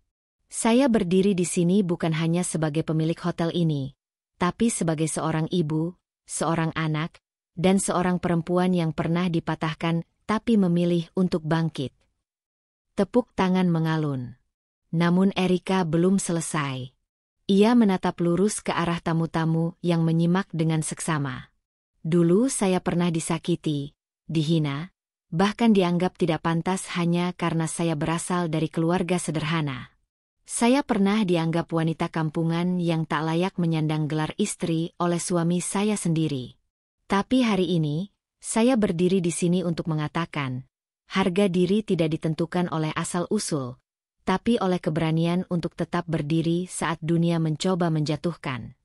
"Saya berdiri di sini bukan hanya sebagai pemilik hotel ini, tapi sebagai seorang ibu, seorang anak, dan seorang perempuan yang pernah dipatahkan tapi memilih untuk bangkit." Tepuk tangan mengalun. Namun Erika belum selesai. Ia menatap lurus ke arah tamu-tamu yang menyimak dengan seksama. "Dulu saya pernah disakiti, dihina, bahkan dianggap tidak pantas hanya karena saya berasal dari keluarga sederhana. Saya pernah dianggap wanita kampungan yang tak layak menyandang gelar istri oleh suami saya sendiri. Tapi hari ini, saya berdiri di sini untuk mengatakan, harga diri tidak ditentukan oleh asal-usul, tapi oleh keberanian untuk tetap berdiri saat dunia mencoba menjatuhkan."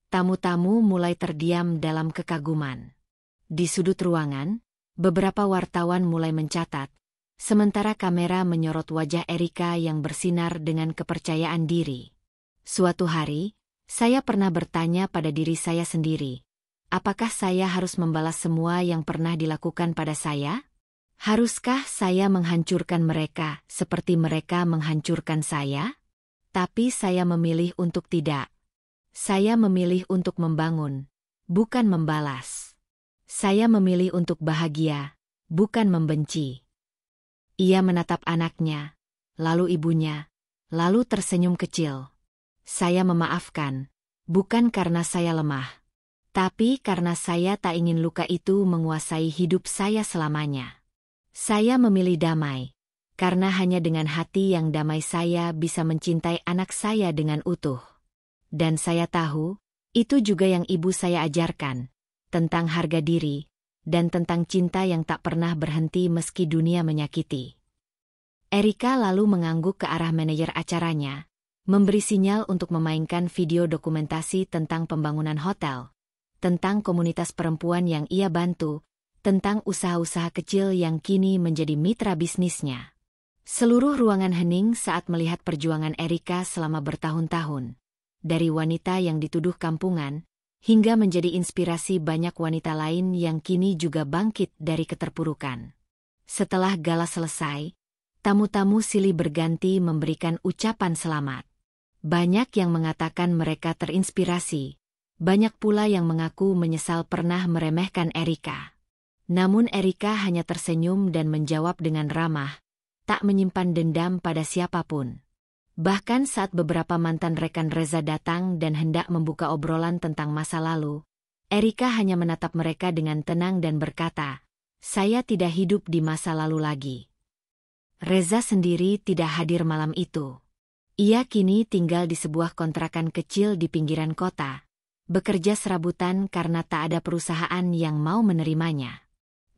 Tamu-tamu mulai terdiam dalam kekaguman. Di sudut ruangan, beberapa wartawan mulai mencatat, sementara kamera menyorot wajah Erika yang bersinar dengan kepercayaan diri. "Suatu hari, saya pernah bertanya pada diri saya sendiri, apakah saya harus membalas semua yang pernah dilakukan pada saya? Haruskah saya menghancurkan mereka seperti mereka menghancurkan saya? Tapi saya memilih untuk tidak. Saya memilih untuk membangun, bukan membalas. Saya memilih untuk bahagia, bukan membenci." Ia menatap anaknya, lalu ibunya, lalu tersenyum kecil. "Saya memaafkan, bukan karena saya lemah, tapi karena saya tak ingin luka itu menguasai hidup saya selamanya. Saya memilih damai, karena hanya dengan hati yang damai saya bisa mencintai anak saya dengan utuh. Dan saya tahu, itu juga yang ibu saya ajarkan, tentang harga diri, dan tentang cinta yang tak pernah berhenti meski dunia menyakiti." Erika lalu mengangguk ke arah manajer acaranya, memberi sinyal untuk memainkan video dokumentasi tentang pembangunan hotel, tentang komunitas perempuan yang ia bantu, tentang usaha-usaha kecil yang kini menjadi mitra bisnisnya. Seluruh ruangan hening saat melihat perjuangan Erika selama bertahun-tahun. Dari wanita yang dituduh kampungan, hingga menjadi inspirasi banyak wanita lain yang kini juga bangkit dari keterpurukan. Setelah gala selesai, tamu-tamu silih berganti memberikan ucapan selamat. Banyak yang mengatakan mereka terinspirasi, banyak pula yang mengaku menyesal pernah meremehkan Erika. Namun Erika hanya tersenyum dan menjawab dengan ramah, tak menyimpan dendam pada siapapun. Bahkan saat beberapa mantan rekan Reza datang dan hendak membuka obrolan tentang masa lalu, Erika hanya menatap mereka dengan tenang dan berkata, "Saya tidak hidup di masa lalu lagi." Reza sendiri tidak hadir malam itu. Ia kini tinggal di sebuah kontrakan kecil di pinggiran kota, bekerja serabutan karena tak ada perusahaan yang mau menerimanya.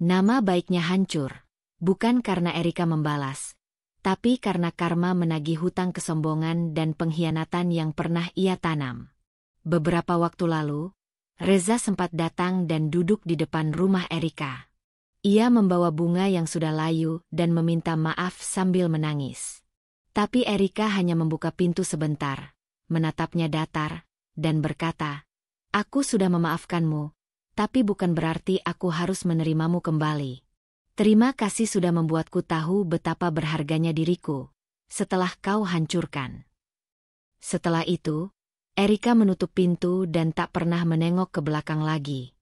Nama baiknya hancur, bukan karena Erika membalas, tapi karena karma menagih hutang kesombongan dan pengkhianatan yang pernah ia tanam. Beberapa waktu lalu, Reza sempat datang dan duduk di depan rumah Erika. Ia membawa bunga yang sudah layu dan meminta maaf sambil menangis. Tapi Erika hanya membuka pintu sebentar, menatapnya datar, dan berkata, "Aku sudah memaafkanmu, tapi bukan berarti aku harus menerimamu kembali. Terima kasih sudah membuatku tahu betapa berharganya diriku, setelah kau hancurkan." Setelah itu, Erika menutup pintu dan tak pernah menengok ke belakang lagi.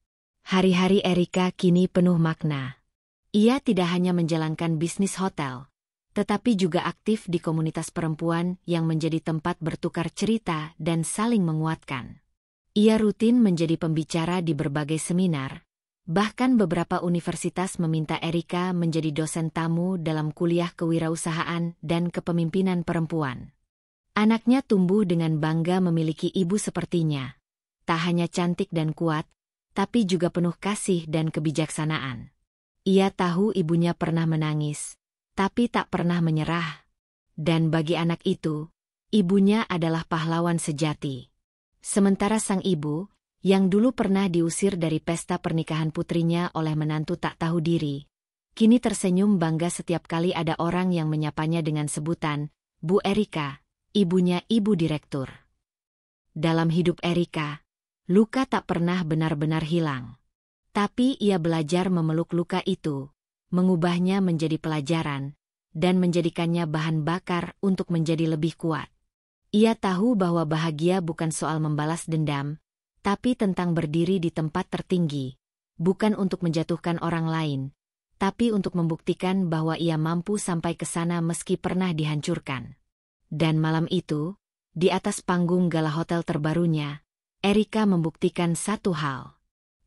Hari-hari Erika kini penuh makna. Ia tidak hanya menjalankan bisnis hotel, tetapi juga aktif di komunitas perempuan yang menjadi tempat bertukar cerita dan saling menguatkan. Ia rutin menjadi pembicara di berbagai seminar, Bahkan beberapa universitas meminta Erika menjadi dosen tamu dalam kuliah kewirausahaan dan kepemimpinan perempuan. Anaknya tumbuh dengan bangga memiliki ibu sepertinya. Tak hanya cantik dan kuat, tapi juga penuh kasih dan kebijaksanaan. Ia tahu ibunya pernah menangis, tapi tak pernah menyerah. Dan bagi anak itu, ibunya adalah pahlawan sejati. Sementara sang ibu, yang dulu pernah diusir dari pesta pernikahan putrinya oleh menantu tak tahu diri, kini tersenyum bangga setiap kali ada orang yang menyapanya dengan sebutan, Bu Erika, ibunya ibu direktur. Dalam hidup Erika, luka tak pernah benar-benar hilang. Tapi ia belajar memeluk luka itu, mengubahnya menjadi pelajaran, dan menjadikannya bahan bakar untuk menjadi lebih kuat. Ia tahu bahwa bahagia bukan soal membalas dendam, tapi tentang berdiri di tempat tertinggi, bukan untuk menjatuhkan orang lain, tapi untuk membuktikan bahwa ia mampu sampai ke sana meski pernah dihancurkan. Dan malam itu, di atas panggung gala hotel terbarunya, Erika membuktikan satu hal.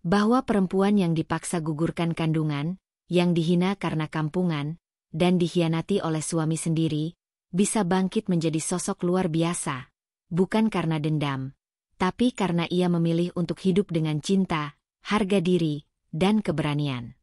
Bahwa perempuan yang dipaksa gugurkan kandungan, yang dihina karena kampungan, dan dikhianati oleh suami sendiri, bisa bangkit menjadi sosok luar biasa, bukan karena dendam, tapi karena ia memilih untuk hidup dengan cinta, harga diri, dan keberanian.